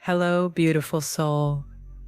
Hello, beautiful soul,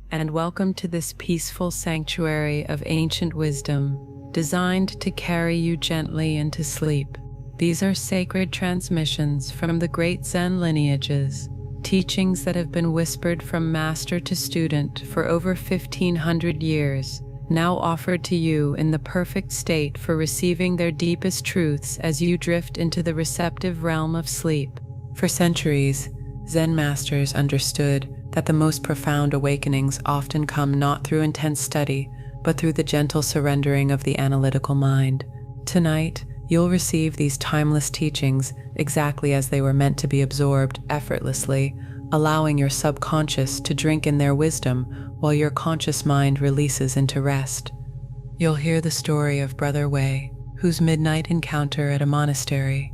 and welcome to this peaceful sanctuary of ancient wisdom designed to carry you gently into sleep. These are sacred transmissions from the great Zen lineages, teachings that have been whispered from master to student for over 1,500 years, now offered to you in the perfect state for receiving their deepest truths as you drift into the receptive realm of sleep. For centuries, Zen masters understood that the most profound awakenings often come not through intense study, but through the gentle surrendering of the analytical mind. Tonight, you'll receive these timeless teachings exactly as they were meant to be absorbed effortlessly, allowing your subconscious to drink in their wisdom while your conscious mind releases into rest. You'll hear the story of Brother Wei, whose midnight encounter at a monastery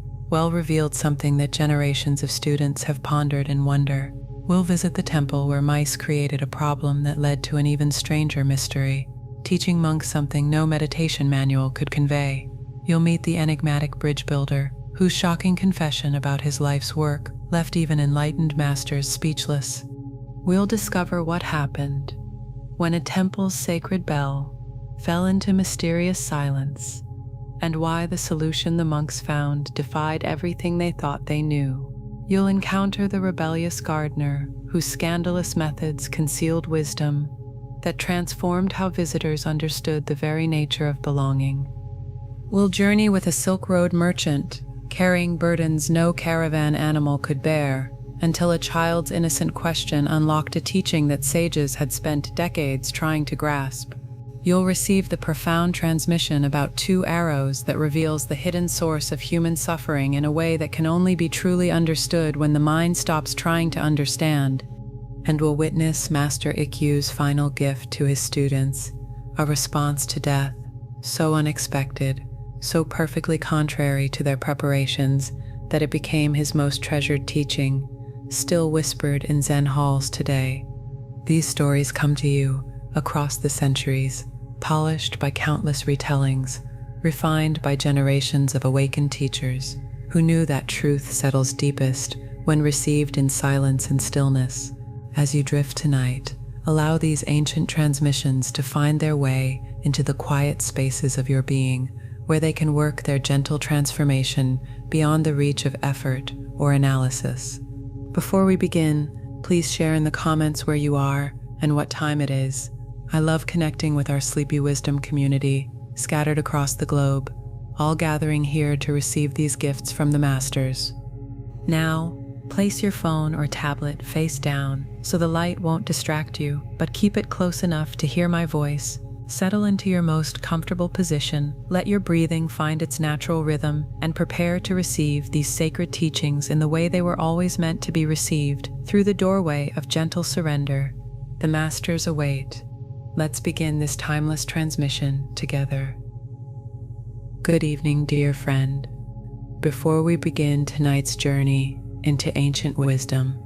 revealed something that generations of students have pondered in wonder. We'll visit the temple where mice created a problem that led to an even stranger mystery, teaching monks something no meditation manual could convey. You'll meet the enigmatic bridge builder, whose shocking confession about his life's work left even enlightened masters speechless. We'll discover what happened when a temple's sacred bell fell into mysterious silence, and why the solution the monks found defied everything they thought they knew. You'll encounter the rebellious gardener, whose scandalous methods concealed wisdom that transformed how visitors understood the very nature of belonging. We'll journey with a Silk Road merchant, carrying burdens no caravan animal could bear, until a child's innocent question unlocked a teaching that sages had spent decades trying to grasp. You'll receive the profound transmission about two arrows that reveals the hidden source of human suffering in a way that can only be truly understood when the mind stops trying to understand. And will witness Master Ikkyu's final gift to his students, a response to death, so unexpected, so perfectly contrary to their preparations that it became his most treasured teaching, still whispered in Zen halls today. These stories come to you across the centuries, polished by countless retellings, refined by generations of awakened teachers who knew that truth settles deepest when received in silence and stillness. As you drift tonight, allow these ancient transmissions to find their way into the quiet spaces of your being, where they can work their gentle transformation beyond the reach of effort or analysis. Before we begin, please share in the comments where you are and what time it is. I love connecting with our Sleepy Wisdom community, scattered across the globe, all gathering here to receive these gifts from the masters. Now, place your phone or tablet face down so the light won't distract you, but keep it close enough to hear my voice. Settle into your most comfortable position, let your breathing find its natural rhythm, and prepare to receive these sacred teachings in the way they were always meant to be received, through the doorway of gentle surrender. The masters await. Let's begin this timeless transmission together. Good evening, dear friend. Before we begin tonight's journey into ancient wisdom,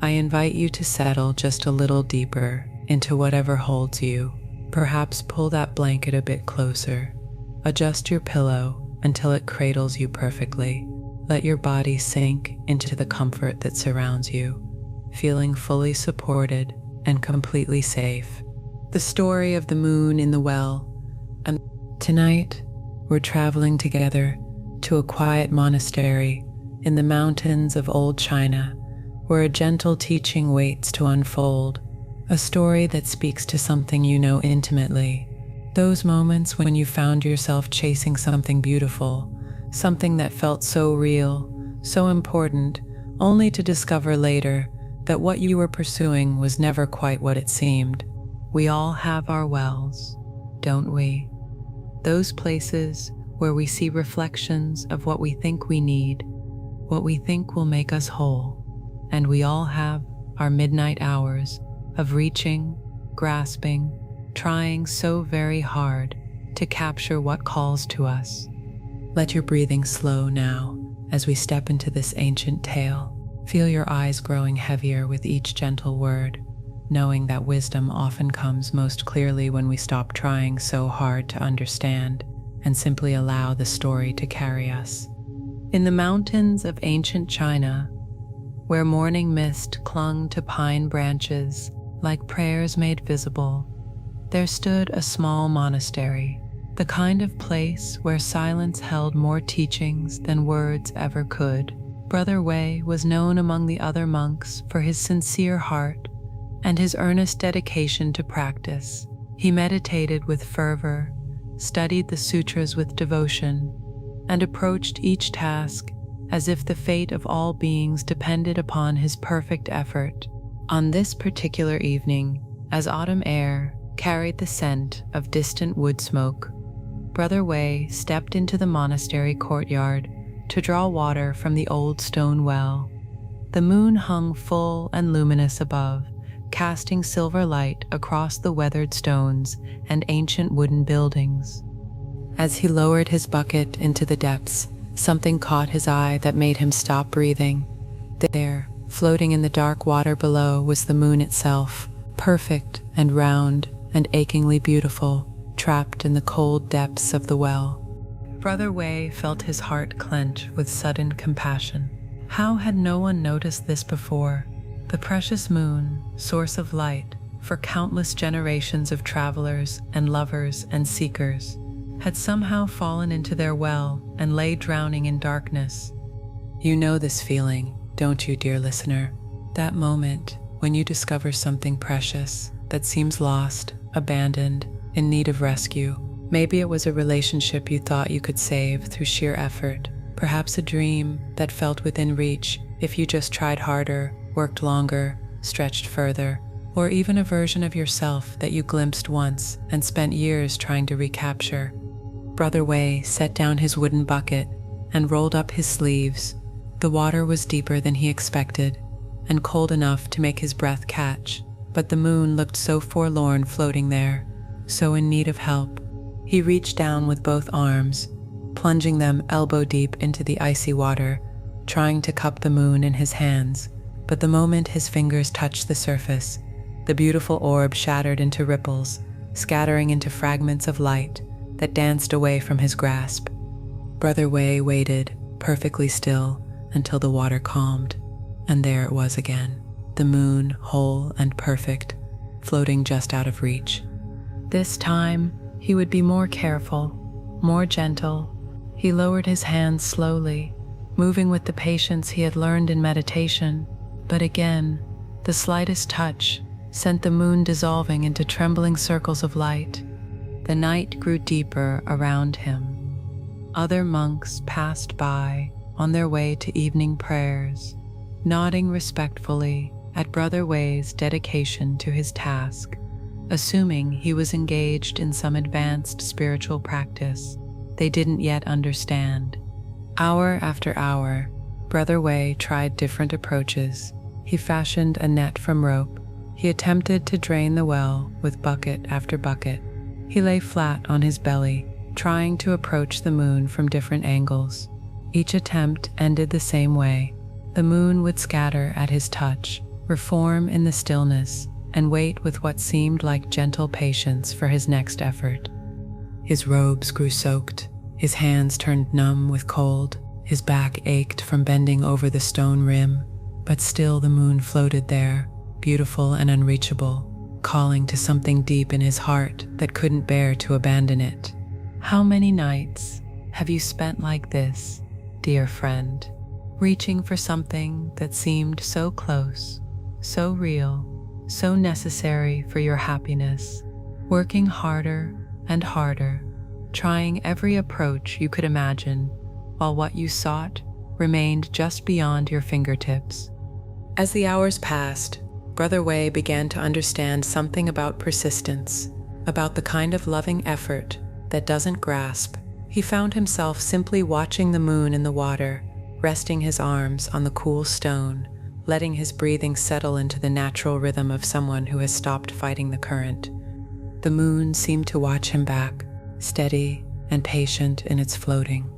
I invite you to settle just a little deeper into whatever holds you. Perhaps pull that blanket a bit closer. Adjust your pillow until it cradles you perfectly. Let your body sink into the comfort that surrounds you, feeling fully supported and completely safe. The story of the moon in the well. And tonight, we're traveling together to a quiet monastery in the mountains of old China, where a gentle teaching waits to unfold, a story that speaks to something you know intimately. Those moments when you found yourself chasing something beautiful, something that felt so real, so important, only to discover later that what you were pursuing was never quite what it seemed. We all have our wells, don't we? Those places where we see reflections of what we think we need, what we think will make us whole. And we all have our midnight hours of reaching, grasping, trying so very hard to capture what calls to us. Let your breathing slow now as we step into this ancient tale. Feel your eyes growing heavier with each gentle word, knowing that wisdom often comes most clearly when we stop trying so hard to understand and simply allow the story to carry us. In the mountains of ancient China, where morning mist clung to pine branches like prayers made visible, there stood a small monastery, the kind of place where silence held more teachings than words ever could. Brother Wei was known among the other monks for his sincere heart and his earnest dedication to practice. He meditated with fervor, studied the sutras with devotion, and approached each task as if the fate of all beings depended upon his perfect effort. On this particular evening, as autumn air carried the scent of distant wood smoke, Brother Wei stepped into the monastery courtyard to draw water from the old stone well. The moon hung full and luminous above, casting silver light across the weathered stones and ancient wooden buildings. As he lowered his bucket into the depths, something caught his eye that made him stop breathing. There, floating in the dark water below, was the moon itself, perfect and round and achingly beautiful, trapped in the cold depths of the well. Brother Wei felt his heart clench with sudden compassion. How had no one noticed this before? The precious moon, source of light for countless generations of travelers and lovers and seekers, had somehow fallen into their well and lay drowning in darkness. You know this feeling, don't you, dear listener? That moment when you discover something precious that seems lost, abandoned, in need of rescue. Maybe it was a relationship you thought you could save through sheer effort, perhaps a dream that felt within reach if you just tried harder, worked longer, stretched further, or even a version of yourself that you glimpsed once and spent years trying to recapture. Brother Wei set down his wooden bucket and rolled up his sleeves. The water was deeper than he expected and cold enough to make his breath catch, but the moon looked so forlorn floating there, so in need of help. He reached down with both arms, plunging them elbow deep into the icy water, trying to cup the moon in his hands. But the moment his fingers touched the surface, the beautiful orb shattered into ripples, scattering into fragments of light that danced away from his grasp. Brother Wei waited, perfectly still, until the water calmed, and there it was again, the moon, whole and perfect, floating just out of reach. This time, he would be more careful, more gentle. He lowered his hands slowly, moving with the patience he had learned in meditation. But again, the slightest touch sent the moon dissolving into trembling circles of light. The night grew deeper around him. Other monks passed by on their way to evening prayers, nodding respectfully at Brother Wei's dedication to his task, assuming he was engaged in some advanced spiritual practice they didn't yet understand. Hour after hour, Brother Wei tried different approaches. He fashioned a net from rope. He attempted to drain the well with bucket after bucket. He lay flat on his belly, trying to approach the moon from different angles. Each attempt ended the same way. The moon would scatter at his touch, reform in the stillness, and wait with what seemed like gentle patience for his next effort. His robes grew soaked, his hands turned numb with cold, his back ached from bending over the stone rim, but still the moon floated there, beautiful and unreachable, calling to something deep in his heart that couldn't bear to abandon it. How many nights have you spent like this, dear friend, reaching for something that seemed so close, so real, so necessary for your happiness, working harder and harder, trying every approach you could imagine, while what you sought remained just beyond your fingertips? As the hours passed, Brother Wei began to understand something about persistence, about the kind of loving effort that doesn't grasp. He found himself simply watching the moon in the water, resting his arms on the cool stone, letting his breathing settle into the natural rhythm of someone who has stopped fighting the current. The moon seemed to watch him back, steady and patient in its floating.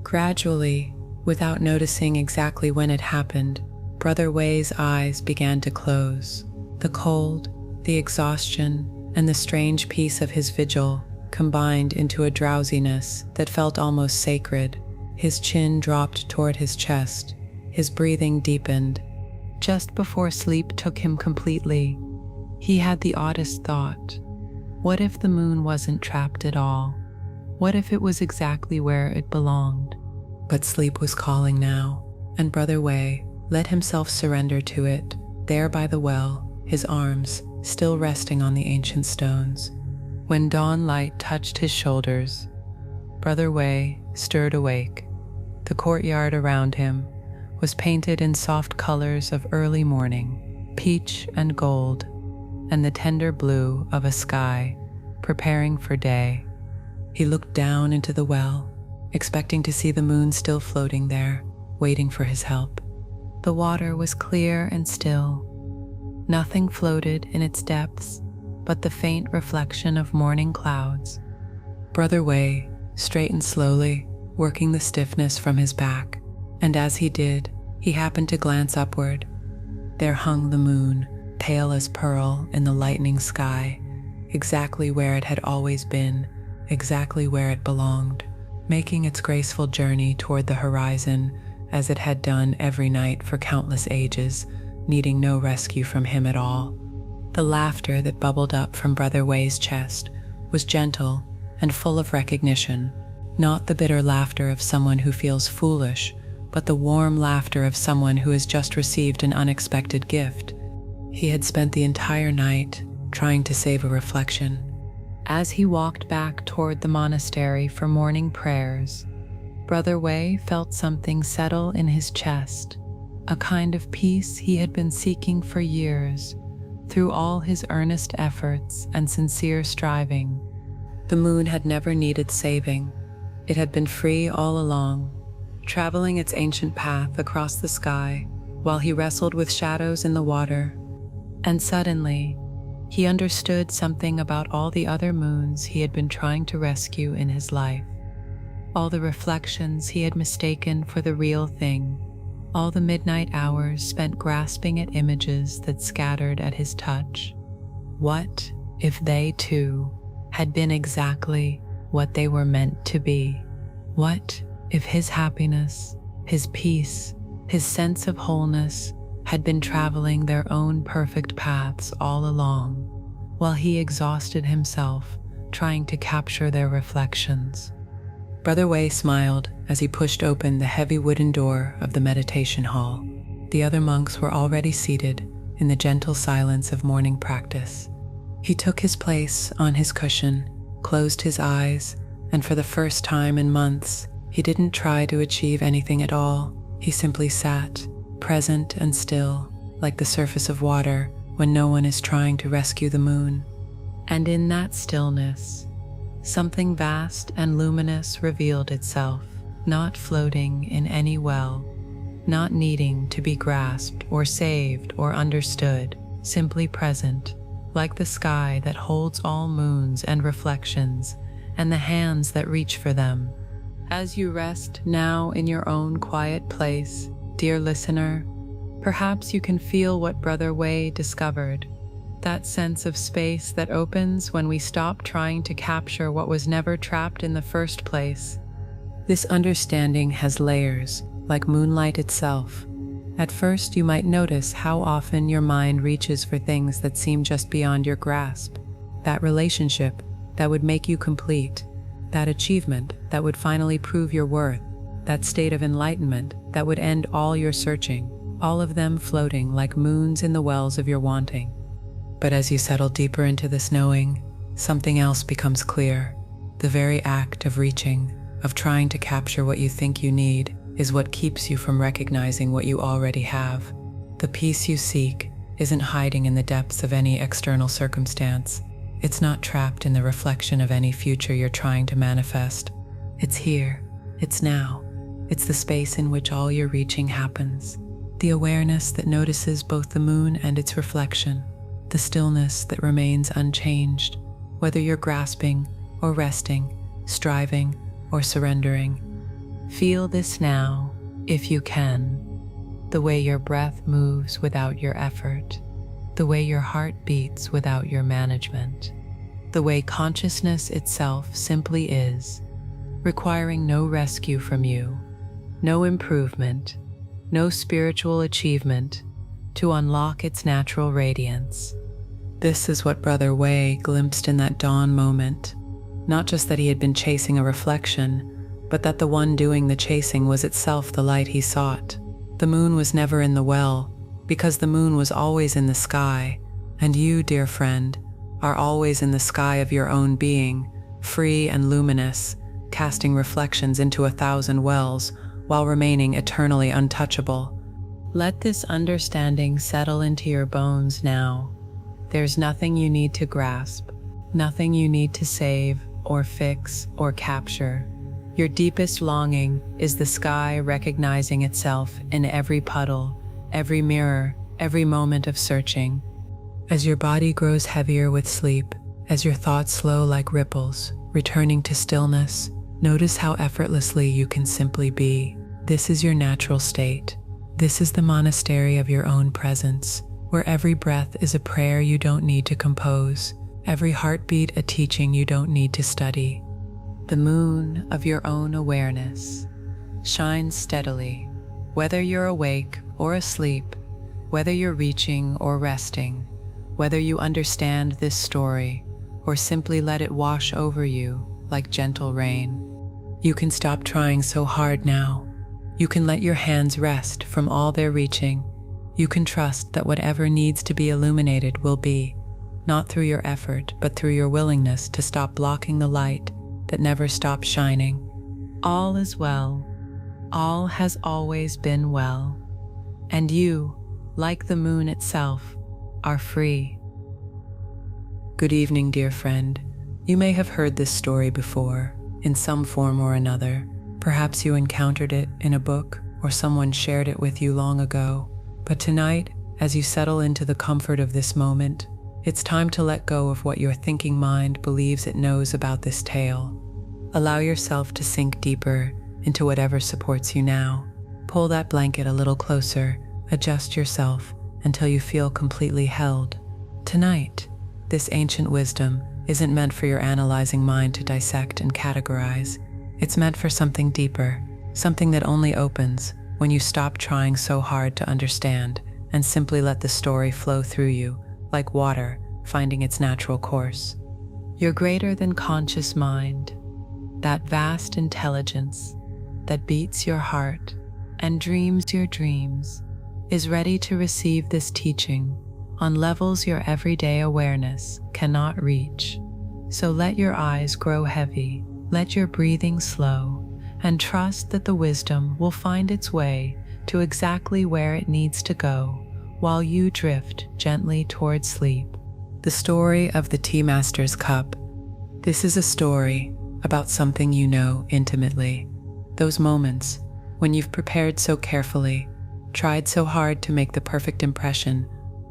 Gradually, without noticing exactly when it happened, Brother Wei's eyes began to close. The cold, the exhaustion, and the strange peace of his vigil combined into a drowsiness that felt almost sacred. His chin dropped toward his chest, his breathing deepened, Just before sleep took him completely, he had the oddest thought. What if the moon wasn't trapped at all? What if it was exactly where it belonged? But sleep was calling now, and Brother Wei let himself surrender to it, there by the well, his arms still resting on the ancient stones. When dawn light touched his shoulders, Brother Wei stirred awake. The courtyard around him was painted in soft colors of early morning, peach and gold, and the tender blue of a sky preparing for day. He looked down into the well, expecting to see the moon still floating there, waiting for his help. The water was clear and still. Nothing floated in its depths but the faint reflection of morning clouds. Brother Wei straightened slowly, working the stiffness from his back, and as he did, he happened to glance upward. There hung the moon, pale as pearl in the lightening sky, exactly where it had always been, exactly where it belonged, making its graceful journey toward the horizon as it had done every night for countless ages, needing no rescue from him at all. The laughter that bubbled up from Brother Wei's chest was gentle and full of recognition, not the bitter laughter of someone who feels foolish, but the warm laughter of someone who has just received an unexpected gift. He had spent the entire night trying to save a reflection. As he walked back toward the monastery for morning prayers, Brother Wei felt something settle in his chest, a kind of peace he had been seeking for years, through all his earnest efforts and sincere striving. The moon had never needed saving. It had been free all along, traveling its ancient path across the sky while he wrestled with shadows in the water. And suddenly, he understood something about all the other moons he had been trying to rescue in his life. All the reflections he had mistaken for the real thing, all the midnight hours spent grasping at images that scattered at his touch. What if they too had been exactly what they were meant to be? What if his happiness, his peace, his sense of wholeness had been traveling their own perfect paths all along, while he exhausted himself trying to capture their reflections? Brother Wei smiled as he pushed open the heavy wooden door of the meditation hall. The other monks were already seated in the gentle silence of morning practice. He took his place on his cushion, closed his eyes, and for the first time in months, he didn't try to achieve anything at all. He simply sat, present and still, like the surface of water when no one is trying to rescue the moon. And in that stillness, something vast and luminous revealed itself, not floating in any well, not needing to be grasped or saved or understood, simply present, like the sky that holds all moons and reflections, and the hands that reach for them. As you rest now in your own quiet place, dear listener, perhaps you can feel what Brother Wei discovered, that sense of space that opens when we stop trying to capture what was never trapped in the first place. This understanding has layers, like moonlight itself. At first, you might notice how often your mind reaches for things that seem just beyond your grasp. That relationship that would make you complete, that achievement that would finally prove your worth, that state of enlightenment that would end all your searching, all of them floating like moons in the wells of your wanting. But as you settle deeper into this knowing, something else becomes clear. The very act of reaching, of trying to capture what you think you need, is what keeps you from recognizing what you already have. The peace you seek isn't hiding in the depths of any external circumstance. It's not trapped in the reflection of any future you're trying to manifest. It's here. It's now. It's the space in which all your reaching happens. The awareness that notices both the moon and its reflection. The stillness that remains unchanged, whether you're grasping or resting, striving or surrendering. Feel this now, if you can, the way your breath moves without your effort, the way your heart beats without your management, the way consciousness itself simply is, requiring no rescue from you, no improvement, no spiritual achievement, to unlock its natural radiance. This is what Brother Wei glimpsed in that dawn moment. Not just that he had been chasing a reflection, but that the one doing the chasing was itself the light he sought. The moon was never in the well, because the moon was always in the sky, and you, dear friend, are always in the sky of your own being, free and luminous, casting reflections into 1,000 wells while remaining eternally untouchable. Let this understanding settle into your bones now. There's nothing you need to grasp, nothing you need to save or fix or capture. Your deepest longing is the sky recognizing itself in every puddle, every mirror, every moment of searching. As your body grows heavier with sleep, as your thoughts slow like ripples, returning to stillness, notice how effortlessly you can simply be. This is your natural state. This is the monastery of your own presence, where every breath is a prayer you don't need to compose, every heartbeat a teaching you don't need to study. The moon of your own awareness shines steadily, whether you're awake or asleep, whether you're reaching or resting, whether you understand this story or simply let it wash over you like gentle rain. You can stop trying so hard now. You can let your hands rest from all their reaching. You can trust that whatever needs to be illuminated will be, not through your effort, but through your willingness to stop blocking the light that never stops shining. All is well. All has always been well. And you, like the moon itself, are free. Good evening, dear friend. You may have heard this story before, in some form or another. Perhaps you encountered it in a book or someone shared it with you long ago. But tonight, as you settle into the comfort of this moment, it's time to let go of what your thinking mind believes it knows about this tale. Allow yourself to sink deeper into whatever supports you now. Pull that blanket a little closer, adjust yourself until you feel completely held. Tonight, this ancient wisdom isn't meant for your analyzing mind to dissect and categorize. It's meant for something deeper, something that only opens when you stop trying so hard to understand and simply let the story flow through you, like water finding its natural course. Your greater than conscious mind, that vast intelligence that beats your heart and dreams your dreams, is ready to receive this teaching on levels your everyday awareness cannot reach. So let your eyes grow heavy, let your breathing slow, and trust that the wisdom will find its way to exactly where it needs to go while you drift gently toward sleep. The story of the Tea Master's Cup. This is a story about something you know intimately. Those moments when you've prepared so carefully, tried so hard to make the perfect impression,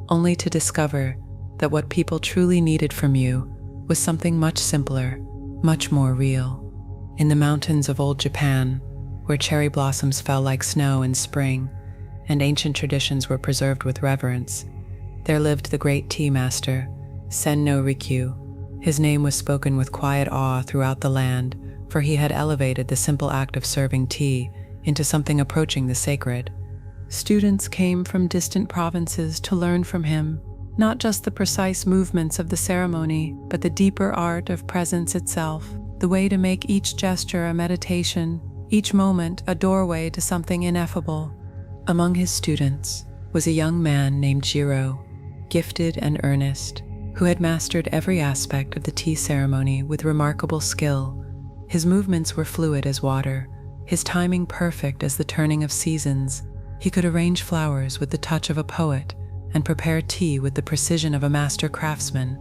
only to discover that what people truly needed from you was something much simpler, much more real. In the mountains of old Japan, where cherry blossoms fell like snow in spring, and ancient traditions were preserved with reverence, there lived the great tea master, Sen no Rikyu. His name was spoken with quiet awe throughout the land, for he had elevated the simple act of serving tea into something approaching the sacred. Students came from distant provinces to learn from him, not just the precise movements of the ceremony, but the deeper art of presence itself, the way to make each gesture a meditation, each moment a doorway to something ineffable. Among his students was a young man named Jiro, gifted and earnest, who had mastered every aspect of the tea ceremony with remarkable skill. His movements were fluid as water, his timing perfect as the turning of seasons. He could arrange flowers with the touch of a poet and prepare tea with the precision of a master craftsman.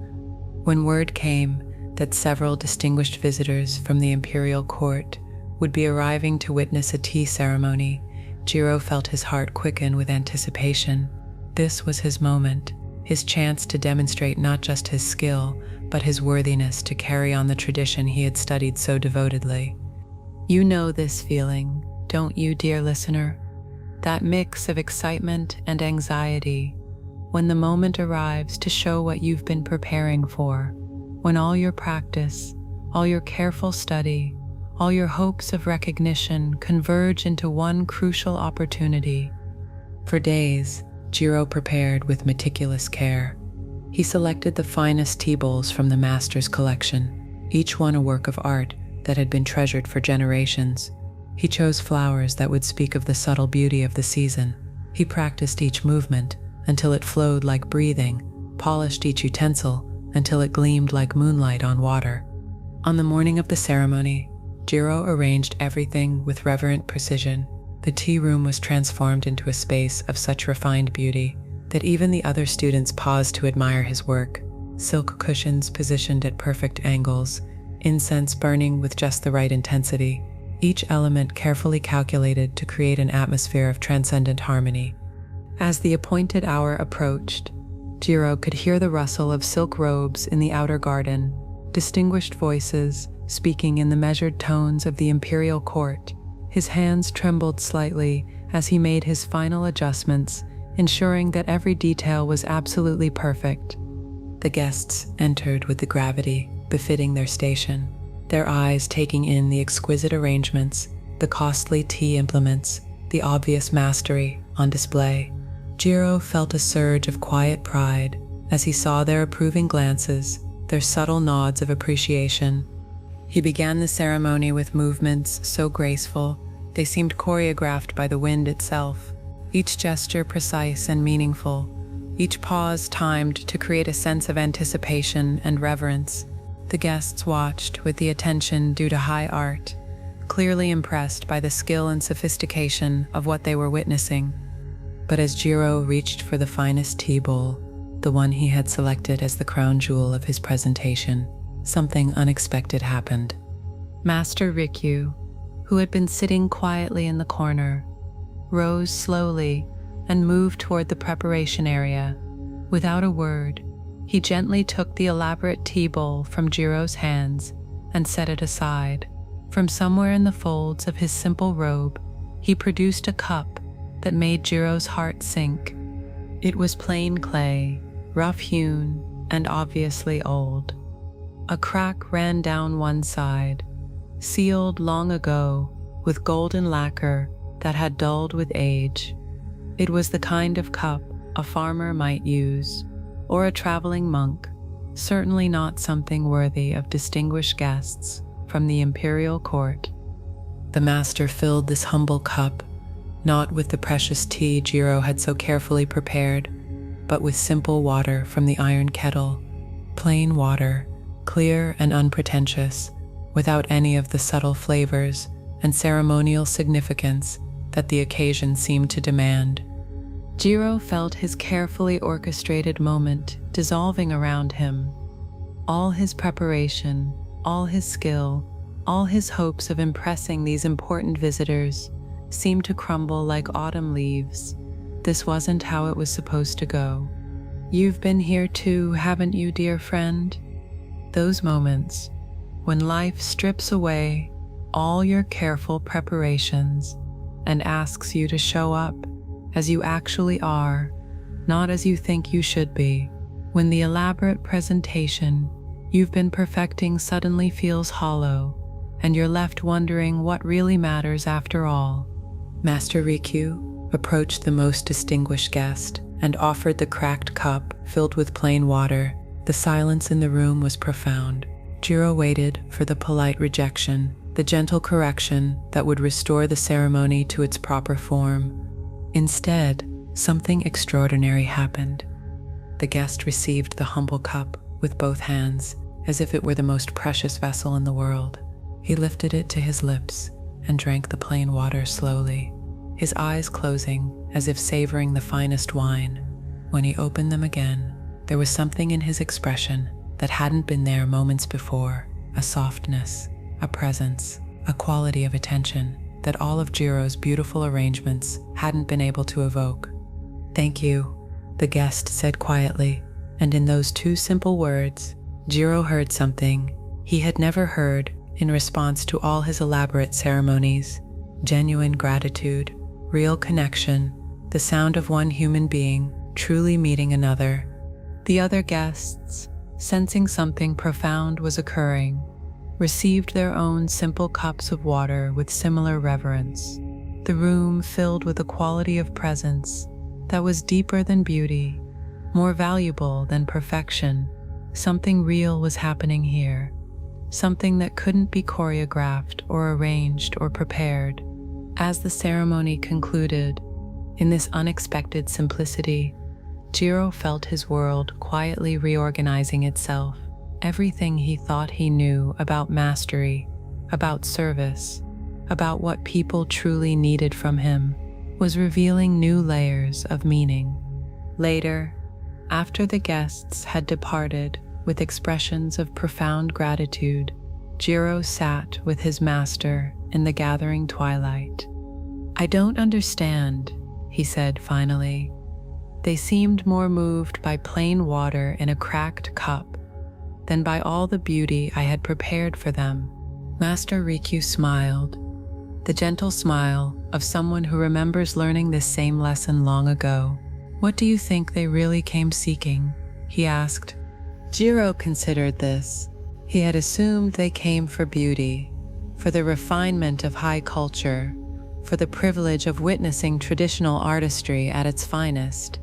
When word came that several distinguished visitors from the imperial court would be arriving to witness a tea ceremony, Jiro felt his heart quicken with anticipation. This was his moment, his chance to demonstrate not just his skill, but his worthiness to carry on the tradition he had studied so devotedly. You know this feeling, don't you, dear listener? That mix of excitement and anxiety, when the moment arrives to show what you've been preparing for, when all your practice, all your careful study, all your hopes of recognition converge into one crucial opportunity. For days, Jiro prepared with meticulous care. He selected the finest tea bowls from the master's collection, each one a work of art that had been treasured for generations. He chose flowers that would speak of the subtle beauty of the season. He practiced each movement until it flowed like breathing, polished each utensil until it gleamed like moonlight on water. On the morning of the ceremony, Jiro arranged everything with reverent precision. The tea room was transformed into a space of such refined beauty that even the other students paused to admire his work. Silk cushions positioned at perfect angles, incense burning with just the right intensity, each element carefully calculated to create an atmosphere of transcendent harmony. As the appointed hour approached, Jiro could hear the rustle of silk robes in the outer garden, distinguished voices speaking in the measured tones of the imperial court. His hands trembled slightly as he made his final adjustments, ensuring that every detail was absolutely perfect. The guests entered with the gravity befitting their station, their eyes taking in the exquisite arrangements, the costly tea implements, the obvious mastery on display. Jiro felt a surge of quiet pride as he saw their approving glances, their subtle nods of appreciation. He began the ceremony with movements so graceful they seemed choreographed by the wind itself, each gesture precise and meaningful, each pause timed to create a sense of anticipation and reverence. The guests watched with the attention due to high art, clearly impressed by the skill and sophistication of what they were witnessing. But as Jiro reached for the finest tea bowl, the one he had selected as the crown jewel of his presentation, something unexpected happened. Master Rikyu, who had been sitting quietly in the corner, rose slowly and moved toward the preparation area. Without a word, he gently took the elaborate tea bowl from Jiro's hands and set it aside. From somewhere in the folds of his simple robe, he produced a cup that made Jiro's heart sink. It was plain clay, rough-hewn, and obviously old. A crack ran down one side, sealed long ago with golden lacquer that had dulled with age. It was the kind of cup a farmer might use, or a traveling monk, certainly not something worthy of distinguished guests from the imperial court. The master filled this humble cup, not with the precious tea Jiro had so carefully prepared, but with simple water from the iron kettle, plain water, clear and unpretentious, without any of the subtle flavors and ceremonial significance that the occasion seemed to demand. Jiro felt his carefully orchestrated moment dissolving around him. All his preparation, all his skill, all his hopes of impressing these important visitors seemed to crumble like autumn leaves. This wasn't how it was supposed to go. You've been here too, haven't you, dear friend? Those moments when life strips away all your careful preparations and asks you to show up as you actually are, not as you think you should be. When the elaborate presentation you've been perfecting suddenly feels hollow, and you're left wondering what really matters after all. Master Rikyu approached the most distinguished guest and offered the cracked cup filled with plain water. The silence in the room was profound. Jiro waited for the polite rejection, the gentle correction that would restore the ceremony to its proper form. Instead, something extraordinary happened. The guest received the humble cup with both hands, as if it were the most precious vessel in the world. He lifted it to his lips and drank the plain water slowly, his eyes closing as if savoring the finest wine. When he opened them again, there was something in his expression that hadn't been there moments before, a softness, a presence, a quality of attention that all of Jiro's beautiful arrangements hadn't been able to evoke. "Thank you," the guest said quietly, and in those two simple words, Jiro heard something he had never heard in response to all his elaborate ceremonies: genuine gratitude, real connection, the sound of one human being truly meeting another. The other guests, sensing something profound was occurring, received their own simple cups of water with similar reverence. The room filled with a quality of presence that was deeper than beauty, more valuable than perfection. Something real was happening here, something that couldn't be choreographed or arranged or prepared. As the ceremony concluded, in this unexpected simplicity, Jiro felt his world quietly reorganizing itself. Everything he thought he knew about mastery, about service, about what people truly needed from him, was revealing new layers of meaning. Later, after the guests had departed with expressions of profound gratitude, Jiro sat with his master in the gathering twilight. "I don't understand," he said finally. They seemed more moved by plain water in a cracked cup than by all the beauty I had prepared for them. Master Riku smiled, the gentle smile of someone who remembers learning this same lesson long ago. "What do you think they really came seeking?" he asked. Jiro considered this. He had assumed they came for beauty, for the refinement of high culture, for the privilege of witnessing traditional artistry at its finest.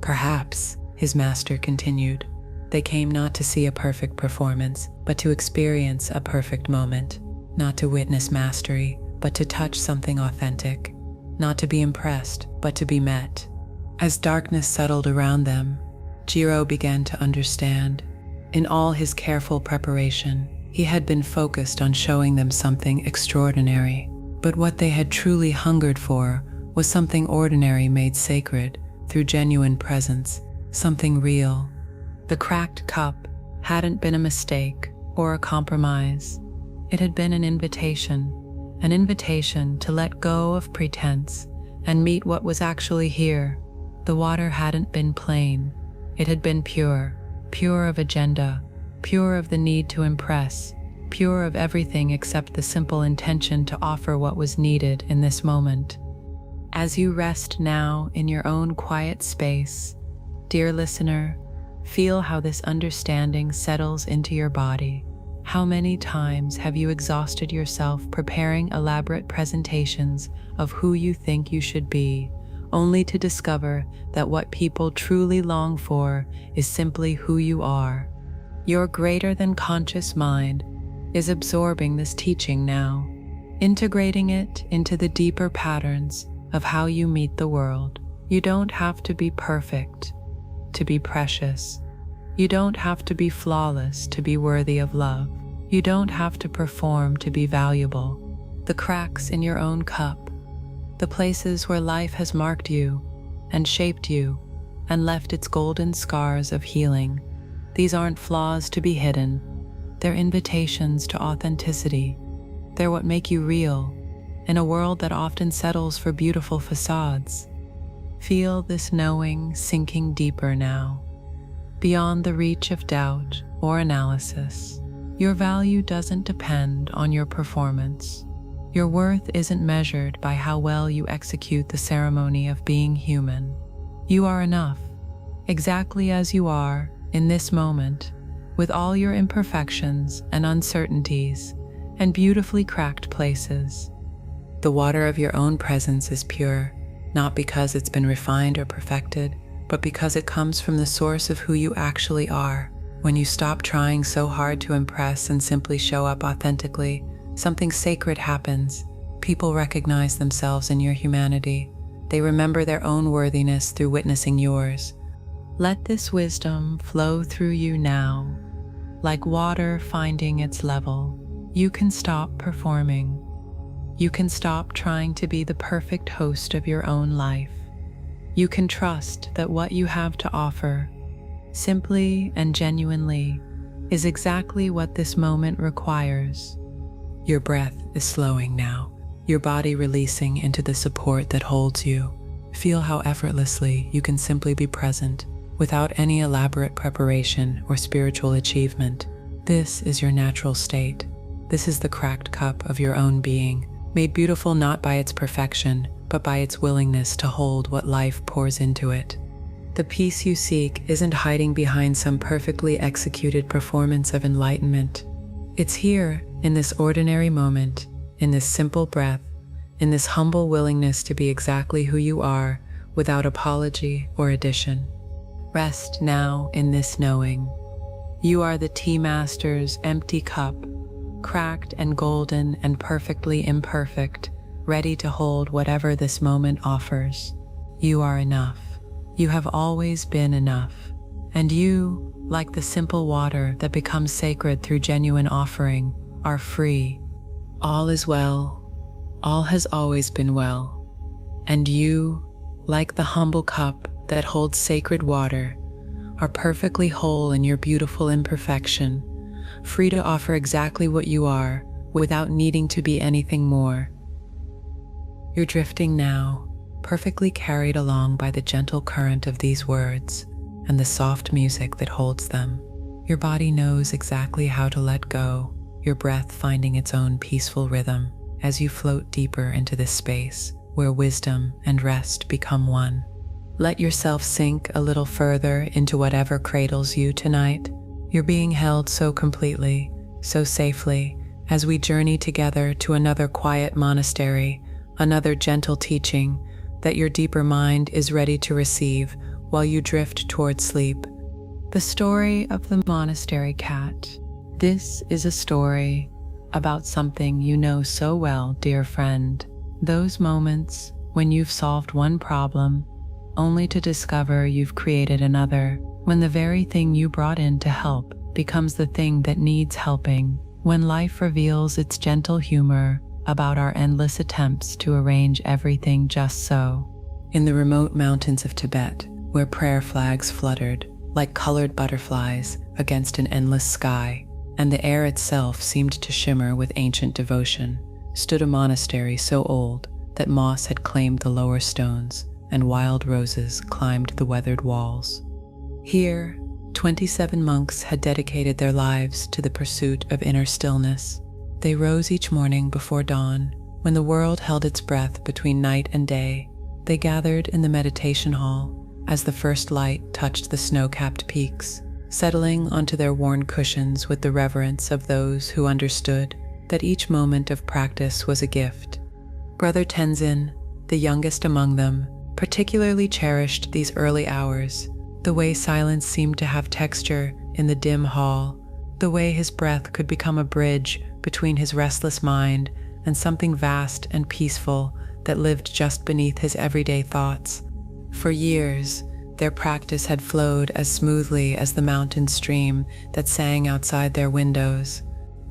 "Perhaps," his master continued, "they came not to see a perfect performance, but to experience a perfect moment, not to witness mastery, but to touch something authentic, not to be impressed, but to be met." As darkness settled around them, Jiro began to understand. In all his careful preparation, he had been focused on showing them something extraordinary, but what they had truly hungered for was something ordinary made sacred through genuine presence, something real. The cracked cup hadn't been a mistake or a compromise. It had been an invitation to let go of pretense and meet what was actually here. The water hadn't been plain. It had been pure, pure of agenda, pure of the need to impress, pure of everything except the simple intention to offer what was needed in this moment. As you rest now in your own quiet space, dear listener, feel how this understanding settles into your body. How many times have you exhausted yourself preparing elaborate presentations of who you think you should be, only to discover that what people truly long for is simply who you are? Your greater than conscious mind is absorbing this teaching now, integrating it into the deeper patterns of how you meet the world. You don't have to be perfect to be precious. You don't have to be flawless to be worthy of love. You don't have to perform to be valuable. The cracks in your own cup, the places where life has marked you and shaped you and left its golden scars of healing, these aren't flaws to be hidden. They're invitations to authenticity. They're what make you real in a world that often settles for beautiful facades. Feel this knowing sinking deeper now, beyond the reach of doubt or analysis. Your value doesn't depend on your performance. Your worth isn't measured by how well you execute the ceremony of being human. You are enough, exactly as you are in this moment, with all your imperfections and uncertainties and beautifully cracked places. The water of your own presence is pure, not because it's been refined or perfected, but because it comes from the source of who you actually are. When you stop trying so hard to impress and simply show up authentically, something sacred happens. People recognize themselves in your humanity. They remember their own worthiness through witnessing yours. Let this wisdom flow through you now, like water finding its level. You can stop performing. You can stop trying to be the perfect host of your own life. You can trust that what you have to offer, simply and genuinely, is exactly what this moment requires. Your breath is slowing now, your body releasing into the support that holds you. Feel how effortlessly you can simply be present, without any elaborate preparation or spiritual achievement. This is your natural state. This is the cracked cup of your own being, made beautiful not by its perfection, but by its willingness to hold what life pours into it. The peace you seek isn't hiding behind some perfectly executed performance of enlightenment. It's here, in this ordinary moment, in this simple breath, in this humble willingness to be exactly who you are, without apology or addition. Rest now in this knowing. You are the tea master's empty cup, cracked and golden and perfectly imperfect, ready to hold whatever this moment offers. You are enough. You have always been enough. And you, like the simple water that becomes sacred through genuine offering, are free. All is well. All has always been well. And you, like the humble cup that holds sacred water, are perfectly whole in your beautiful imperfection, free to offer exactly what you are without needing to be anything more. You're drifting now, perfectly carried along by the gentle current of these words and the soft music that holds them. Your body knows exactly how to let go, your breath finding its own peaceful rhythm as you float deeper into this space where wisdom and rest become one. Let yourself sink a little further into whatever cradles you tonight. You're being held so completely, so safely, as we journey together to another quiet monastery, another gentle teaching that your deeper mind is ready to receive while you drift toward sleep. The story of the Monastery Cat. This is a story about something you know so well, dear friend. Those moments when you've solved one problem only to discover you've created another, when the very thing you brought in to help becomes the thing that needs helping, when life reveals its gentle humor about our endless attempts to arrange everything just so. In the remote mountains of Tibet, where prayer flags fluttered like colored butterflies against an endless sky, and the air itself seemed to shimmer with ancient devotion, stood a monastery so old that moss had claimed the lower stones and wild roses climbed the weathered walls. Here, 27 monks had dedicated their lives to the pursuit of inner stillness. They rose each morning before dawn, when the world held its breath between night and day. They gathered in the meditation hall as the first light touched the snow-capped peaks, settling onto their worn cushions with the reverence of those who understood that each moment of practice was a gift. Brother Tenzin, the youngest among them, particularly cherished these early hours, the way silence seemed to have texture in the dim hall, the way his breath could become a bridge between his restless mind and something vast and peaceful that lived just beneath his everyday thoughts. For years, their practice had flowed as smoothly as the mountain stream that sang outside their windows.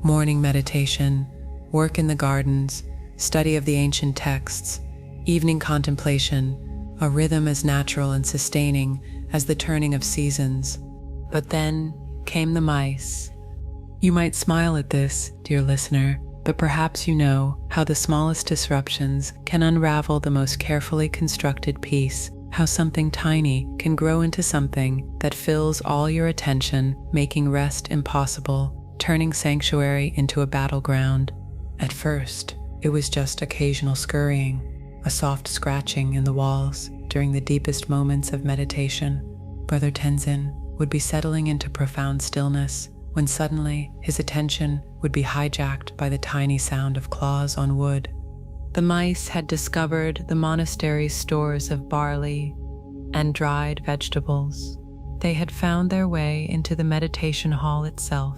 Morning meditation, work in the gardens, study of the ancient texts, evening contemplation, a rhythm as natural and sustaining as the turning of seasons. But then came the mice. You might smile at this, dear listener, but perhaps you know how the smallest disruptions can unravel the most carefully constructed piece, how something tiny can grow into something that fills all your attention, making rest impossible, turning sanctuary into a battleground. At first, it was just occasional scurrying, a soft scratching in the walls during the deepest moments of meditation. Brother Tenzin would be settling into profound stillness when suddenly his attention would be hijacked by the tiny sound of claws on wood. The mice had discovered the monastery's stores of barley and dried vegetables. They had found their way into the meditation hall itself,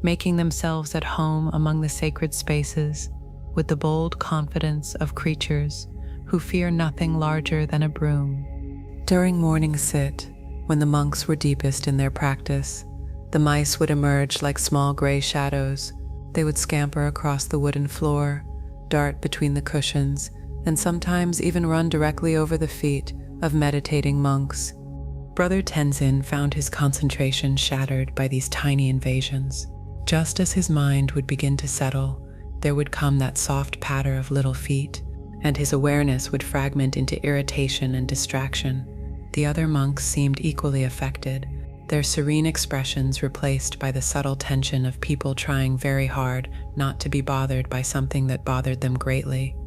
making themselves at home among the sacred spaces with the bold confidence of creatures who fear nothing larger than a broom. During morning sit, when the monks were deepest in their practice, the mice would emerge like small gray shadows. They would scamper across the wooden floor, dart between the cushions, and sometimes even run directly over the feet of meditating monks. Brother Tenzin found his concentration shattered by these tiny invasions. Just as his mind would begin to settle, there would come that soft patter of little feet, and his awareness would fragment into irritation and distraction. The other monks seemed equally affected, their serene expressions replaced by the subtle tension of people trying very hard not to be bothered by something that bothered them greatly.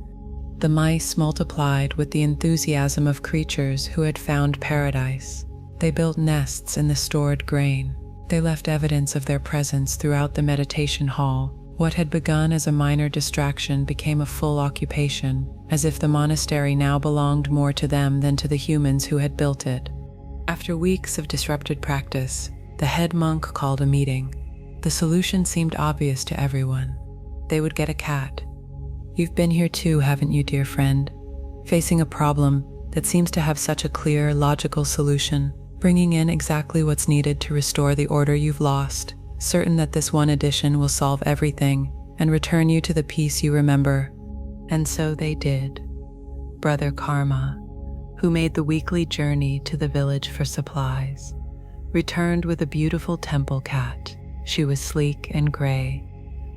The mice multiplied with the enthusiasm of creatures who had found paradise. They built nests in the stored grain. They left evidence of their presence throughout the meditation hall, What had begun as a minor distraction became a full occupation, as if the monastery now belonged more to them than to the humans who had built it. After weeks of disrupted practice, the head monk called a meeting. The solution seemed obvious to everyone. They would get a cat. You've been here too, haven't you, dear friend? Facing a problem that seems to have such a clear, logical solution, bringing in exactly what's needed to restore the order you've lost, certain that this one addition will solve everything and return you to the peace you remember. And so they did. Brother Karma, who made the weekly journey to the village for supplies, returned with a beautiful temple cat. She was sleek and gray,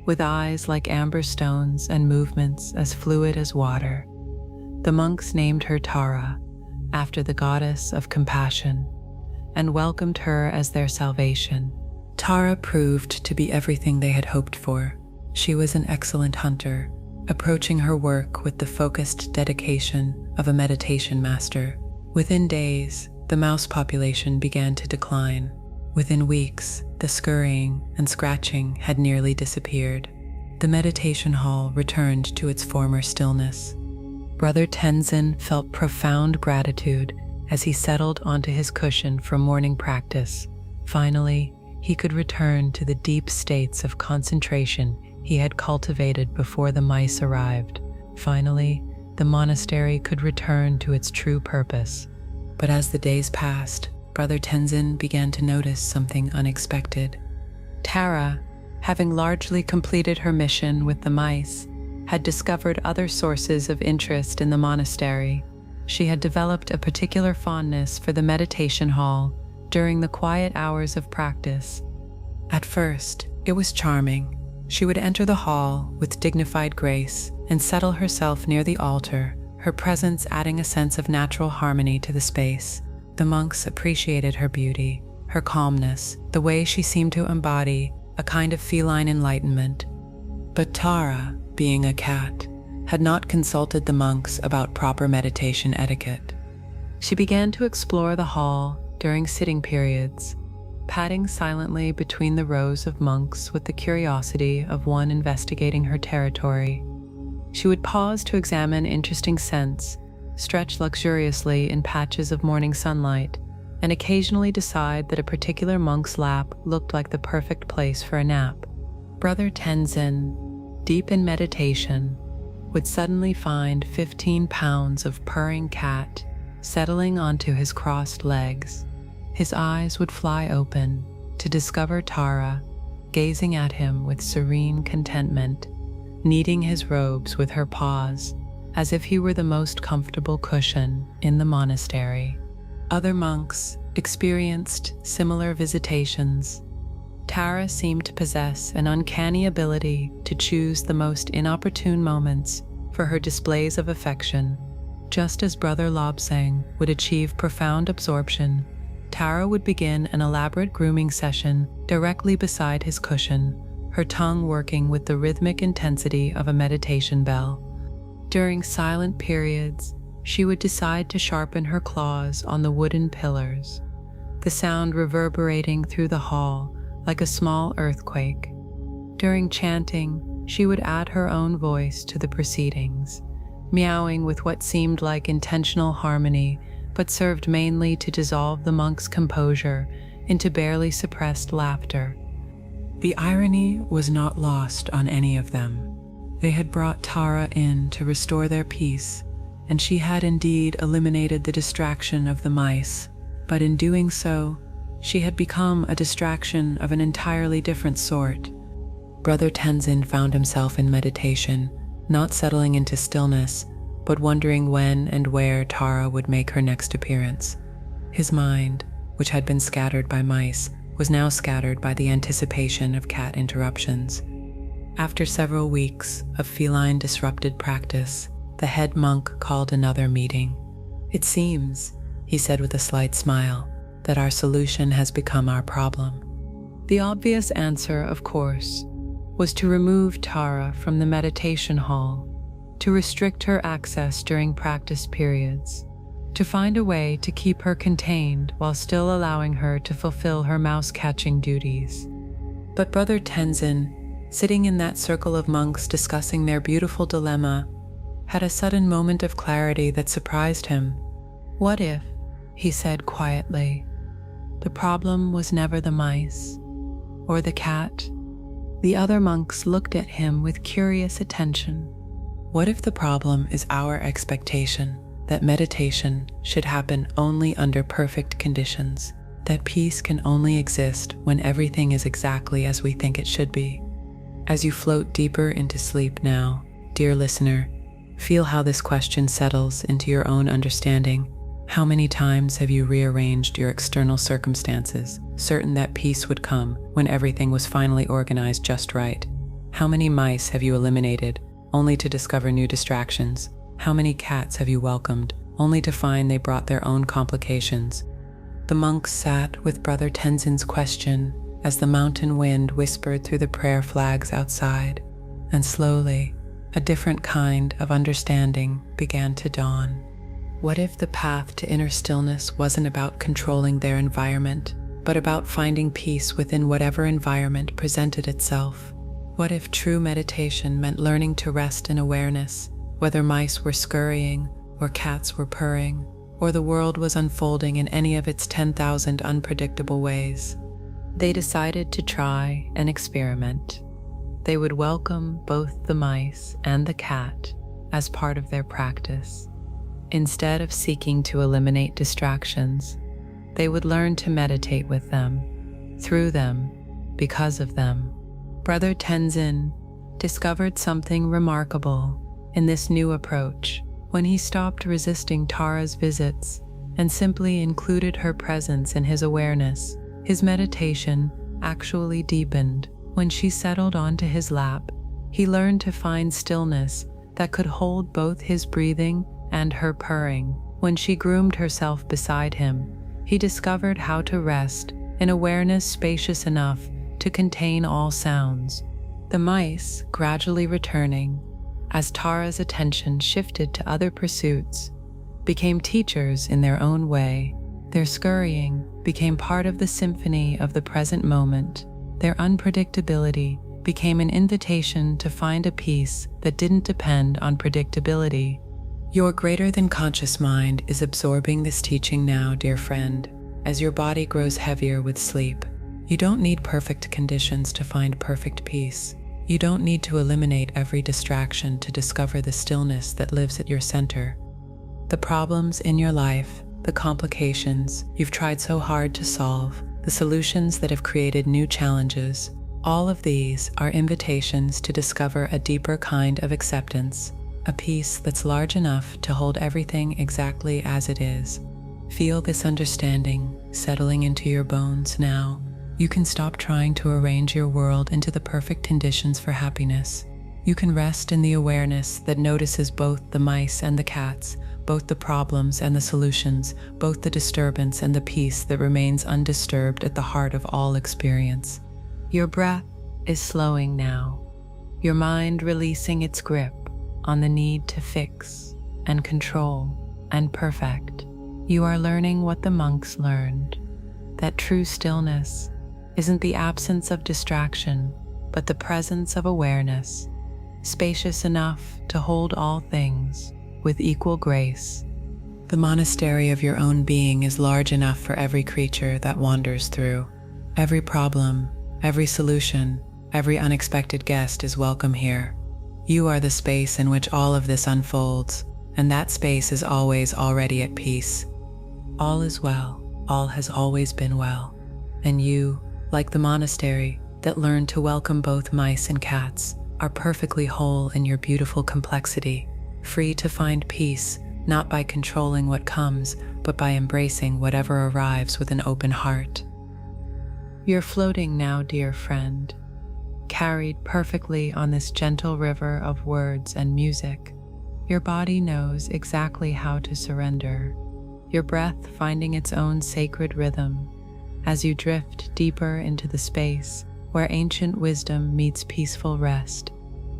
with eyes like amber stones and movements as fluid as water. The monks named her Tara, after the goddess of compassion, and welcomed her as their salvation. Tara proved to be everything they had hoped for. She was an excellent hunter, approaching her work with the focused dedication of a meditation master. Within days, the mouse population began to decline. Within weeks, the scurrying and scratching had nearly disappeared. The meditation hall returned to its former stillness. Brother Tenzin felt profound gratitude as he settled onto his cushion for morning practice. Finally, he could return to the deep states of concentration he had cultivated before the mice arrived. Finally, the monastery could return to its true purpose. But as the days passed, Brother Tenzin began to notice something unexpected. Tara, having largely completed her mission with the mice, had discovered other sources of interest in the monastery. She had developed a particular fondness for the meditation hall during the quiet hours of practice. At first, it was charming. She would enter the hall with dignified grace and settle herself near the altar, her presence adding a sense of natural harmony to the space. The monks appreciated her beauty, her calmness, the way she seemed to embody a kind of feline enlightenment. But Tara, being a cat, had not consulted the monks about proper meditation etiquette. She began to explore the hall during sitting periods, padding silently between the rows of monks with the curiosity of one investigating her territory. She would pause to examine interesting scents, stretch luxuriously in patches of morning sunlight, and occasionally decide that a particular monk's lap looked like the perfect place for a nap. Brother Tenzin, deep in meditation, would suddenly find 15 pounds of purring cat settling onto his crossed legs. His eyes would fly open to discover Tara gazing at him with serene contentment, kneading his robes with her paws, as if he were the most comfortable cushion in the monastery. Other monks experienced similar visitations. Tara seemed to possess an uncanny ability to choose the most inopportune moments for her displays of affection. Just as Brother Lobsang would achieve profound absorption, Tara would begin an elaborate grooming session directly beside his cushion, her tongue working with the rhythmic intensity of a meditation bell. During silent periods, she would decide to sharpen her claws on the wooden pillars, the sound reverberating through the hall like a small earthquake. During chanting, she would add her own voice to the proceedings, meowing with what seemed like intentional harmony, but served mainly to dissolve the monk's composure into barely suppressed laughter. The irony was not lost on any of them. They had brought Tara in to restore their peace, and she had indeed eliminated the distraction of the mice, but in doing so, she had become a distraction of an entirely different sort. Brother Tenzin found himself in meditation, not settling into stillness, but wondering when and where Tara would make her next appearance. His mind, which had been scattered by mice, was now scattered by the anticipation of cat interruptions. After several weeks of feline disrupted practice, the head monk called another meeting. "It seems," he said with a slight smile, "that our solution has become our problem." The obvious answer, of course, was to remove Tara from the meditation hall, to restrict her access during practice periods, to find a way to keep her contained while still allowing her to fulfill her mouse-catching duties. But Brother Tenzin sitting in that circle of monks discussing their beautiful dilemma, had a sudden moment of clarity that surprised him. "What if," he said quietly, "the problem was never the mice or the cat?" The other monks looked at him with curious attention. "What if the problem is our expectation that meditation should happen only under perfect conditions, that peace can only exist when everything is exactly as we think it should be?" As you float deeper into sleep now, dear listener, feel how this question settles into your own understanding. How many times have you rearranged your external circumstances, certain that peace would come when everything was finally organized just right? How many mice have you eliminated, only to discover new distractions? How many cats have you welcomed, only to find they brought their own complications? The monks sat with Brother Tenzin's question as the mountain wind whispered through the prayer flags outside, and slowly, a different kind of understanding began to dawn. What if the path to inner stillness wasn't about controlling their environment, but about finding peace within whatever environment presented itself? What if true meditation meant learning to rest in awareness, whether mice were scurrying, or cats were purring, or the world was unfolding in any of its 10,000 unpredictable ways? They decided to try an experiment. They would welcome both the mice and the cat as part of their practice. Instead of seeking to eliminate distractions, they would learn to meditate with them, through them, because of them. Brother Tenzin discovered something remarkable in this new approach when he stopped resisting Tara's visits and simply included her presence in his awareness. His meditation actually deepened. When she settled onto his lap, he learned to find stillness that could hold both his breathing and her purring. When she groomed herself beside him, he discovered how to rest in awareness spacious enough to contain all sounds. The mice gradually returning, as Tara's attention shifted to other pursuits, became teachers in their own way. Their scurrying became part of the symphony of the present moment. Their unpredictability became an invitation to find a peace that didn't depend on predictability. Your greater than conscious mind is absorbing this teaching now, dear friend, as your body grows heavier with sleep. You don't need perfect conditions to find perfect peace. You don't need to eliminate every distraction to discover the stillness that lives at your center. The problems in your life, the complications you've tried so hard to solve, the solutions that have created new challenges, all of these are invitations to discover a deeper kind of acceptance, a peace that's large enough to hold everything exactly as it is. Feel this understanding settling into your bones now. You can stop trying to arrange your world into the perfect conditions for happiness. You can rest in the awareness that notices both the mice and the cats, both the problems and the solutions, both the disturbance and the peace that remains undisturbed at the heart of all experience. Your breath is slowing now, your mind releasing its grip on the need to fix and control and perfect. You are learning what the monks learned, that true stillness isn't the absence of distraction, but the presence of awareness, spacious enough to hold all things with equal grace. The monastery of your own being is large enough for every creature that wanders through. Every problem, every solution, every unexpected guest is welcome here. You are the space in which all of this unfolds, and that space is always already at peace. All is well, all has always been well, and you, like the monastery that learned to welcome both mice and cats, are perfectly whole in your beautiful complexity, free to find peace, not by controlling what comes, but by embracing whatever arrives with an open heart. You're floating now, dear friend, carried perfectly on this gentle river of words and music. Your body knows exactly how to surrender, your breath finding its own sacred rhythm as you drift deeper into the space where ancient wisdom meets peaceful rest.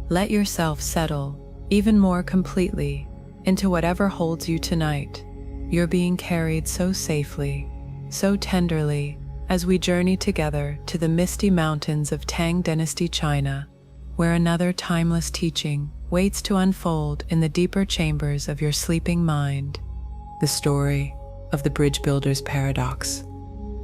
Let yourself settle even more completely into whatever holds you tonight. You're being carried so safely, so tenderly, as we journey together to the misty mountains of Tang Dynasty China, where another timeless teaching waits to unfold in the deeper chambers of your sleeping mind. The story of the bridge builder's paradox.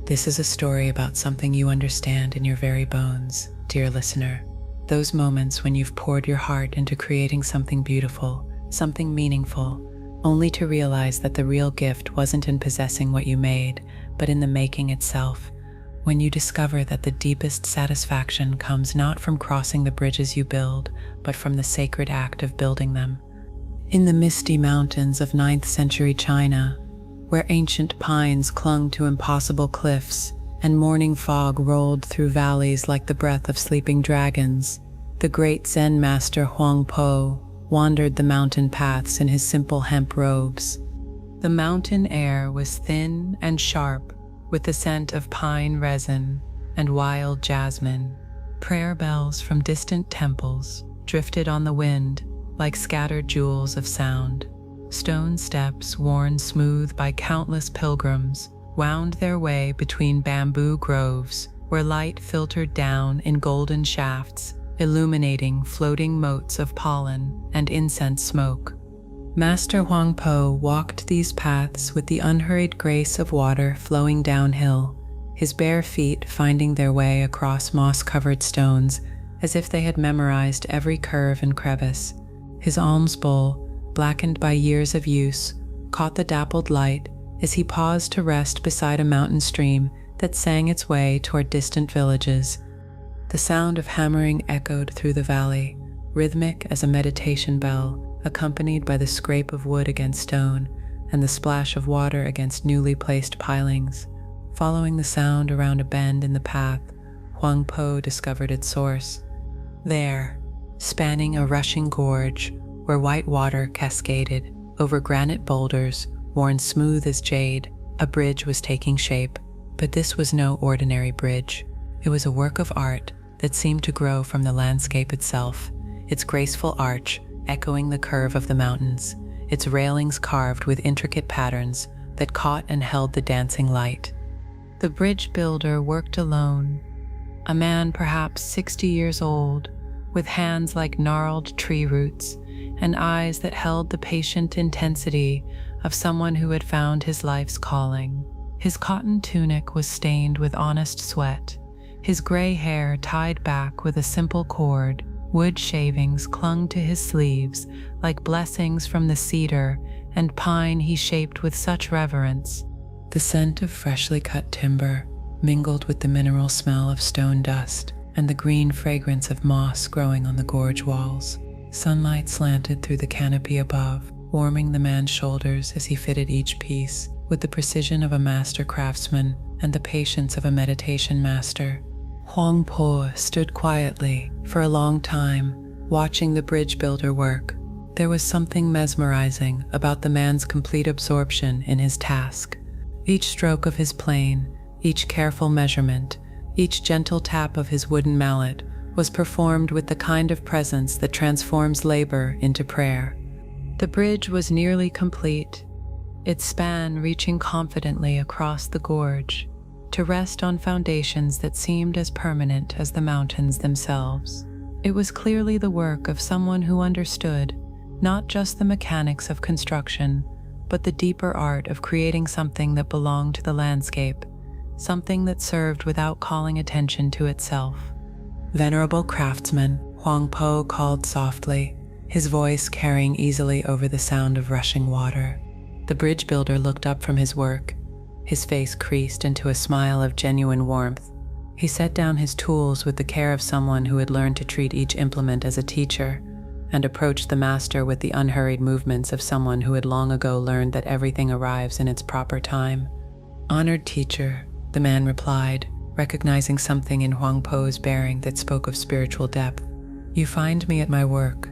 This is a story about something you understand in your very bones, dear listener. Those moments when you've poured your heart into creating something beautiful, something meaningful, only to realize that the real gift wasn't in possessing what you made, but in the making itself. When you discover that the deepest satisfaction comes not from crossing the bridges you build, but from the sacred act of building them. In the misty mountains of 9th century China, where ancient pines clung to impossible cliffs and morning fog rolled through valleys like the breath of sleeping dragons, the great Zen master Huang Po wandered the mountain paths in his simple hemp robes. The mountain air was thin and sharp, with the scent of pine resin and wild jasmine. Prayer bells from distant temples drifted on the wind like scattered jewels of sound. Stone steps worn smooth by countless pilgrims wound their way between bamboo groves where light filtered down in golden shafts, illuminating floating motes of pollen and incense smoke. Master Huang Po walked these paths with the unhurried grace of water flowing downhill, his bare feet finding their way across moss-covered stones as if they had memorized every curve and crevice. His alms bowl, blackened by years of use, caught the dappled light as he paused to rest beside a mountain stream that sang its way toward distant villages. The sound of hammering echoed through the valley, rhythmic as a meditation bell, accompanied by the scrape of wood against stone and the splash of water against newly placed pilings. Following the sound around a bend in the path, Huang Po discovered its source. There, spanning a rushing gorge where white water cascaded over granite boulders worn smooth as jade, a bridge was taking shape. But this was no ordinary bridge. It was a work of art that seemed to grow from the landscape itself, its graceful arch echoing the curve of the mountains, its railings carved with intricate patterns that caught and held the dancing light. The bridge builder worked alone, a man perhaps 60 years old, with hands like gnarled tree roots and eyes that held the patient intensity of someone who had found his life's calling. His cotton tunic was stained with honest sweat, his gray hair tied back with a simple cord. Wood shavings clung to his sleeves like blessings from the cedar and pine he shaped with such reverence. The scent of freshly cut timber mingled with the mineral smell of stone dust and the green fragrance of moss growing on the gorge walls. Sunlight slanted through the canopy above, warming the man's shoulders as he fitted each piece with the precision of a master craftsman and the patience of a meditation master. Huang Po stood quietly for a long time, watching the bridge builder work. There was something mesmerizing about the man's complete absorption in his task. Each stroke of his plane, each careful measurement, each gentle tap of his wooden mallet was performed with the kind of presence that transforms labor into prayer. The bridge was nearly complete, its span reaching confidently across the gorge, to rest on foundations that seemed as permanent as the mountains themselves. It was clearly the work of someone who understood not just the mechanics of construction, but the deeper art of creating something that belonged to the landscape, something that served without calling attention to itself. Venerable craftsman, Huang Po called softly, his voice carrying easily over the sound of rushing water. The bridge builder looked up from his work, his face creased into a smile of genuine warmth. He set down his tools with the care of someone who had learned to treat each implement as a teacher, and approached the master with the unhurried movements of someone who had long ago learned that everything arrives in its proper time. "Honored teacher," the man replied, recognizing something in Huang Po's bearing that spoke of spiritual depth. "You find me at my work."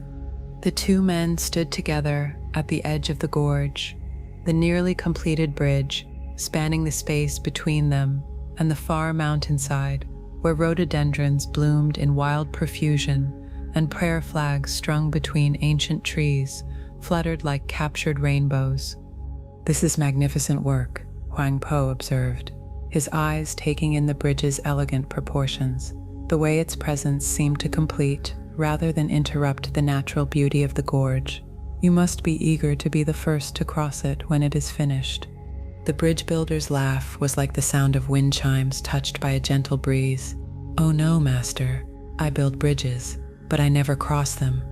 The two men stood together at the edge of the gorge, the nearly completed bridge spanning the space between them and the far mountainside where rhododendrons bloomed in wild profusion and prayer flags strung between ancient trees fluttered like captured rainbows. "This is magnificent work," Huang Po observed, his eyes taking in the bridge's elegant proportions, the way its presence seemed to complete, rather than interrupt the natural beauty of the gorge. You must be eager to be the first to cross it when it is finished." The bridge builder's laugh was like the sound of wind chimes touched by a gentle breeze. "Oh no, master. I build bridges, but I never cross them."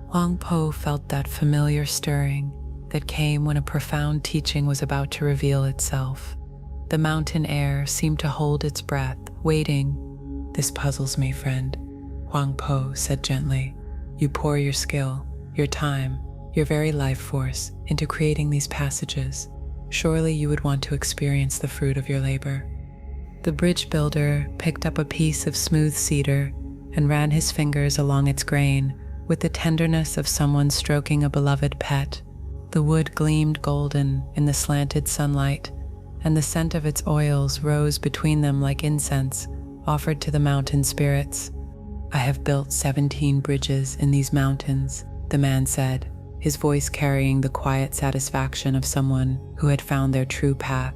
Huang Po felt that familiar stirring that came when a profound teaching was about to reveal itself. The mountain air seemed to hold its breath, waiting. "This puzzles me, friend," Huang Po said gently. "You pour your skill, your time, your very life force into creating these passages. Surely you would want to experience the fruit of your labor." The bridge builder picked up a piece of smooth cedar and ran his fingers along its grain with the tenderness of someone stroking a beloved pet. The wood gleamed golden in the slanted sunlight, and the scent of its oils rose between them like incense offered to the mountain spirits. "I have built 17 bridges in these mountains," the man said, his voice carrying the quiet satisfaction of someone who had found their true path.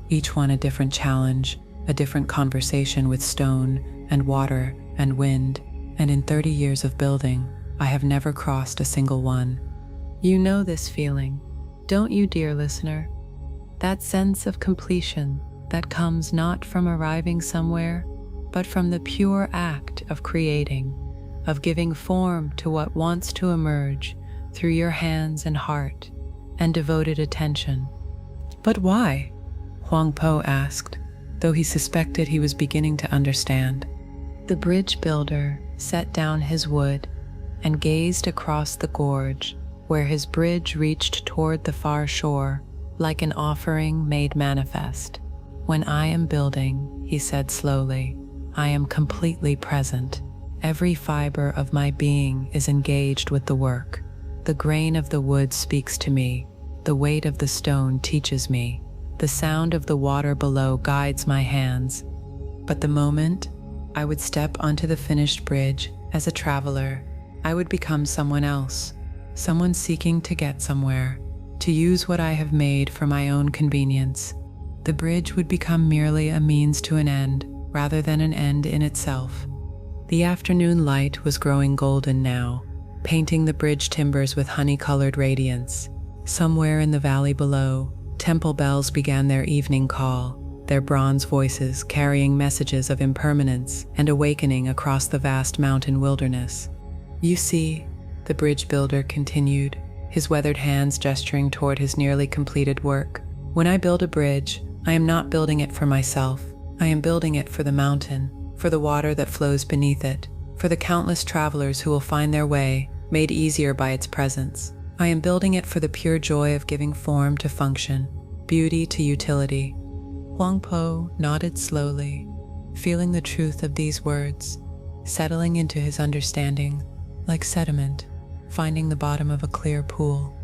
"Each one a different challenge, a different conversation with stone and water and wind, and in 30 years of building, I have never crossed a single one." You know this feeling, don't you, dear listener? That sense of completion that comes not from arriving somewhere, but from the pure act of creating, of giving form to what wants to emerge through your hands and heart and devoted attention. "But why?" Huang Po asked, though he suspected he was beginning to understand. The bridge builder set down his wood and gazed across the gorge where his bridge reached toward the far shore, like an offering made manifest. "When I am building," he said slowly, "I am completely present. Every fiber of my being is engaged with the work. The grain of the wood speaks to me. The weight of the stone teaches me. The sound of the water below guides my hands. But the moment I would step onto the finished bridge as a traveler, I would become someone else, someone seeking to get somewhere, to use what I have made for my own convenience. The bridge would become merely a means to an end, rather than an end in itself." The afternoon light was growing golden now, painting the bridge timbers with honey-colored radiance. Somewhere in the valley below, temple bells began their evening call, their bronze voices carrying messages of impermanence and awakening across the vast mountain wilderness. "You see," the bridge builder continued, his weathered hands gesturing toward his nearly completed work, "when I build a bridge, I am not building it for myself. I am building it for the mountain, for the water that flows beneath it, for the countless travelers who will find their way, made easier by its presence. I am building it for the pure joy of giving form to function, beauty to utility." Huang Po nodded slowly, feeling the truth of these words, settling into his understanding, like sediment, finding the bottom of a clear pool.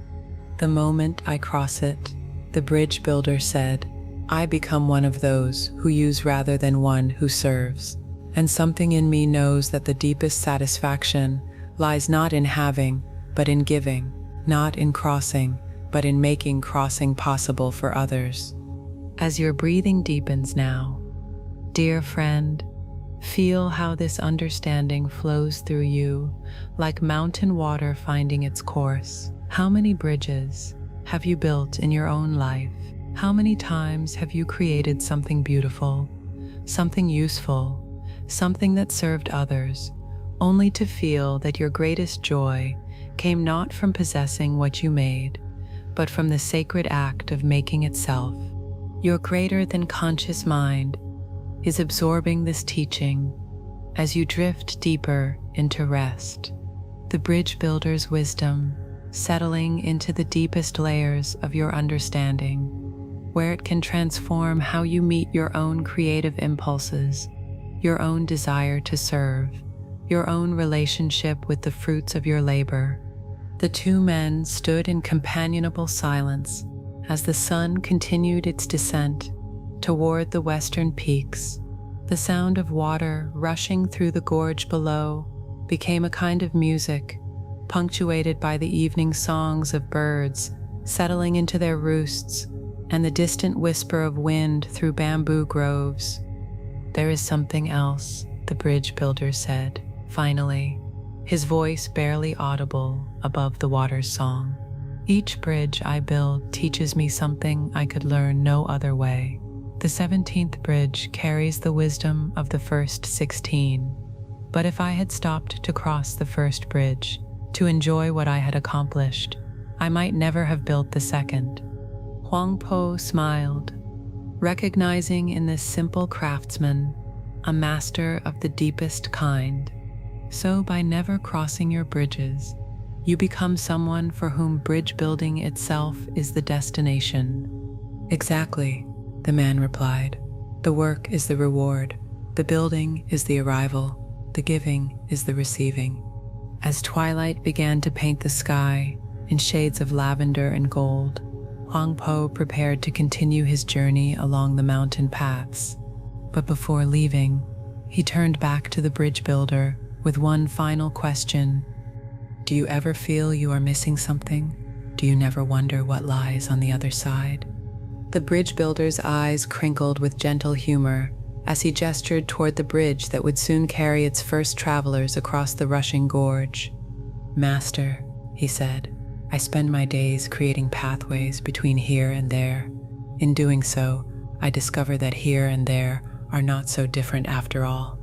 "The moment I cross it," the bridge builder said, "I become one of those who use rather than one who serves. And something in me knows that the deepest satisfaction lies not in having, but in giving, not in crossing, but in making crossing possible for others." As your breathing deepens now, dear friend, feel how this understanding flows through you like mountain water finding its course. How many bridges have you built in your own life? How many times have you created something beautiful, something useful, something that served others, only to feel that your greatest joy came not from possessing what you made, but from the sacred act of making itself? Your greater than conscious mind is absorbing this teaching as you drift deeper into rest. The bridge builder's wisdom settling into the deepest layers of your understanding, where it can transform how you meet your own creative impulses, your own desire to serve, your own relationship with the fruits of your labor. The two men stood in companionable silence as the sun continued its descent toward the western peaks. The sound of water rushing through the gorge below became a kind of music, punctuated by the evening songs of birds settling into their roosts and the distant whisper of wind through bamboo groves. "There is something else," the bridge builder said, finally, his voice barely audible above the water's song. Each bridge I build teaches me something I could learn no other way. The 17th bridge carries the wisdom of the first 16. But if I had stopped to cross the first bridge, to enjoy what I had accomplished, I might never have built the second. Huang Po smiled, recognizing in this simple craftsman a master of the deepest kind. So by never crossing your bridges, you become someone for whom bridge building itself is the destination. Exactly, the man replied. The work is the reward, the building is the arrival, the giving is the receiving. As twilight began to paint the sky in shades of lavender and gold, Huang Po prepared to continue his journey along the mountain paths. But before leaving, he turned back to the bridge builder with one final question. Do you ever feel you are missing something? Do you never wonder what lies on the other side? The bridge builder's eyes crinkled with gentle humor as he gestured toward the bridge that would soon carry its first travelers across the rushing gorge. Master, he said, I spend my days creating pathways between here and there. In doing so, I discover that here and there are not so different after all.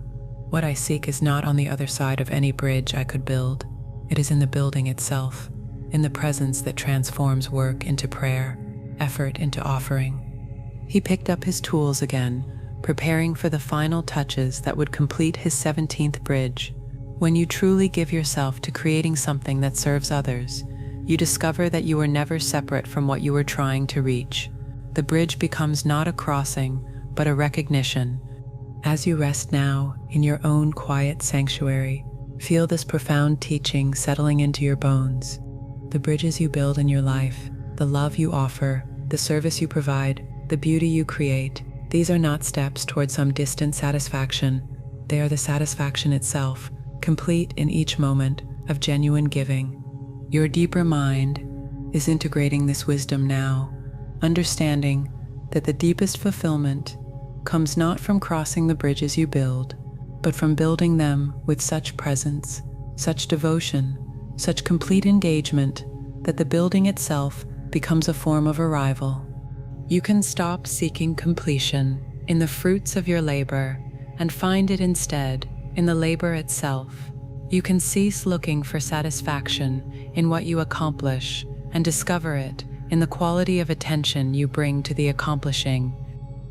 What I seek is not on the other side of any bridge I could build. It is in the building itself, in the presence that transforms work into prayer, effort into offering. He picked up his tools again, preparing for the final touches that would complete his 17th bridge. When you truly give yourself to creating something that serves others, you discover that you are never separate from what you are trying to reach. The bridge becomes not a crossing, but a recognition. As you rest now in your own quiet sanctuary, feel this profound teaching settling into your bones. The bridges you build in your life, the love you offer, the service you provide, the beauty you create, these are not steps toward some distant satisfaction. They are the satisfaction itself, complete in each moment of genuine giving. Your deeper mind is integrating this wisdom now, understanding that the deepest fulfillment comes not from crossing the bridges you build, but from building them with such presence, such devotion, such complete engagement that the building itself becomes a form of arrival. You can stop seeking completion in the fruits of your labor and find it instead in the labor itself. You can cease looking for satisfaction in what you accomplish and discover it in the quality of attention you bring to the accomplishing.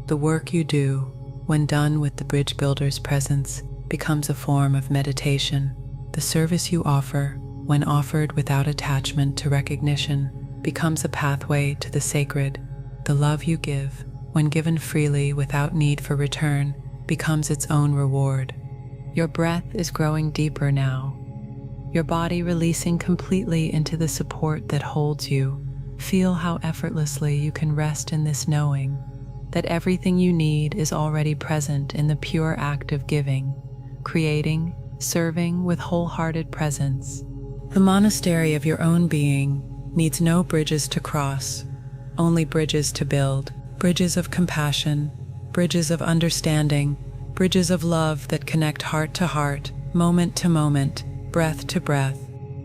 The work you do, when done with the bridge builder's presence, becomes a form of meditation. The service you offer, when offered without attachment to recognition, becomes a pathway to the sacred. The love you give, when given freely without need for return, becomes its own reward. Your breath is growing deeper now, your body releasing completely into the support that holds you. Feel how effortlessly you can rest in this knowing that everything you need is already present in the pure act of giving, creating, serving with wholehearted presence. The monastery of your own being needs no bridges to cross, only bridges to build, bridges of compassion, bridges of understanding, bridges of love that connect heart to heart, moment to moment, breath to breath.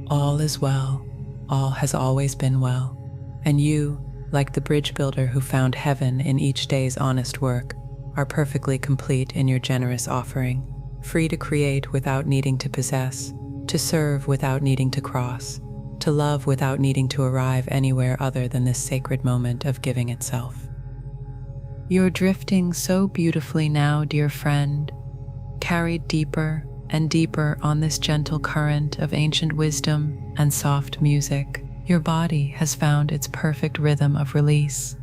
All is well, all has always been well, and you, like the bridge builder who found heaven in each day's honest work, are perfectly complete in your generous offering, free to create without needing to possess, to serve without needing to cross, to love without needing to arrive anywhere other than this sacred moment of giving itself. You're drifting so beautifully now, dear friend, carried deeper and deeper on this gentle current of ancient wisdom and soft music. Your body has found its perfect rhythm of release,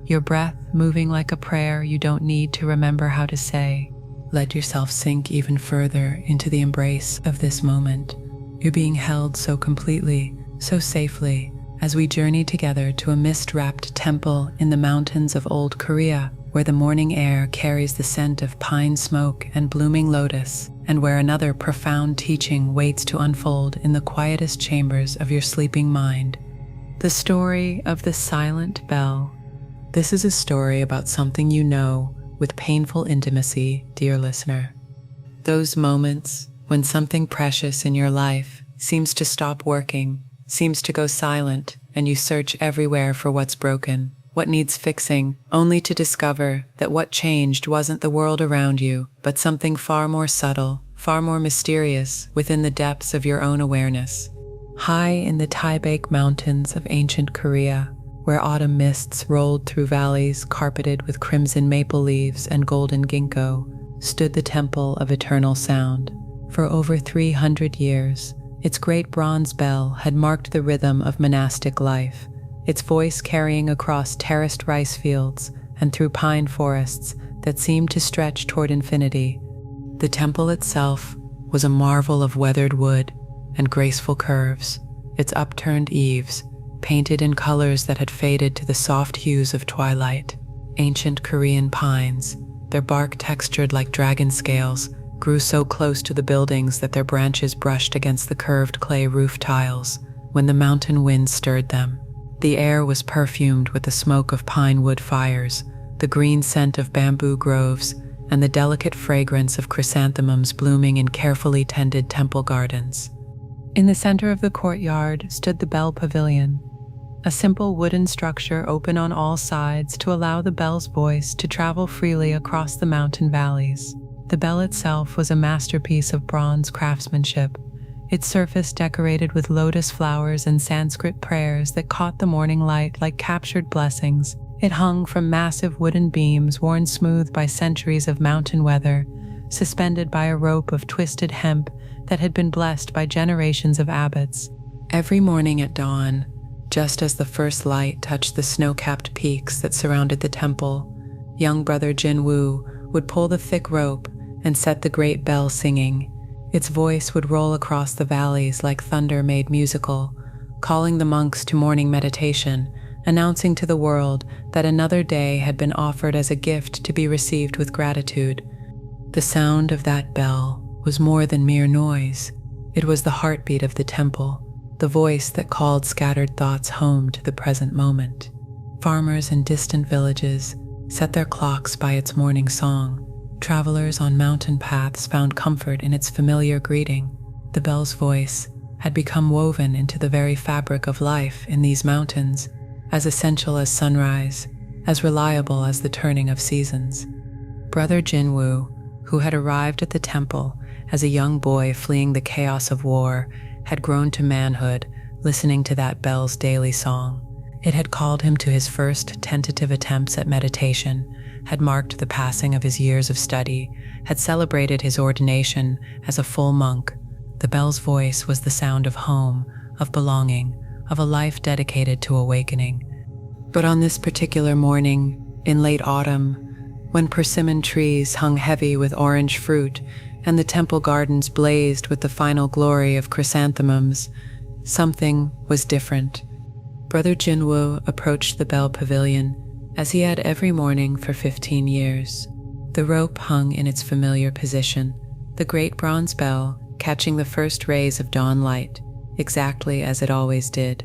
your breath moving like a prayer you don't need to remember how to say. Let yourself sink even further into the embrace of this moment. You're being held so completely, so safely, as we journey together to a mist-wrapped temple in the mountains of old Korea, where the morning air carries the scent of pine smoke and blooming lotus, and where another profound teaching waits to unfold in the quietest chambers of your sleeping mind. The story of the silent bell. This is a story about something you know with painful intimacy, dear listener. Those moments when something precious in your life seems to stop working, seems to go silent, and you search everywhere for what's broken, what needs fixing, only to discover that what changed wasn't the world around you, but something far more subtle, far more mysterious within the depths of your own awareness. High in the Taebaek Mountains of ancient Korea, where autumn mists rolled through valleys carpeted with crimson maple leaves and golden ginkgo, stood the Temple of Eternal Sound. For over 300 years, its great bronze bell had marked the rhythm of monastic life, its voice carrying across terraced rice fields and through pine forests that seemed to stretch toward infinity. The temple itself was a marvel of weathered wood and graceful curves, its upturned eaves painted in colors that had faded to the soft hues of twilight. Ancient Korean pines, their bark textured like dragon scales, grew so close to the buildings that their branches brushed against the curved clay roof tiles when the mountain wind stirred them. The air was perfumed with the smoke of pine wood fires, the green scent of bamboo groves, and the delicate fragrance of chrysanthemums blooming in carefully tended temple gardens. In the center of the courtyard stood the bell pavilion, a simple wooden structure open on all sides to allow the bell's voice to travel freely across the mountain valleys. The bell itself was a masterpiece of bronze craftsmanship, its surface decorated with lotus flowers and Sanskrit prayers that caught the morning light like captured blessings. It hung from massive wooden beams worn smooth by centuries of mountain weather, suspended by a rope of twisted hemp that had been blessed by generations of abbots. Every morning at dawn, just as the first light touched the snow-capped peaks that surrounded the temple, young brother Jinwoo would pull the thick rope and set the great bell singing. Its voice would roll across the valleys like thunder made musical, calling the monks to morning meditation, announcing to the world that another day had been offered as a gift to be received with gratitude. The sound of that bell was more than mere noise. It was the heartbeat of the temple, the voice that called scattered thoughts home to the present moment. Farmers in distant villages set their clocks by its morning song. Travelers on mountain paths found comfort in its familiar greeting. The bell's voice had become woven into the very fabric of life in these mountains, as essential as sunrise, as reliable as the turning of seasons. Brother Jinwoo, who had arrived at the temple as a young boy fleeing the chaos of war, had grown to manhood listening to that bell's daily song. It had called him to his first tentative attempts at meditation, had marked the passing of his years of study, had celebrated his ordination as a full monk. The bell's voice was the sound of home, of belonging, of a life dedicated to awakening. But on this particular morning, in late autumn, when persimmon trees hung heavy with orange fruit and the temple gardens blazed with the final glory of chrysanthemums, something was different. Brother Jinwoo approached the bell pavilion as he had every morning for 15 years. The rope hung in its familiar position, the great bronze bell catching the first rays of dawn light, exactly as it always did.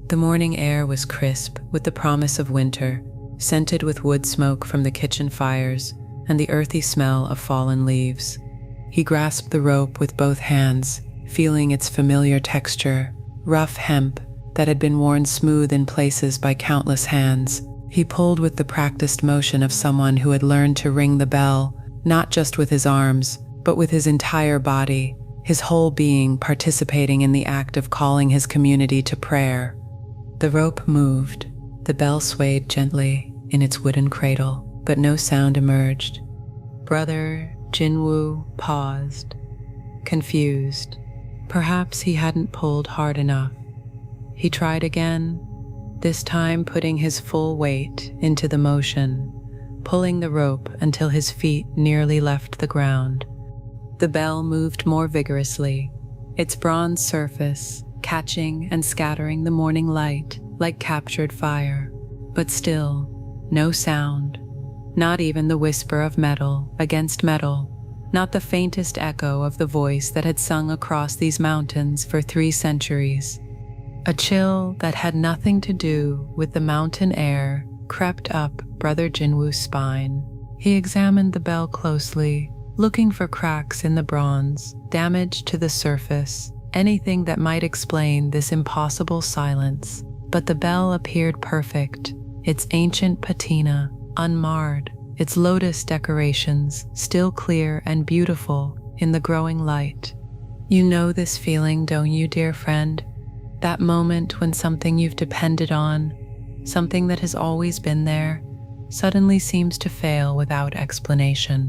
The morning air was crisp with the promise of winter, scented with wood smoke from the kitchen fires and the earthy smell of fallen leaves. He grasped the rope with both hands, feeling its familiar texture, rough hemp that had been worn smooth in places by countless hands. He pulled with the practiced motion of someone who had learned to ring the bell, not just with his arms, but with his entire body, his whole being participating in the act of calling his community to prayer. The rope moved, the bell swayed gently in its wooden cradle, but no sound emerged. Brother Jinwoo paused, confused. Perhaps he hadn't pulled hard enough. He tried again, this time putting his full weight into the motion, pulling the rope until his feet nearly left the ground. The bell moved more vigorously, its bronze surface catching and scattering the morning light like captured fire. But still, no sound, not even the whisper of metal against metal, not the faintest echo of the voice that had sung across these mountains for 3 centuries. A chill that had nothing to do with the mountain air crept up Brother Jinwoo's spine. He examined the bell closely, looking for cracks in the bronze, damage to the surface, anything that might explain this impossible silence. But the bell appeared perfect, its ancient patina unmarred, its lotus decorations still clear and beautiful in the growing light. You know this feeling, don't you, dear friend? That moment when something you've depended on, something that has always been there, suddenly seems to fail without explanation.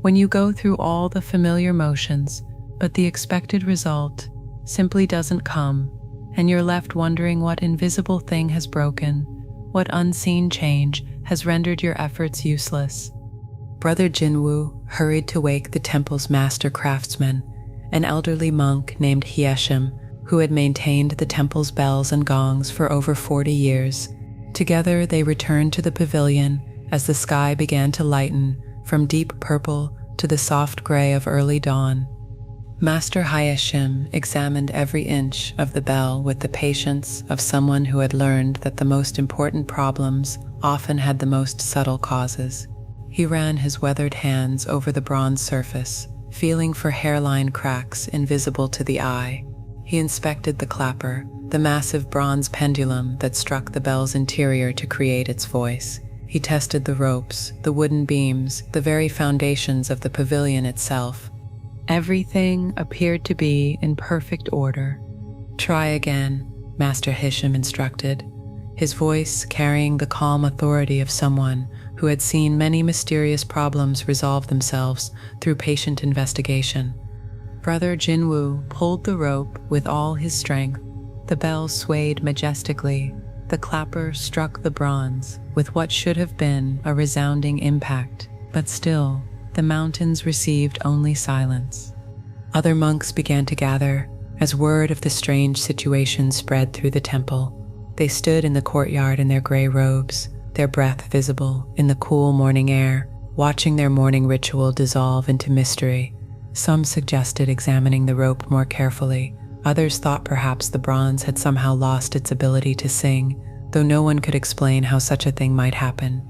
When you go through all the familiar motions, but the expected result simply doesn't come, and you're left wondering what invisible thing has broken, what unseen change has rendered your efforts useless. Brother Jinwoo hurried to wake the temple's master craftsman, an elderly monk named Hyeshim, who had maintained the temple's bells and gongs for over 40 years. Together they returned to the pavilion as the sky began to lighten from deep purple to the soft gray of early dawn. Master Hyeshim examined every inch of the bell with the patience of someone who had learned that the most important problems often had the most subtle causes. He ran his weathered hands over the bronze surface, feeling for hairline cracks invisible to the eye. He inspected the clapper, the massive bronze pendulum that struck the bell's interior to create its voice. He tested the ropes, the wooden beams, the very foundations of the pavilion itself. Everything appeared to be in perfect order. "Try again," Master Hyeshim instructed, his voice carrying the calm authority of someone who had seen many mysterious problems resolve themselves through patient investigation. Brother Jinwoo pulled the rope with all his strength. The bell swayed majestically. The clapper struck the bronze with what should have been a resounding impact, but still, the mountains received only silence. Other monks began to gather as word of the strange situation spread through the temple. They stood in the courtyard in their gray robes, their breath visible in the cool morning air, watching their morning ritual dissolve into mystery. Some suggested examining the rope more carefully. Others thought perhaps the bronze had somehow lost its ability to sing, though no one could explain how such a thing might happen.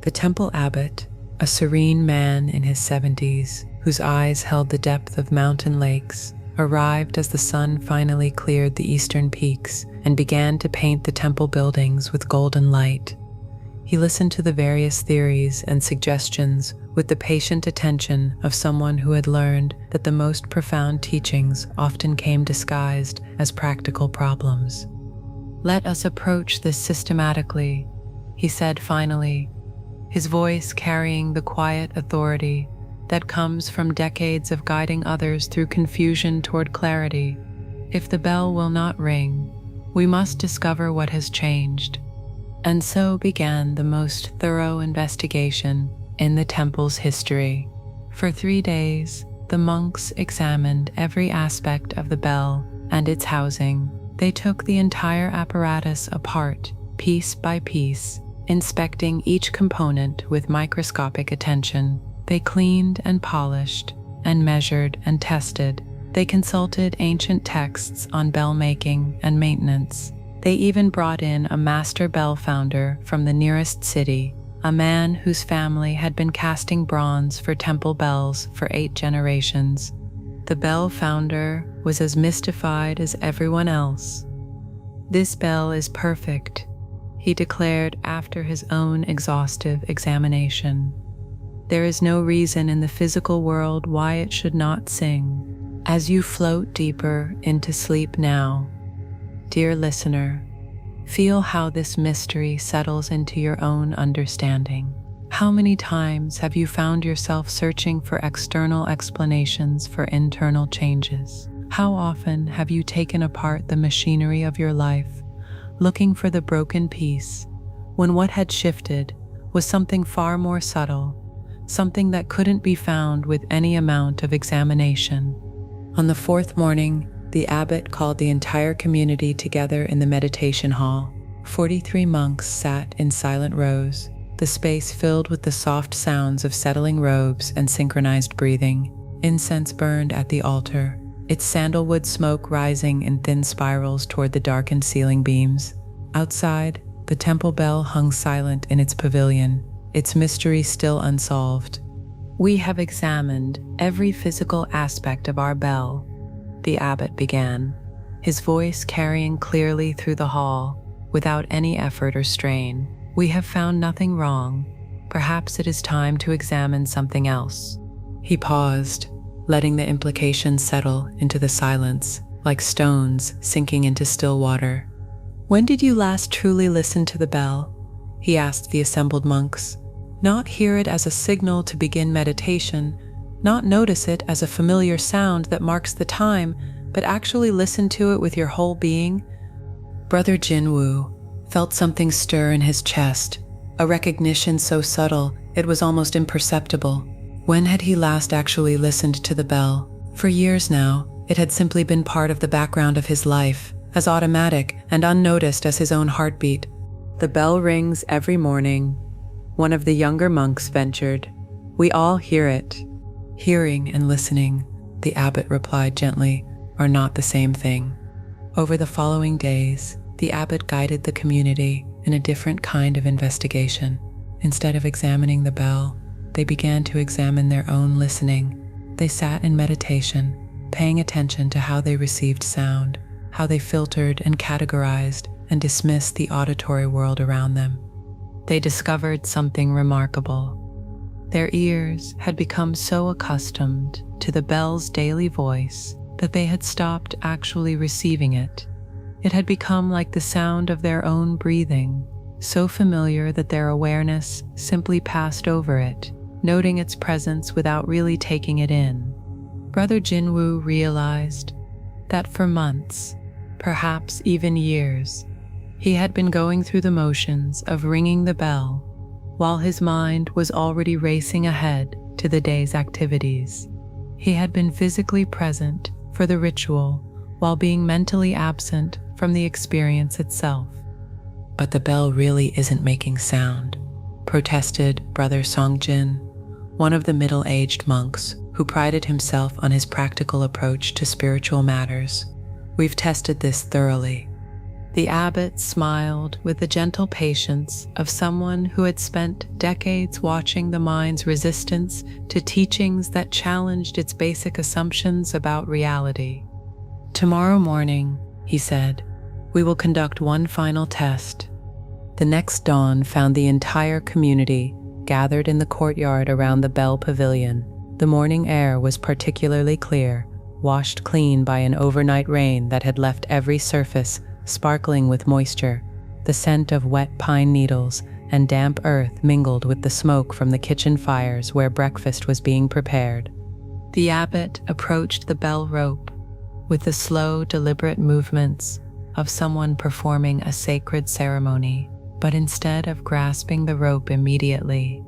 The temple abbot, a serene man in his 70s, whose eyes held the depth of mountain lakes, arrived as the sun finally cleared the eastern peaks and began to paint the temple buildings with golden light. He listened to the various theories and suggestions with the patient attention of someone who had learned that the most profound teachings often came disguised as practical problems. "Let us approach this systematically," he said finally, his voice carrying the quiet authority that comes from decades of guiding others through confusion toward clarity. "If the bell will not ring, we must discover what has changed." And so began the most thorough investigation in the temple's history. For 3 days, the monks examined every aspect of the bell and its housing. They took the entire apparatus apart, piece by piece, inspecting each component with microscopic attention. They cleaned and polished, and measured and tested. They consulted ancient texts on bell making and maintenance. They even brought in a master bell founder from the nearest city, a man whose family had been casting bronze for temple bells for 8 generations. The bell founder was as mystified as everyone else. "This bell is perfect," he declared after his own exhaustive examination. "There is no reason in the physical world why it should not sing." As you float deeper into sleep now, dear listener, feel how this mystery settles into your own understanding. How many times have you found yourself searching for external explanations for internal changes? How often have you taken apart the machinery of your life, looking for the broken piece, when what had shifted was something far more subtle, something that couldn't be found with any amount of examination? On the 4th morning, the abbot called the entire community together in the meditation hall. 43 monks sat in silent rows, the space filled with the soft sounds of settling robes and synchronized breathing. Incense burned at the altar, its sandalwood smoke rising in thin spirals toward the darkened ceiling beams. Outside, the temple bell hung silent in its pavilion, its mystery still unsolved. "We have examined every physical aspect of our bell," the abbot began, his voice carrying clearly through the hall without any effort or strain. "We have found nothing wrong. Perhaps it is time to examine something else." He paused, letting the implications settle into the silence, like stones sinking into still water. "When did you last truly listen to the bell?" he asked the assembled monks. "Not hear it as a signal to begin meditation, not notice it as a familiar sound that marks the time, but actually listen to it with your whole being?" Brother Jinwoo felt something stir in his chest, a recognition so subtle it was almost imperceptible. When had he last actually listened to the bell? For years now, it had simply been part of the background of his life, as automatic and unnoticed as his own heartbeat. "The bell rings every morning," one of the younger monks ventured. "We all hear it." "Hearing and listening," the abbot replied gently, "are not the same thing." Over the following days, the abbot guided the community in a different kind of investigation. Instead of examining the bell, they began to examine their own listening. They sat in meditation, paying attention to how they received sound, how they filtered and categorized and dismissed the auditory world around them. They discovered something remarkable. Their ears had become so accustomed to the bell's daily voice that they had stopped actually receiving it. It had become like the sound of their own breathing, so familiar that their awareness simply passed over it, noting its presence without really taking it in. Brother Jinwoo realized that for months, perhaps even years, he had been going through the motions of ringing the bell, while his mind was already racing ahead to the day's activities. He had been physically present for the ritual while being mentally absent from the experience itself. "But the bell really isn't making sound," protested Brother Songjin, one of the middle-aged monks who prided himself on his practical approach to spiritual matters. "We've tested this thoroughly." The abbot smiled with the gentle patience of someone who had spent decades watching the mind's resistance to teachings that challenged its basic assumptions about reality. "Tomorrow morning," he said, "we will conduct one final test." The next dawn found the entire community gathered in the courtyard around the bell pavilion. The morning air was particularly clear, washed clean by an overnight rain that had left every surface sparkling with moisture. The scent of wet pine needles and damp earth mingled with the smoke from the kitchen fires where breakfast was being prepared. The abbot approached the bell rope with the slow, deliberate movements of someone performing a sacred ceremony. But instead of grasping the rope immediately,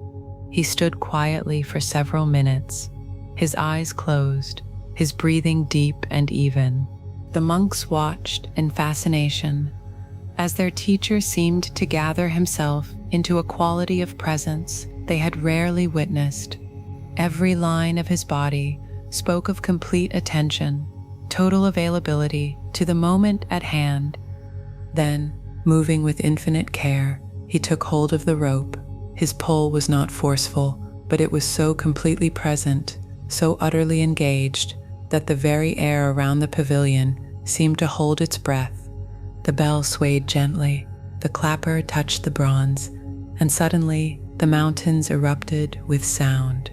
he stood quietly for several minutes, his eyes closed, his breathing deep and even. The monks watched in fascination as their teacher seemed to gather himself into a quality of presence they had rarely witnessed. Every line of his body spoke of complete attention, total availability to the moment at hand. Then, moving with infinite care, he took hold of the rope. His pull was not forceful, but it was so completely present, so utterly engaged, that the very air around the pavilion seemed to hold its breath. The bell swayed gently, the clapper touched the bronze, and suddenly the mountains erupted with sound.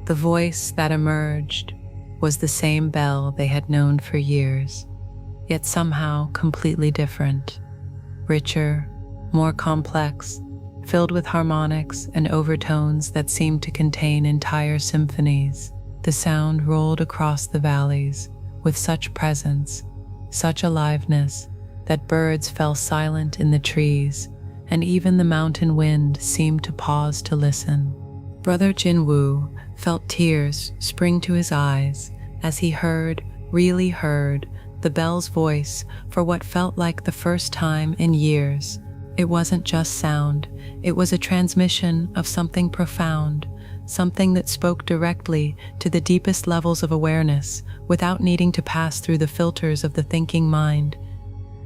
The voice that emerged was the same bell they had known for years, yet somehow completely different. Richer, more complex, filled with harmonics and overtones that seemed to contain entire symphonies. The sound rolled across the valleys with such presence, such aliveness, that birds fell silent in the trees, and even the mountain wind seemed to pause to listen. Brother Jinwoo felt tears spring to his eyes as he really heard, the bell's voice for what felt like the first time in years. It wasn't just sound, it was a transmission of something profound, something that spoke directly to the deepest levels of awareness without needing to pass through the filters of the thinking mind.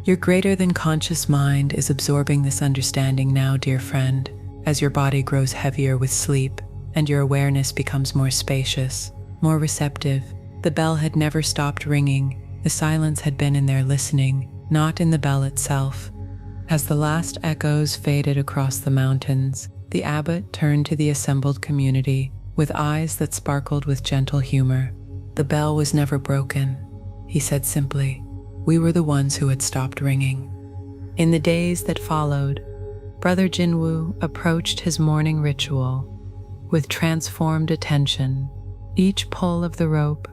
Your greater than conscious mind is absorbing this understanding now, dear friend, as your body grows heavier with sleep and your awareness becomes more spacious, more receptive. The bell had never stopped ringing. The silence had been in their listening, not in the bell itself. As the last echoes faded across the mountains, the abbot turned to the assembled community with eyes that sparkled with gentle humor. "The bell was never broken," he said simply. "We were the ones who had stopped ringing." In the days that followed, Brother Jinwoo approached his morning ritual with transformed attention. Each pull of the rope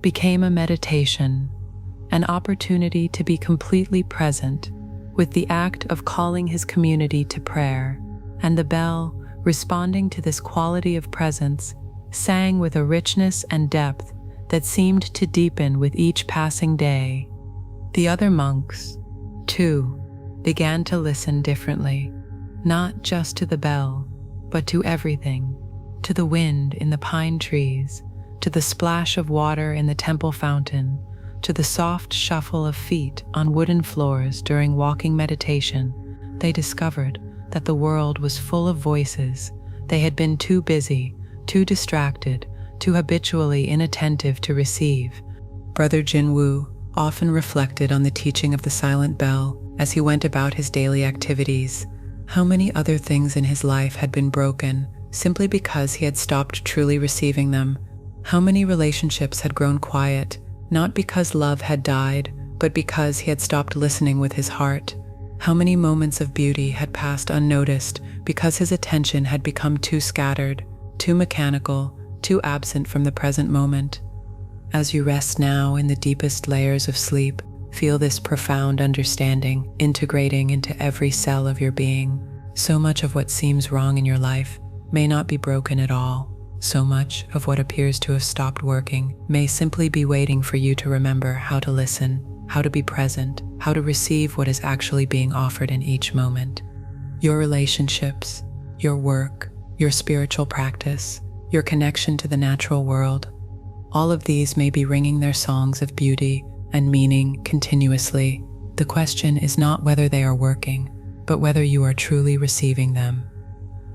became a meditation, an opportunity to be completely present with the act of calling his community to prayer, and the bell, responding to this quality of presence, sang with a richness and depth that seemed to deepen with each passing day. The other monks, too, began to listen differently, not just to the bell, but to everything, to the wind in the pine trees, to the splash of water in the temple fountain, to the soft shuffle of feet on wooden floors during walking meditation. They discovered that the world was full of voices. They had been too busy, too distracted, too habitually inattentive to receive. Brother Jinwoo often reflected on the teaching of the silent bell as he went about his daily activities. How many other things in his life had been broken simply because he had stopped truly receiving them? How many relationships had grown quiet, not because love had died, but because he had stopped listening with his heart? How many moments of beauty had passed unnoticed because his attention had become too scattered, too mechanical, too absent from the present moment? As you rest now in the deepest layers of sleep, feel this profound understanding integrating into every cell of your being. So much of what seems wrong in your life may not be broken at all. So much of what appears to have stopped working may simply be waiting for you to remember how to listen, how to be present, how to receive what is actually being offered in each moment. Your relationships, your work, your spiritual practice, your connection to the natural world, all of these may be ringing their songs of beauty and meaning continuously. The question is not whether they are working, but whether you are truly receiving them.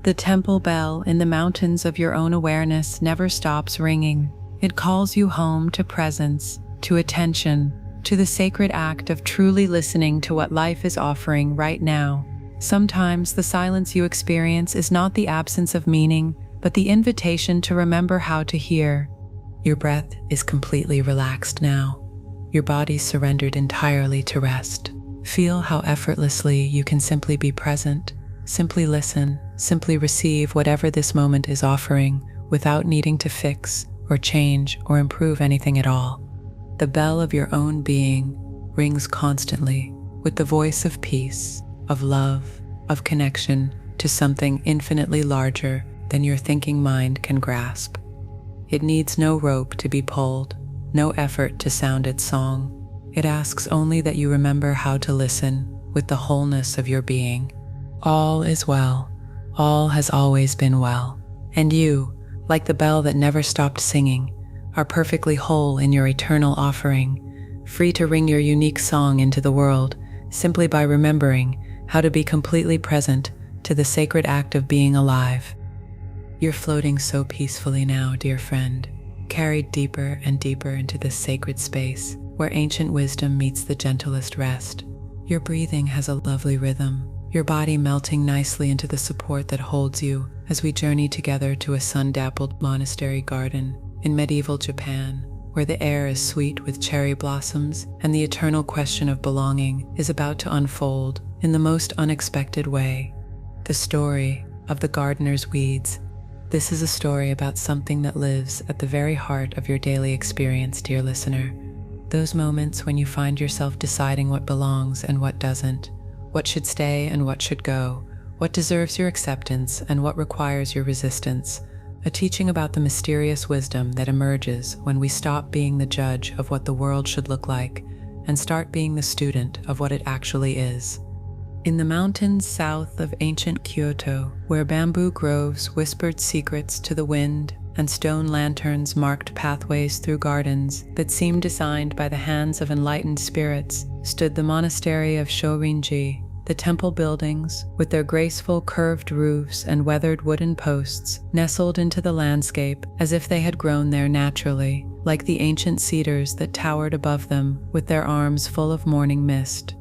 The temple bell in the mountains of your own awareness never stops ringing. It calls you home to presence, to attention, to the sacred act of truly listening to what life is offering right now. Sometimes the silence you experience is not the absence of meaning, but the invitation to remember how to hear. Your breath is completely relaxed now. Your body surrendered entirely to rest. Feel how effortlessly you can simply be present, simply listen, simply receive whatever this moment is offering without needing to fix or change or improve anything at all. The bell of your own being rings constantly with the voice of peace, of love, of connection to something infinitely larger than your thinking mind can grasp. It needs no rope to be pulled, no effort to sound its song. It asks only that you remember how to listen with the wholeness of your being. All is well. All has always been well. And you, like the bell that never stopped singing, are perfectly whole in your eternal offering, free to ring your unique song into the world simply by remembering how to be completely present to the sacred act of being alive. You're floating so peacefully now, dear friend, carried deeper and deeper into this sacred space where ancient wisdom meets the gentlest rest. Your breathing has a lovely rhythm, your body melting nicely into the support that holds you as we journey together to a sun-dappled monastery garden in medieval Japan, where the air is sweet with cherry blossoms and the eternal question of belonging is about to unfold in the most unexpected way. The story of the gardener's weeds. This is a story about something that lives at the very heart of your daily experience, dear listener. Those moments when you find yourself deciding what belongs and what doesn't, what should stay and what should go, what deserves your acceptance and what requires your resistance. A teaching about the mysterious wisdom that emerges when we stop being the judge of what the world should look like and start being the student of what it actually is. In the mountains south of ancient Kyoto, where bamboo groves whispered secrets to the wind and stone lanterns marked pathways through gardens that seemed designed by the hands of enlightened spirits, stood the monastery of Shorinji, The temple buildings, with their graceful curved roofs and weathered wooden posts, nestled into the landscape as if they had grown there naturally, like the ancient cedars that towered above them with their arms full of morning mist.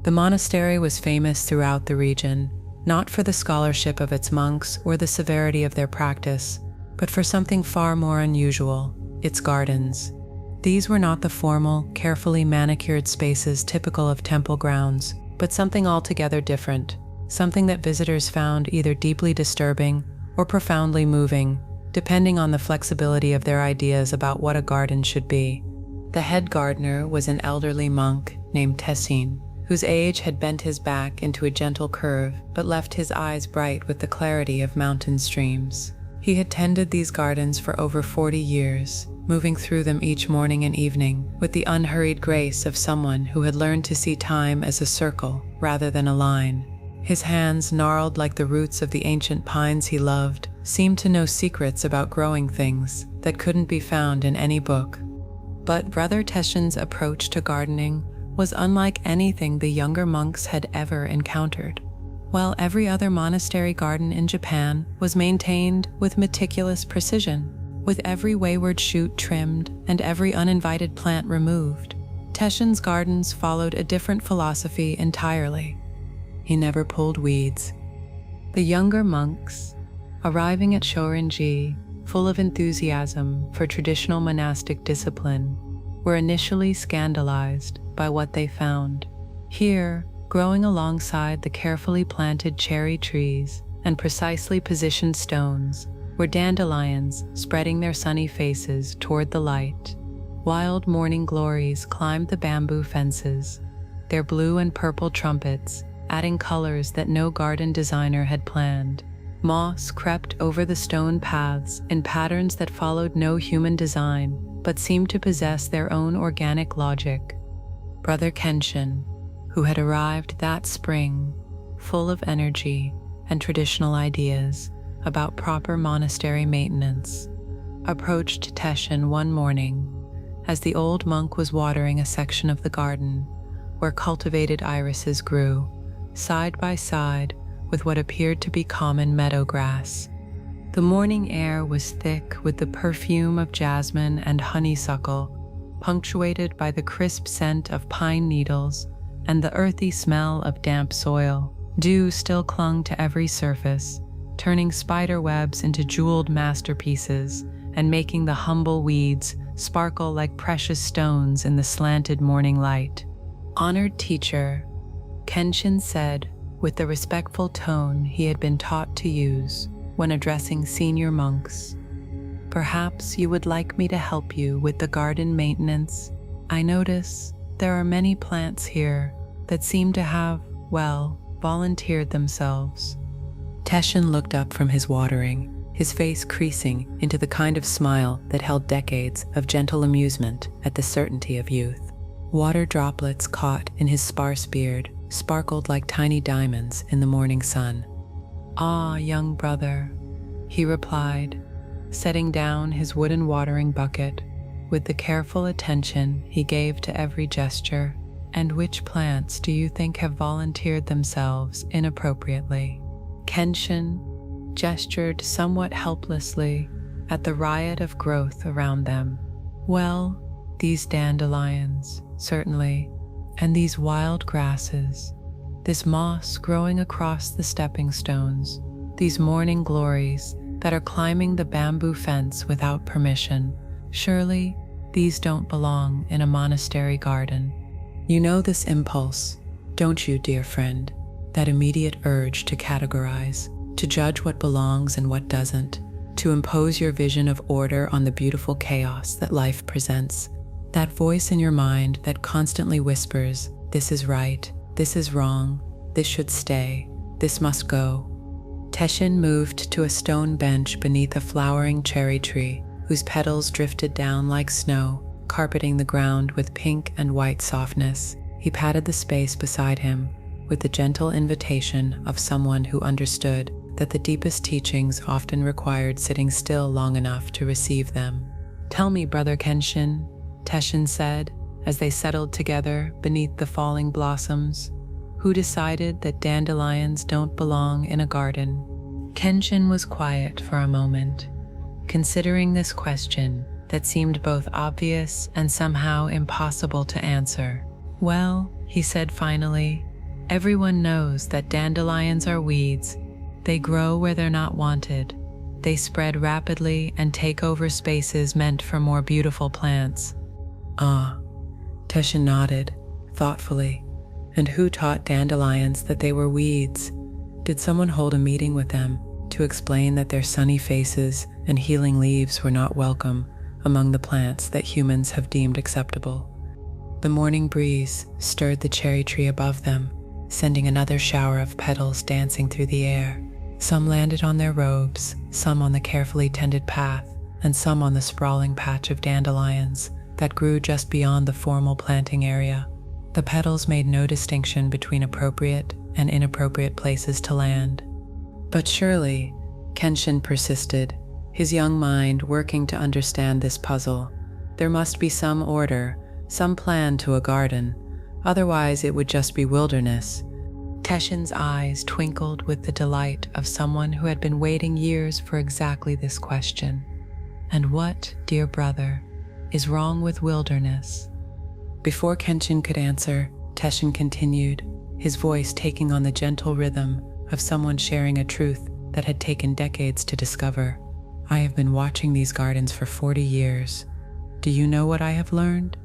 The monastery was famous throughout the region, not for the scholarship of its monks or the severity of their practice, but for something far more unusual: its gardens. These were not the formal, carefully manicured spaces typical of temple grounds, but something altogether different, something that visitors found either deeply disturbing or profoundly moving, depending on the flexibility of their ideas about what a garden should be. The head gardener was an elderly monk named Tessin, whose age had bent his back into a gentle curve but left his eyes bright with the clarity of mountain streams. He had tended these gardens for over 40 years, moving through them each morning and evening with the unhurried grace of someone who had learned to see time as a circle rather than a line. His hands, gnarled like the roots of the ancient pines he loved, seemed to know secrets about growing things that couldn't be found in any book. But Brother Teshin's approach to gardening was unlike anything the younger monks had ever encountered. While every other monastery garden in Japan was maintained with meticulous precision, with every wayward shoot trimmed and every uninvited plant removed, Teshin's gardens followed a different philosophy entirely. He never pulled weeds. The younger monks, arriving at Shorinji full of enthusiasm for traditional monastic discipline, were initially scandalized by what they found. Here, growing alongside the carefully planted cherry trees and precisely positioned stones, were dandelions spreading their sunny faces toward the light. Wild morning glories climbed the bamboo fences, their blue and purple trumpets adding colors that no garden designer had planned. Moss crept over the stone paths in patterns that followed no human design, but seemed to possess their own organic logic. Brother Kenshin, who had arrived that spring, full of energy and traditional ideas about proper monastery maintenance, approached Teshin one morning as the old monk was watering a section of the garden where cultivated irises grew, side by side with what appeared to be common meadow grass. The morning air was thick with the perfume of jasmine and honeysuckle, punctuated by the crisp scent of pine needles and the earthy smell of damp soil. Dew still clung to every surface, turning spider webs into jeweled masterpieces and making the humble weeds sparkle like precious stones in the slanted morning light. Honored teacher, Kenshin said with the respectful tone he had been taught to use when addressing senior monks, "Perhaps you would like me to help you with the garden maintenance. I notice there are many plants here that seem to have, well, volunteered themselves." Teshin looked up from his watering, his face creasing into the kind of smile that held decades of gentle amusement at the certainty of youth. Water droplets caught in his sparse beard sparkled like tiny diamonds in the morning sun. "Ah, young brother," he replied, setting down his wooden watering bucket with the careful attention he gave to every gesture. "And which plants do you think have volunteered themselves inappropriately?" Kenshin gestured somewhat helplessly at the riot of growth around them. "Well, these dandelions, certainly, and these wild grasses, this moss growing across the stepping stones, these morning glories that are climbing the bamboo fence without permission. Surely these don't belong in a monastery garden." You know this impulse, don't you, dear friend? That immediate urge to categorize, to judge what belongs and what doesn't, to impose your vision of order on the beautiful chaos that life presents. That voice in your mind that constantly whispers, "This is right, this is wrong, this should stay, this must go." Teshin moved to a stone bench beneath a flowering cherry tree, whose petals drifted down like snow, carpeting the ground with pink and white softness. He patted the space beside him with the gentle invitation of someone who understood that the deepest teachings often required sitting still long enough to receive them. "Tell me, Brother Kenshin," Teshin said as they settled together beneath the falling blossoms, Who decided that dandelions don't belong in a garden? Kenshin was quiet for a moment, considering this question that seemed both obvious and somehow impossible to answer. Well, he said finally, everyone knows that dandelions are weeds. They grow where they're not wanted. They spread rapidly and take over spaces meant for more beautiful plants. Ah, Teshin nodded, thoughtfully. And who taught dandelions that they were weeds? Did someone hold a meeting with them to explain that their sunny faces and healing leaves were not welcome among the plants that humans have deemed acceptable? The morning breeze stirred the cherry tree above them, sending another shower of petals dancing through the air. Some landed on their robes, some on the carefully tended path, and some on the sprawling patch of dandelions that grew just beyond the formal planting area. The petals made no distinction between appropriate and inappropriate places to land. But surely, Kenshin persisted, his young mind working to understand this puzzle. There must be some order, some plan to a garden, otherwise it would just be wilderness. Teshin's eyes twinkled with the delight of someone who had been waiting years for exactly this question. And what, dear brother, is wrong with wilderness? Before Kenshin could answer, Teshin continued, his voice taking on the gentle rhythm of someone sharing a truth that had taken decades to discover. I have been watching these gardens for 40 years. Do you know what I have learned?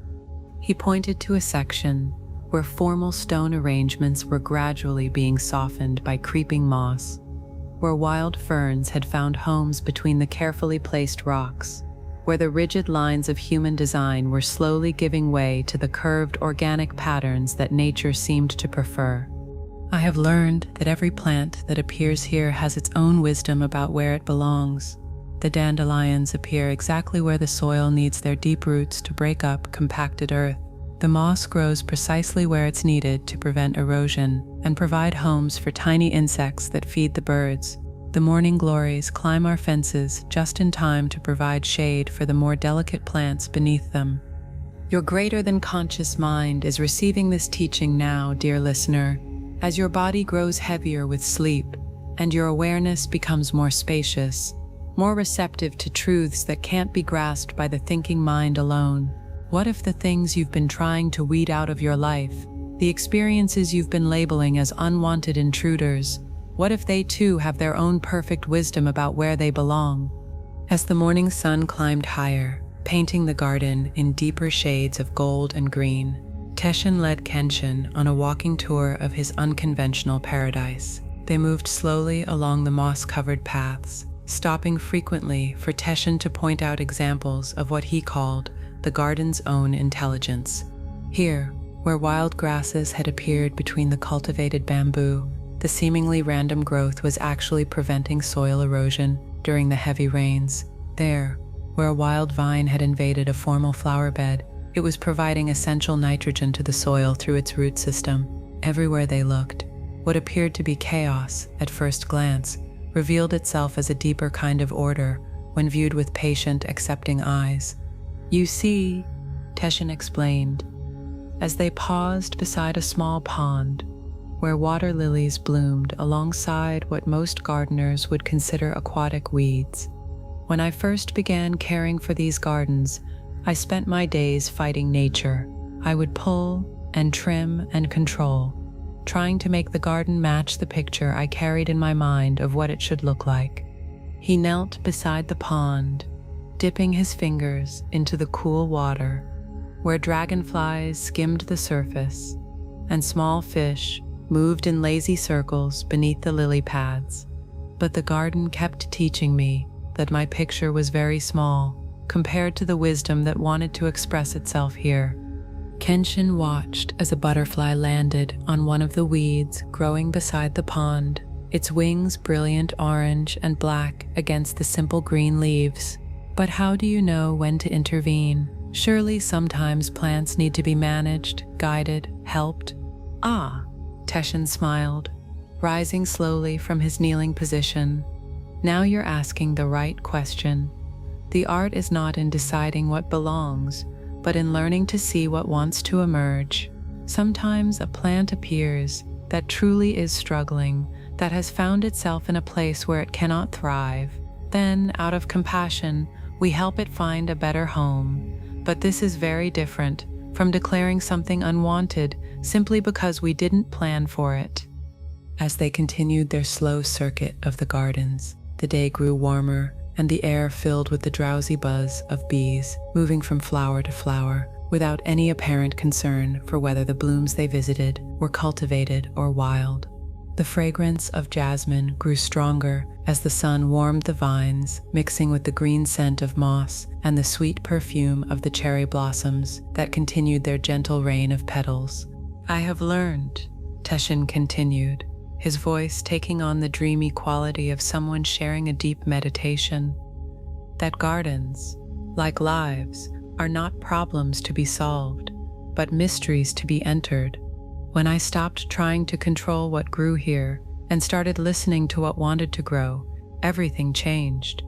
He pointed to a section where formal stone arrangements were gradually being softened by creeping moss, where wild ferns had found homes between the carefully placed rocks, where the rigid lines of human design were slowly giving way to the curved organic patterns that nature seemed to prefer. I have learned that every plant that appears here has its own wisdom about where it belongs. The dandelions appear exactly where the soil needs their deep roots to break up compacted earth. The moss grows precisely where it's needed to prevent erosion and provide homes for tiny insects that feed the birds. The morning glories climb our fences just in time to provide shade for the more delicate plants beneath them. Your greater-than-conscious mind is receiving this teaching now, dear listener, as your body grows heavier with sleep and your awareness becomes more spacious, more receptive to truths that can't be grasped by the thinking mind alone. What if the things you've been trying to weed out of your life, the experiences you've been labeling as unwanted intruders, what if they too have their own perfect wisdom about where they belong? As the morning sun climbed higher, painting the garden in deeper shades of gold and green, Teshin led Kenshin on a walking tour of his unconventional paradise. They moved slowly along the moss-covered paths, stopping frequently for Teshin to point out examples of what he called the garden's own intelligence. Here, where wild grasses had appeared between the cultivated bamboo, the seemingly random growth was actually preventing soil erosion during the heavy rains. There, where a wild vine had invaded a formal flower bed, it was providing essential nitrogen to the soil through its root system. Everywhere they looked, what appeared to be chaos at first glance revealed itself as a deeper kind of order when viewed with patient, accepting eyes. You see, Teshin explained, as they paused beside a small pond where water lilies bloomed alongside what most gardeners would consider aquatic weeds. When I first began caring for these gardens, I spent my days fighting nature. I would pull and trim and control, trying to make the garden match the picture I carried in my mind of what it should look like. He knelt beside the pond, dipping his fingers into the cool water, where dragonflies skimmed the surface and small fish moved in lazy circles beneath the lily pads. But the garden kept teaching me that my picture was very small compared to the wisdom that wanted to express itself here. Kenshin watched as a butterfly landed on one of the weeds growing beside the pond, its wings brilliant orange and black against the simple green leaves. But how do you know when to intervene? Surely sometimes plants need to be managed, guided, helped. Ah, Teshin smiled, rising slowly from his kneeling position. Now you're asking the right question. The art is not in deciding what belongs, but in learning to see what wants to emerge. Sometimes a plant appears that truly is struggling, that has found itself in a place where it cannot thrive. Then, out of compassion, we help it find a better home. But this is very different from declaring something unwanted simply because we didn't plan for it. As they continued their slow circuit of the gardens, the day grew warmer and the air filled with the drowsy buzz of bees moving from flower to flower without any apparent concern for whether the blooms they visited were cultivated or wild. The fragrance of jasmine grew stronger as the sun warmed the vines, mixing with the green scent of moss and the sweet perfume of the cherry blossoms that continued their gentle rain of petals. "I have learned," Teshin continued, his voice taking on the dreamy quality of someone sharing a deep meditation, "that gardens, like lives, are not problems to be solved, but mysteries to be entered. When I stopped trying to control what grew here and started listening to what wanted to grow, everything changed."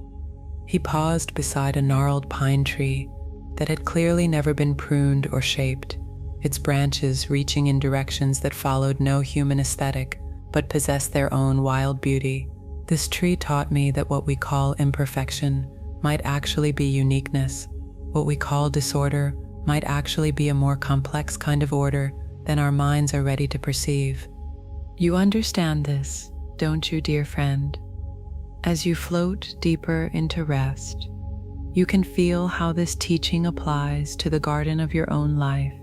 He paused beside a gnarled pine tree that had clearly never been pruned or shaped, its branches reaching in directions that followed no human aesthetic, but possessed their own wild beauty. This tree taught me that what we call imperfection might actually be uniqueness. What we call disorder might actually be a more complex kind of order than our minds are ready to perceive. You understand this, don't you, dear friend? As you float deeper into rest, you can feel how this teaching applies to the garden of your own life.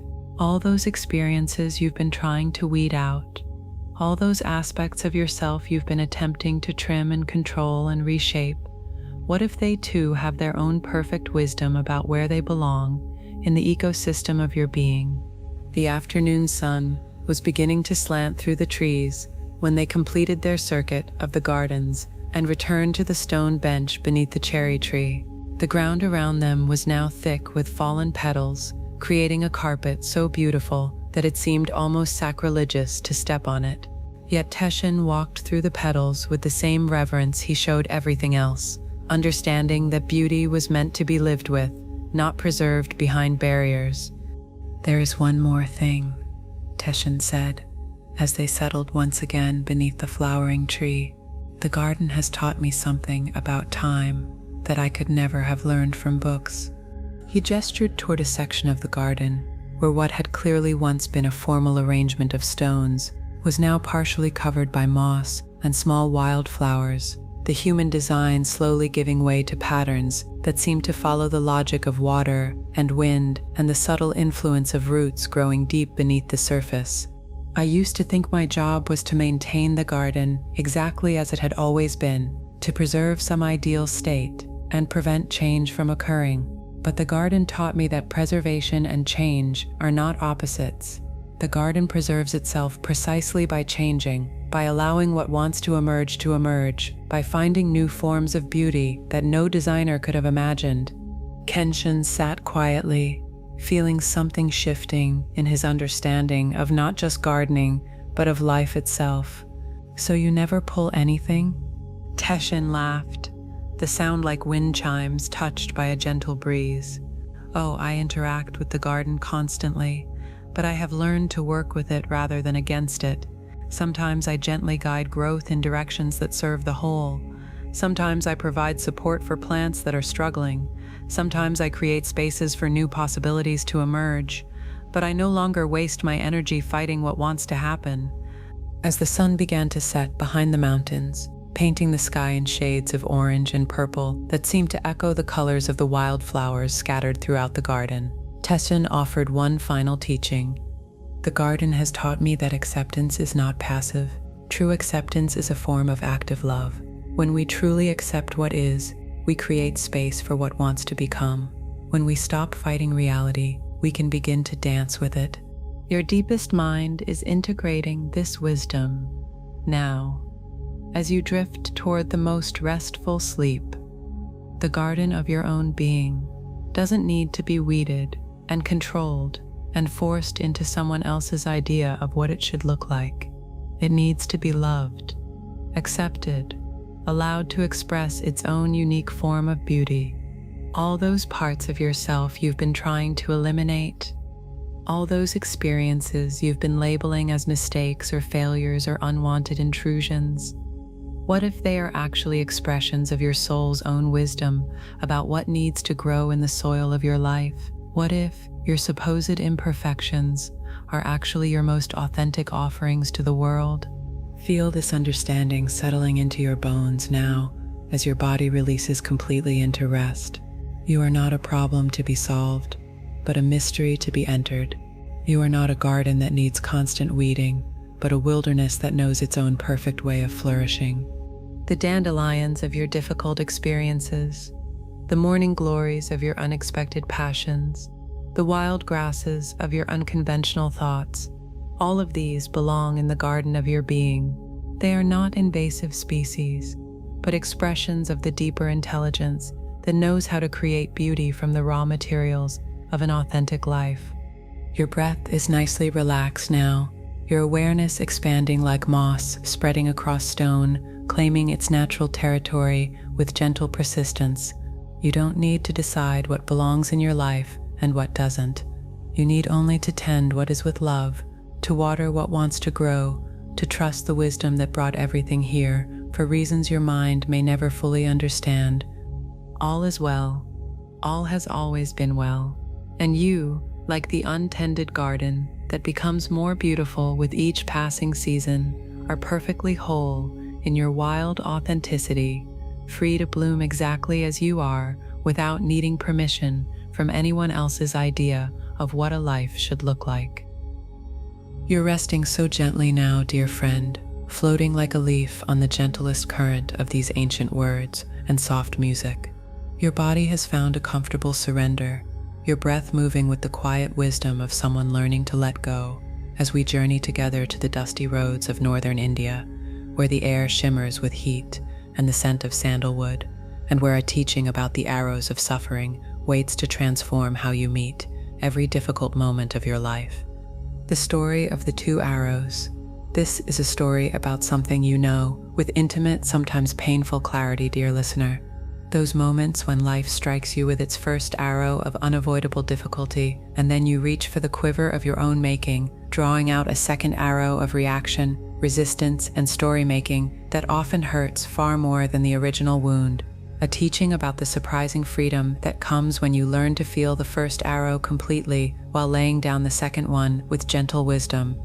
All those experiences you've been trying to weed out, all those aspects of yourself you've been attempting to trim and control and reshape, what if they too have their own perfect wisdom about where they belong in the ecosystem of your being? The afternoon sun was beginning to slant through the trees when they completed their circuit of the gardens and returned to the stone bench beneath the cherry tree. The ground around them was now thick with fallen petals, creating a carpet so beautiful that it seemed almost sacrilegious to step on it. Yet Teshin walked through the petals with the same reverence he showed everything else, understanding that beauty was meant to be lived with, not preserved behind barriers. "There is one more thing," Teshin said, as they settled once again beneath the flowering tree. "The garden has taught me something about time that I could never have learned from books." He gestured toward a section of the garden where what had clearly once been a formal arrangement of stones was now partially covered by moss and small wildflowers, the human design slowly giving way to patterns that seemed to follow the logic of water and wind and the subtle influence of roots growing deep beneath the surface. "I used to think my job was to maintain the garden exactly as it had always been, to preserve some ideal state and prevent change from occurring. But the garden taught me that preservation and change are not opposites. The garden preserves itself precisely by changing, by allowing what wants to emerge, by finding new forms of beauty that no designer could have imagined." Kenshin sat quietly, feeling something shifting in his understanding of not just gardening, but of life itself. "So you never pull anything?" Teshin laughed, the sound like wind chimes touched by a gentle breeze. "Oh, I interact with the garden constantly, but I have learned to work with it rather than against it. Sometimes I gently guide growth in directions that serve the whole. Sometimes I provide support for plants that are struggling. Sometimes I create spaces for new possibilities to emerge. But I no longer waste my energy fighting what wants to happen." As the sun began to set behind the mountains, painting the sky in shades of orange and purple that seemed to echo the colors of the wildflowers scattered throughout the garden, Tessin offered one final teaching. "The garden has taught me that acceptance is not passive. True acceptance is a form of active love. When we truly accept what is, we create space for what wants to become. When we stop fighting reality, we can begin to dance with it." Your deepest mind is integrating this wisdom now, as you drift toward the most restful sleep. The garden of your own being doesn't need to be weeded and controlled and forced into someone else's idea of what it should look like. It needs to be loved, accepted, allowed to express its own unique form of beauty. All those parts of yourself you've been trying to eliminate, All those experiences you've been labeling as mistakes or failures or unwanted intrusions. What if they are actually expressions of your soul's own wisdom about what needs to grow in the soil of your life? What if your supposed imperfections are actually your most authentic offerings to the world? Feel this understanding settling into your bones now as your body releases completely into rest. You are not a problem to be solved, but a mystery to be entered. You are not a garden that needs constant weeding, but a wilderness that knows its own perfect way of flourishing. The dandelions of your difficult experiences, the morning glories of your unexpected passions, the wild grasses of your unconventional thoughts, all of these belong in the garden of your being. They are not invasive species, but expressions of the deeper intelligence that knows how to create beauty from the raw materials of an authentic life. Your breath is nicely relaxed now, your awareness expanding like moss spreading across stone, claiming its natural territory with gentle persistence. You don't need to decide what belongs in your life and what doesn't. You need only to tend what is with love, to water what wants to grow, to trust the wisdom that brought everything here for reasons your mind may never fully understand. All is well. All has always been well. And you, like the untended garden that becomes more beautiful with each passing season, are perfectly whole in your wild authenticity, free to bloom exactly as you are without needing permission from anyone else's idea of what a life should look like. You're resting so gently now, dear friend, floating like a leaf on the gentlest current of these ancient words and soft music. Your body has found a comfortable surrender, your breath moving with the quiet wisdom of someone learning to let go as we journey together to the dusty roads of northern India, where the air shimmers with heat and the scent of sandalwood, and where a teaching about the arrows of suffering waits to transform how you meet every difficult moment of your life. The story of the two arrows. This is a story about something you know with intimate, sometimes painful clarity, dear listener. Those moments when life strikes you with its first arrow of unavoidable difficulty, and then you reach for the quiver of your own making, drawing out a second arrow of reaction, resistance, and story-making that often hurts far more than the original wound. A teaching about the surprising freedom that comes when you learn to feel the first arrow completely while laying down the second one with gentle wisdom.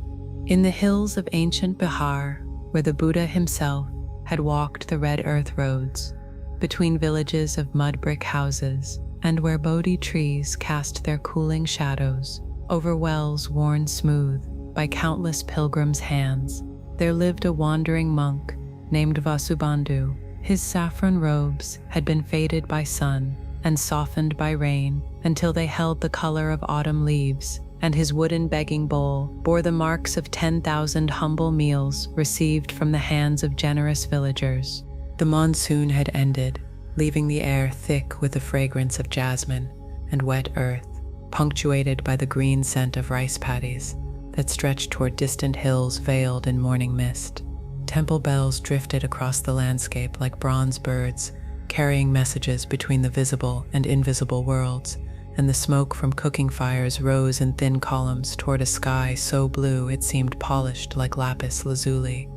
In the hills of ancient Bihar, where the Buddha himself had walked the red earth roads, between villages of mud brick houses, and where Bodhi trees cast their cooling shadows over wells worn smooth by countless pilgrims' hands, there lived a wandering monk named Vasubandhu. His saffron robes had been faded by sun and softened by rain until they held the color of autumn leaves, and his wooden begging bowl bore the marks of 10,000 humble meals received from the hands of generous villagers. The monsoon had ended, leaving the air thick with the fragrance of jasmine and wet earth, punctuated by the green scent of rice paddies that stretched toward distant hills veiled in morning mist. Temple bells drifted across the landscape like bronze birds, carrying messages between the visible and invisible worlds, and the smoke from cooking fires rose in thin columns toward a sky so blue it seemed polished like lapis lazuli.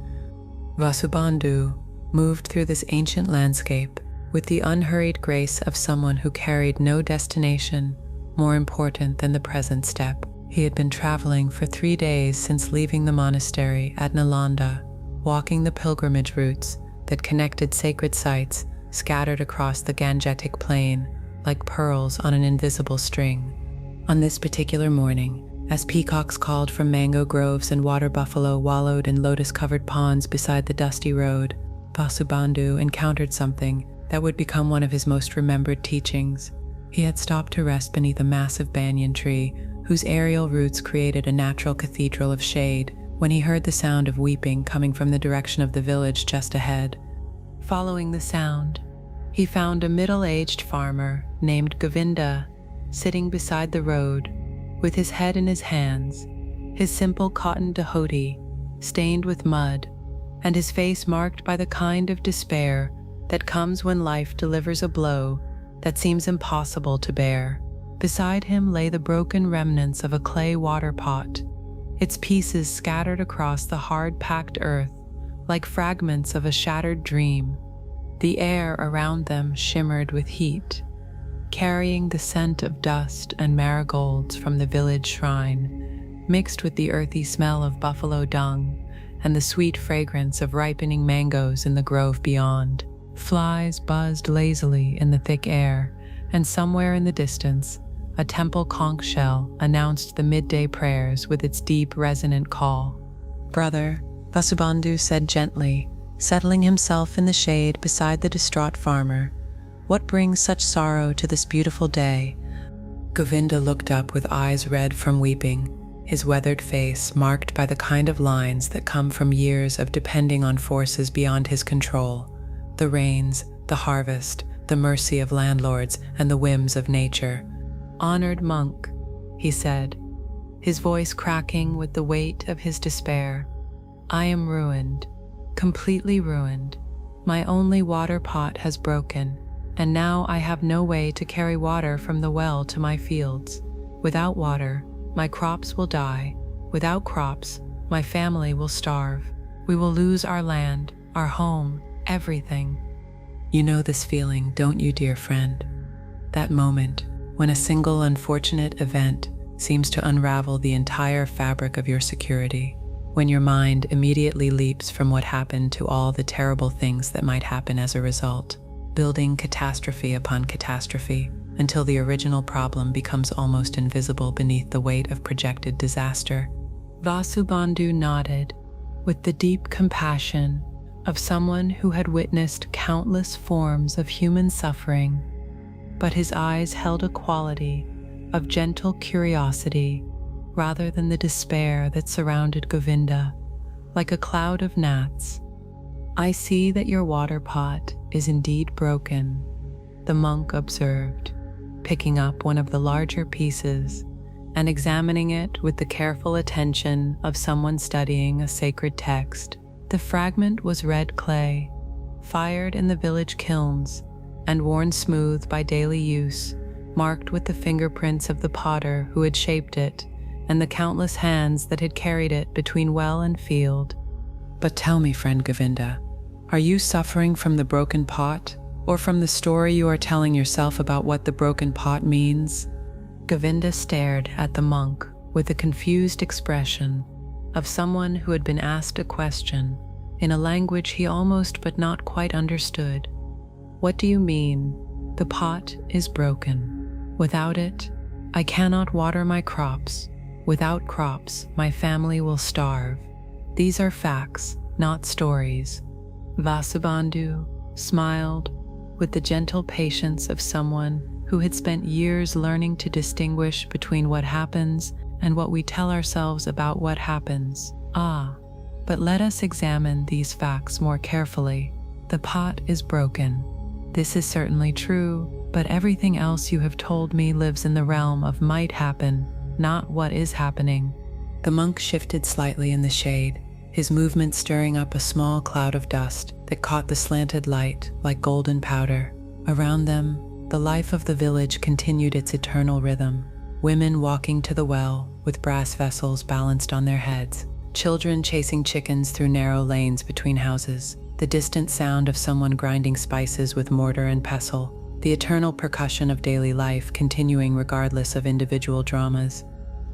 Vasubandhu moved through this ancient landscape with the unhurried grace of someone who carried no destination more important than the present step. He had been traveling for 3 days since leaving the monastery at Nalanda, walking the pilgrimage routes that connected sacred sites scattered across the Gangetic plain like pearls on an invisible string. On this particular morning, as peacocks called from mango groves and water buffalo wallowed in lotus-covered ponds beside the dusty road, Vasubandhu encountered something that would become one of his most remembered teachings. He had stopped to rest beneath a massive banyan tree whose aerial roots created a natural cathedral of shade when he heard the sound of weeping coming from the direction of the village just ahead. Following the sound, he found a middle-aged farmer named Govinda sitting beside the road with his head in his hands, his simple cotton dhoti stained with mud, and his face marked by the kind of despair that comes when life delivers a blow that seems impossible to bear. Beside him lay the broken remnants of a clay water pot, its pieces scattered across the hard-packed earth like fragments of a shattered dream. The air around them shimmered with heat, carrying the scent of dust and marigolds from the village shrine, mixed with the earthy smell of buffalo dung and the sweet fragrance of ripening mangoes in the grove beyond. Flies buzzed lazily in the thick air, and somewhere in the distance, a temple conch shell announced the midday prayers with its deep, resonant call. "Brother," Vasubandhu said gently, settling himself in the shade beside the distraught farmer, "what brings such sorrow to this beautiful day?" Govinda looked up with eyes red from weeping, his weathered face marked by the kind of lines that come from years of depending on forces beyond his control: the rains, the harvest, the mercy of landlords, and the whims of nature. "Honored monk," he said, his voice cracking with the weight of his despair, "I am ruined, completely ruined. My only water pot has broken, and now I have no way to carry water from the well to my fields. Without water, my crops will die. Without crops, my family will starve. We will lose our land, our home, everything." You know this feeling, don't you, dear friend? That moment when a single unfortunate event seems to unravel the entire fabric of your security, when your mind immediately leaps from what happened to all the terrible things that might happen as a result, building catastrophe upon catastrophe until the original problem becomes almost invisible beneath the weight of projected disaster. Vasubandhu nodded with the deep compassion of someone who had witnessed countless forms of human suffering, but his eyes held a quality of gentle curiosity rather than the despair that surrounded Govinda, like a cloud of gnats. "I see that your water pot is indeed broken," the monk observed, picking up one of the larger pieces and examining it with the careful attention of someone studying a sacred text. The fragment was red clay, fired in the village kilns and worn smooth by daily use, marked with the fingerprints of the potter who had shaped it and the countless hands that had carried it between well and field. "But tell me, friend Govinda, are you suffering from the broken pot, or from the story you are telling yourself about what the broken pot means?" Govinda stared at the monk with a confused expression of someone who had been asked a question in a language he almost but not quite understood. "What do you mean? The pot is broken. Without it, I cannot water my crops. Without crops, my family will starve. These are facts, not stories." Vasubandhu smiled with the gentle patience of someone who had spent years learning to distinguish between what happens and what we tell ourselves about what happens. But let us examine these facts more carefully. The pot is broken. This is certainly true, but everything else you have told me lives in the realm of might happen, not what is happening. The monk shifted slightly in the shade, his movement stirring up a small cloud of dust that caught the slanted light like golden powder. Around them, the life of the village continued its eternal rhythm. Women walking to the well with brass vessels balanced on their heads, children chasing chickens through narrow lanes between houses, the distant sound of someone grinding spices with mortar and pestle, the eternal percussion of daily life continuing regardless of individual dramas.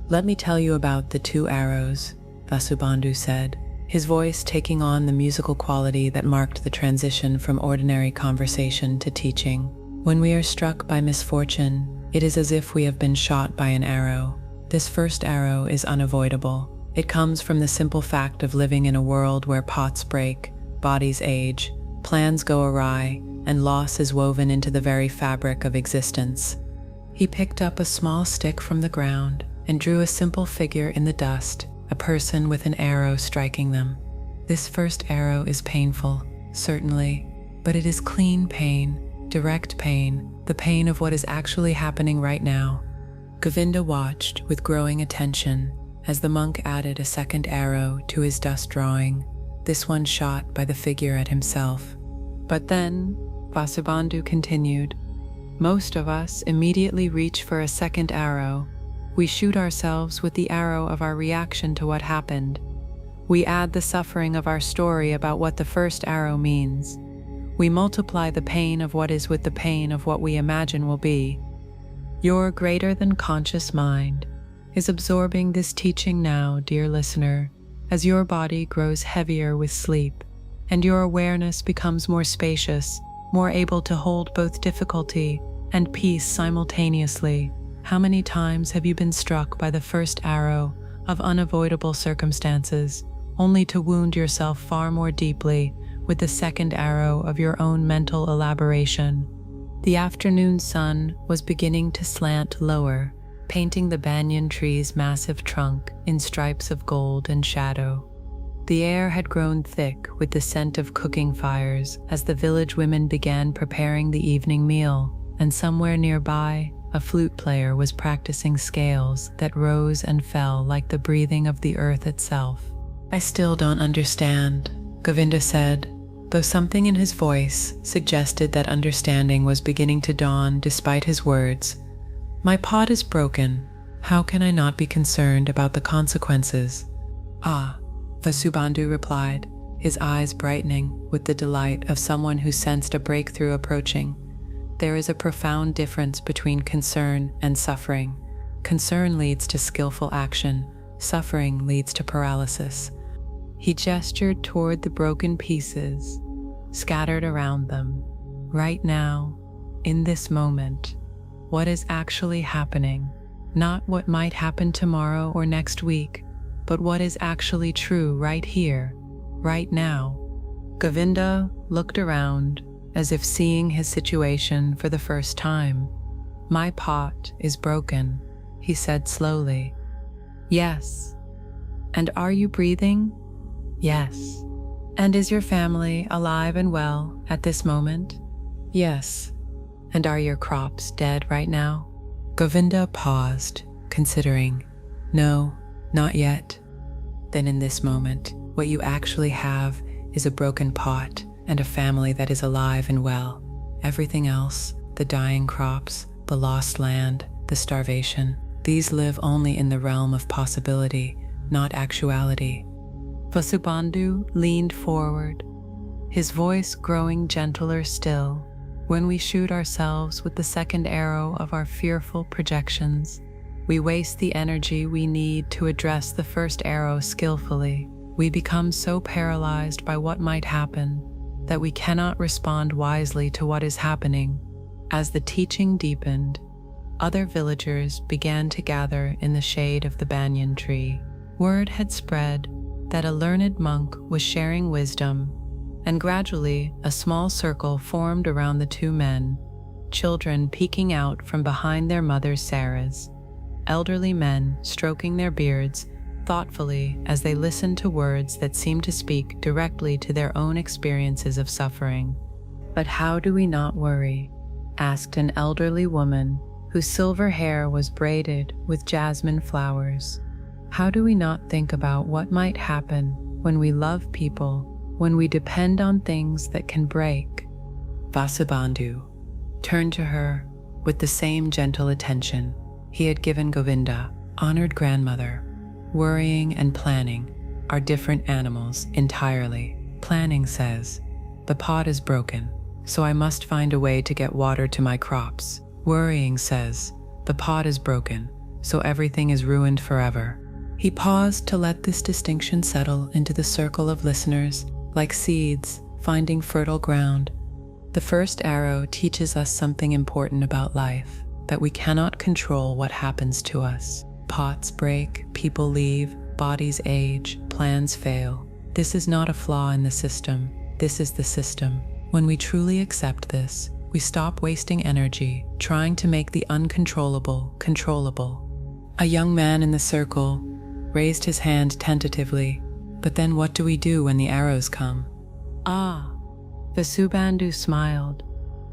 "Let me tell you about the 2 arrows," Vasubandhu said, his voice taking on the musical quality that marked the transition from ordinary conversation to teaching. "When we are struck by misfortune, it is as if we have been shot by an arrow. This first arrow is unavoidable. It comes from the simple fact of living in a world where pots break, bodies age, plans go awry, and loss is woven into the very fabric of existence." He picked up a small stick from the ground and drew a simple figure in the dust, a person with an arrow striking them. "This first arrow is painful, certainly, but it is clean pain, direct pain, the pain of what is actually happening right now." Govinda watched with growing attention as the monk added a second arrow to his dust drawing, this one shot by the figure at himself. "But then," Vasubandhu continued, Most of us immediately reach for a second arrow. We shoot ourselves with the arrow of our reaction to what happened. We add the suffering of our story about what the first arrow means. We multiply the pain of what is with the pain of what we imagine will be. Your greater than conscious mind is absorbing this teaching now, dear listener, as your body grows heavier with sleep, and your awareness becomes more spacious, more able to hold both difficulty and peace simultaneously. How many times have you been struck by the first arrow of unavoidable circumstances, only to wound yourself far more deeply with the second arrow of your own mental elaboration? The afternoon sun was beginning to slant lower, painting the banyan tree's massive trunk in stripes of gold and shadow. The air had grown thick with the scent of cooking fires as the village women began preparing the evening meal, and somewhere nearby, a flute player was practicing scales that rose and fell like the breathing of the earth itself. "I still don't understand," Govinda said, though something in his voice suggested that understanding was beginning to dawn despite his words. "My pot is broken. How can I not be concerned about the consequences?" "Ah," Vasubandhu replied, his eyes brightening with the delight of someone who sensed a breakthrough approaching. "There is a profound difference between concern and suffering. Concern leads to skillful action. Suffering leads to paralysis." He gestured toward the broken pieces scattered around them. Right now, in this moment, what is actually happening? Not what might happen tomorrow or next week, but what is actually true right here, right now. Govinda looked around as if seeing his situation for the first time. "My pot is broken," he said slowly. "Yes. And are you breathing?" "Yes." "And is your family alive and well at this moment?" "Yes." "And are your crops dead right now?" Govinda paused, considering. "No, not yet." "Then in this moment, what you actually have is a broken pot and a family that is alive and well. Everything else, the dying crops, the lost land, the starvation, these live only in the realm of possibility, not actuality." Vasubandhu leaned forward, his voice growing gentler still. "When we shoot ourselves with the second arrow of our fearful projections, we waste the energy we need to address the first arrow skillfully. We become so paralyzed by what might happen that we cannot respond wisely to what is happening." As the teaching deepened, other villagers began to gather in the shade of the banyan tree. Word had spread that a learned monk was sharing wisdom, and gradually a small circle formed around the two men, children peeking out from behind their mothers' saras, elderly men stroking their beards thoughtfully as they listened to words that seemed to speak directly to their own experiences of suffering. "But how do we not worry?" asked an elderly woman whose silver hair was braided with jasmine flowers. "How do we not think about what might happen when we love people, when we depend on things that can break?" Vasubandhu turned to her with the same gentle attention he had given Govinda. "Honored grandmother, worrying and planning are different animals entirely. Planning says, the pot is broken, so I must find a way to get water to my crops. Worrying says, the pot is broken, so everything is ruined forever." He paused to let this distinction settle into the circle of listeners, like seeds finding fertile ground. The first arrow teaches us something important about life, that we cannot control what happens to us. Pots break, people leave, bodies age, plans fail. This is not a flaw in the system. This is the system. When we truly accept this, we stop wasting energy trying to make the uncontrollable controllable. A young man in the circle raised his hand tentatively. "But then what do we do when the arrows come?" "Ah," Vasubandhu smiled.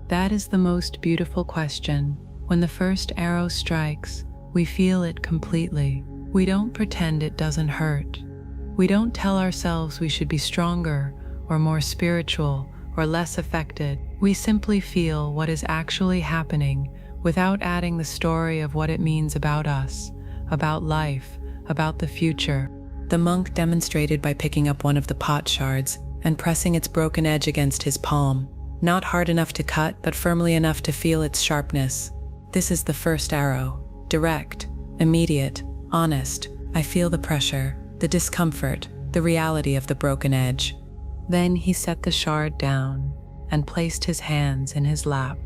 "That is the most beautiful question. When the first arrow strikes, we feel it completely. We don't pretend it doesn't hurt. We don't tell ourselves we should be stronger or more spiritual or less affected. We simply feel what is actually happening without adding the story of what it means about us, about life, about the future. The monk demonstrated by picking up one of the pot shards and pressing its broken edge against his palm, not hard enough to cut, but firmly enough to feel its sharpness. This is the first arrow, direct, immediate, honest. I feel the pressure, the discomfort, the reality of the broken edge. Then he set the shard down and placed his hands in his lap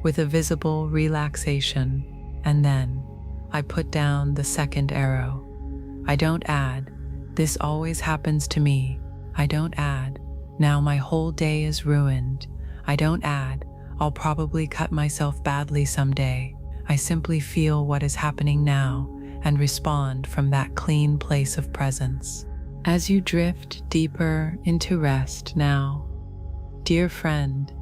with a visible relaxation, and then I put down the second arrow. I don't add, this always happens to me. I don't add, now my whole day is ruined. I don't add, I'll probably cut myself badly someday. I simply feel what is happening now and respond from that clean place of presence. As you drift deeper into rest now, dear friend,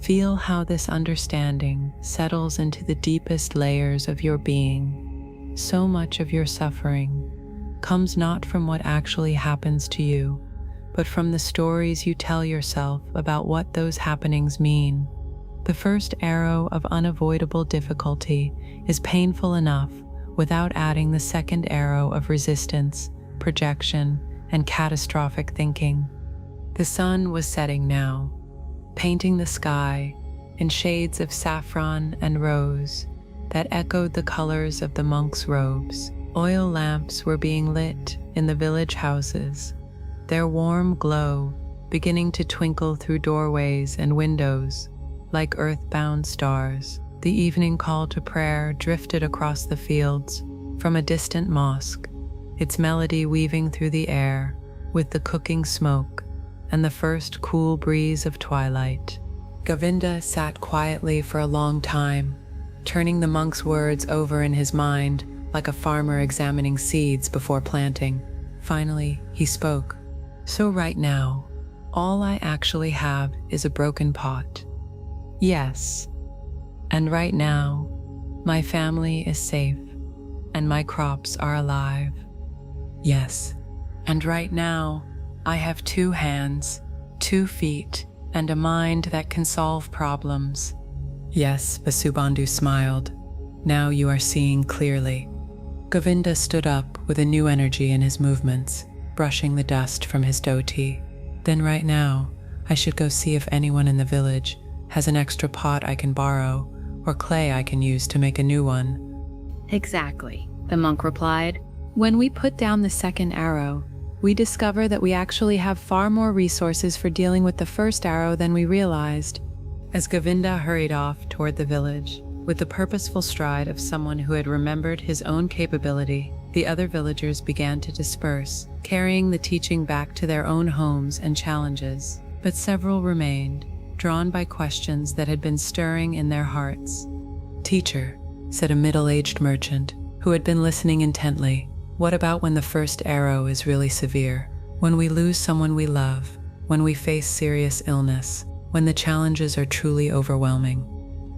feel how this understanding settles into the deepest layers of your being. So much of your suffering comes not from what actually happens to you, but from the stories you tell yourself about what those happenings mean. The first arrow of unavoidable difficulty is painful enough without adding the second arrow of resistance, projection, and catastrophic thinking. The sun was setting now, painting the sky in shades of saffron and rose that echoed the colors of the monks' robes. Oil lamps were being lit in the village houses, their warm glow beginning to twinkle through doorways and windows like earthbound stars. The evening call to prayer drifted across the fields from a distant mosque, its melody weaving through the air with the cooking smoke and the first cool breeze of twilight. Govinda sat quietly for a long time, turning the monk's words over in his mind like a farmer examining seeds before planting. Finally, he spoke. So right now, all I actually have is a broken pot. Yes. And right now, my family is safe, and my crops are alive. Yes. And right now, I have 2 hands, 2 feet, and a mind that can solve problems. Yes, Vasubandhu smiled. Now you are seeing clearly. Govinda stood up with a new energy in his movements, brushing the dust from his dhoti. Then right now, I should go see if anyone in the village has an extra pot I can borrow, or clay I can use to make a new one. Exactly, the monk replied. When we put down the second arrow, we discover that we actually have far more resources for dealing with the first arrow than we realized. As Govinda hurried off toward the village, with the purposeful stride of someone who had remembered his own capability, the other villagers began to disperse, carrying the teaching back to their own homes and challenges. But several remained, drawn by questions that had been stirring in their hearts. "Teacher," said a middle-aged merchant, who had been listening intently, "what about when the first arrow is really severe? When we lose someone we love, when we face serious illness, when the challenges are truly overwhelming?"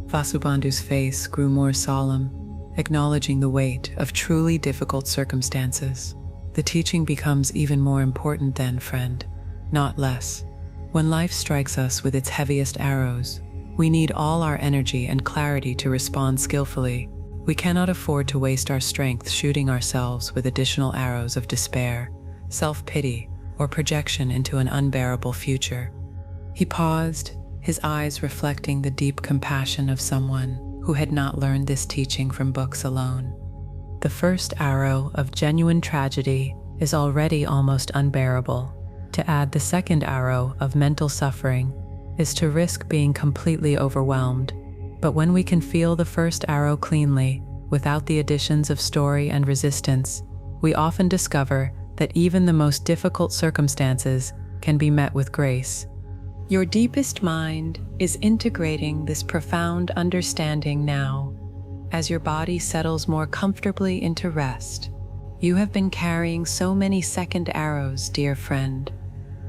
Vasubandhu's face grew more solemn, acknowledging the weight of truly difficult circumstances. "The teaching becomes even more important then, friend, not less. When life strikes us with its heaviest arrows, we need all our energy and clarity to respond skillfully. We cannot afford to waste our strength shooting ourselves with additional arrows of despair, self-pity, or projection into an unbearable future." He paused, his eyes reflecting the deep compassion of someone who had not learned this teaching from books alone. The first arrow of genuine tragedy is already almost unbearable. To add the second arrow of mental suffering is to risk being completely overwhelmed. But when we can feel the first arrow cleanly, without the additions of story and resistance, we often discover that even the most difficult circumstances can be met with grace. Your deepest mind is integrating this profound understanding now, as your body settles more comfortably into rest. You have been carrying so many second arrows, dear friend.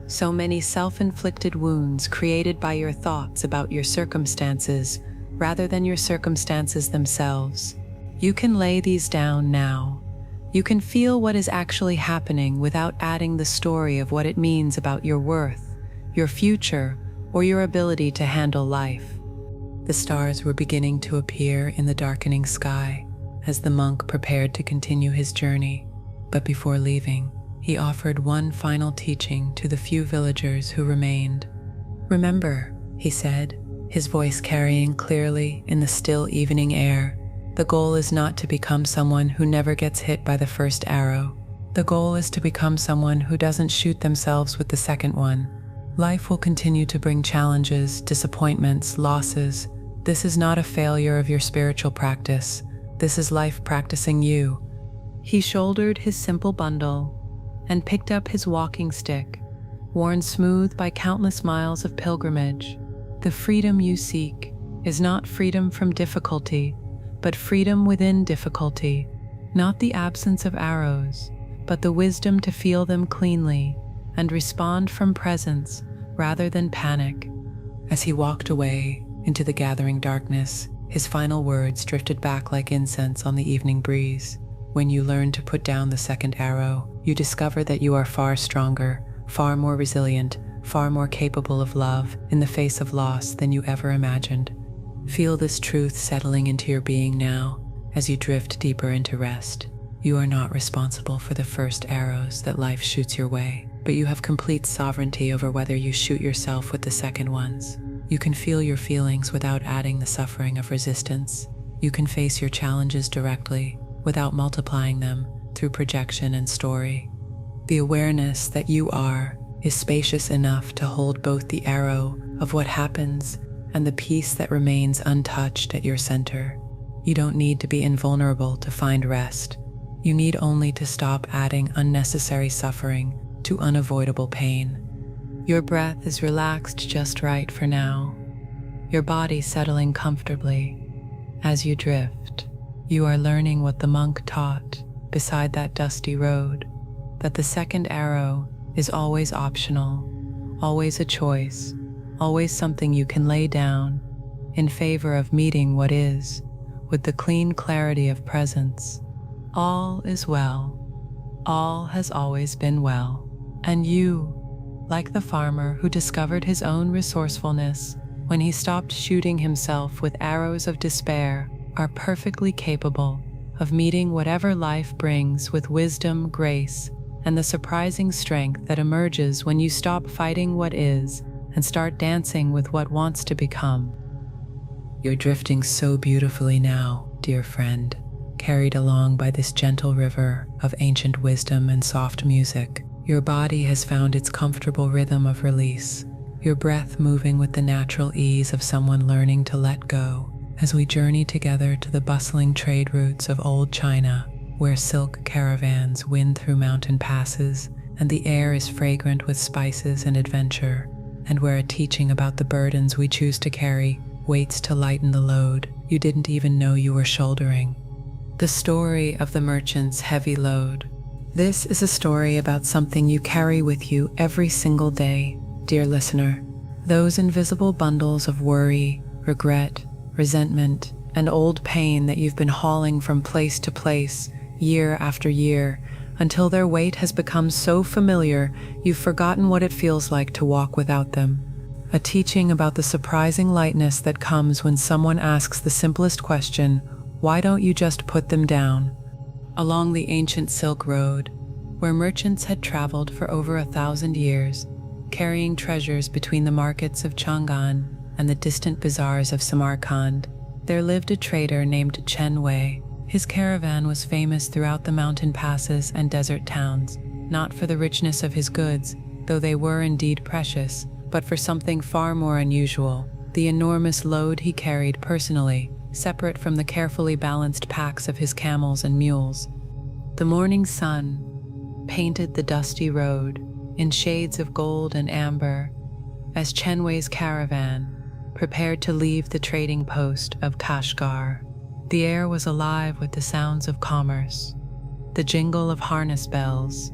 So many self-inflicted wounds created by your thoughts about your circumstances rather than your circumstances themselves. You can lay these down now. You can feel what is actually happening without adding the story of what it means about your worth, your future, or your ability to handle life. The stars were beginning to appear in the darkening sky as the monk prepared to continue his journey, but before leaving, he offered one final teaching to the few villagers who remained. "Remember," he said, his voice carrying clearly in the still evening air, "the goal is not to become someone who never gets hit by the first arrow. The goal is to become someone who doesn't shoot themselves with the second one. Life will continue to bring challenges, disappointments, losses. This is not a failure of your spiritual practice. This is life practicing you." He shouldered his simple bundle and picked up his walking stick, worn smooth by countless miles of pilgrimage. The freedom you seek is not freedom from difficulty, but freedom within difficulty, not the absence of arrows, but the wisdom to feel them cleanly and respond from presence rather than panic. As he walked away into the gathering darkness, his final words drifted back like incense on the evening breeze. When you learn to put down the second arrow, you discover that you are far stronger, far more resilient, far more capable of love in the face of loss than you ever imagined. Feel this truth settling into your being now as you drift deeper into rest. You are not responsible for the first arrows that life shoots your way, but you have complete sovereignty over whether you shoot yourself with the second ones. You can feel your feelings without adding the suffering of resistance. You can face your challenges directly without multiplying them through projection and story. The awareness that you are is spacious enough to hold both the arrow of what happens and the peace that remains untouched at your center. You don't need to be invulnerable to find rest. You need only to stop adding unnecessary suffering to unavoidable pain. Your breath is relaxed just right for now, your body settling comfortably. As you drift, you are learning what the monk taught beside that dusty road, that the second arrow is always optional, always a choice, always something you can lay down in favor of meeting what is with the clean clarity of presence. All is well. All has always been well. And you, like the farmer who discovered his own resourcefulness when he stopped shooting himself with arrows of despair, are perfectly capable of meeting whatever life brings with wisdom, grace, and the surprising strength that emerges when you stop fighting what is and start dancing with what wants to become. You're drifting so beautifully now, dear friend, carried along by this gentle river of ancient wisdom and soft music. Your body has found its comfortable rhythm of release, your breath moving with the natural ease of someone learning to let go, as we journey together to the bustling trade routes of old China, where silk caravans wind through mountain passes and the air is fragrant with spices and adventure, and where a teaching about the burdens we choose to carry waits to lighten the load you didn't even know you were shouldering. The story of the merchant's heavy load. This is a story about something you carry with you every single day, dear listener. Those invisible bundles of worry, regret, resentment, and old pain that you've been hauling from place to place, year after year, until their weight has become so familiar you've forgotten what it feels like to walk without them. A teaching about the surprising lightness that comes when someone asks the simplest question, why don't you just put them down? Along the ancient Silk Road, where merchants had traveled for over 1,000 years, carrying treasures between the markets of Chang'an and the distant bazaars of Samarkand, there lived a trader named Chen Wei. His caravan was famous throughout the mountain passes and desert towns, not for the richness of his goods, though they were indeed precious, but for something far more unusual, the enormous load he carried personally, separate from the carefully balanced packs of his camels and mules. The morning sun painted the dusty road in shades of gold and amber as Chen Wei's caravan prepared to leave the trading post of Kashgar. The air was alive with the sounds of commerce, the jingle of harness bells,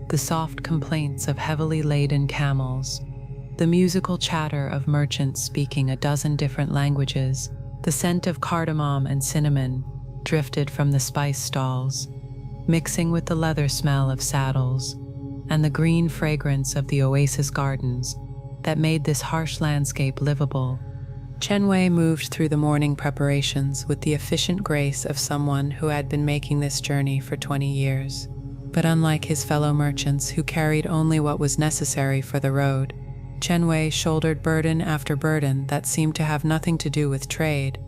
the soft complaints of heavily laden camels, the musical chatter of merchants speaking a dozen different languages. The scent of cardamom and cinnamon drifted from the spice stalls, mixing with the leather smell of saddles and the green fragrance of the oasis gardens. that made this harsh landscape livable. Chen Wei moved through the morning preparations with the efficient grace of someone who had been making this journey for 20 years. But unlike his fellow merchants who carried only what was necessary for the road, Chen Wei shouldered burden after burden that seemed to have nothing to do with trade.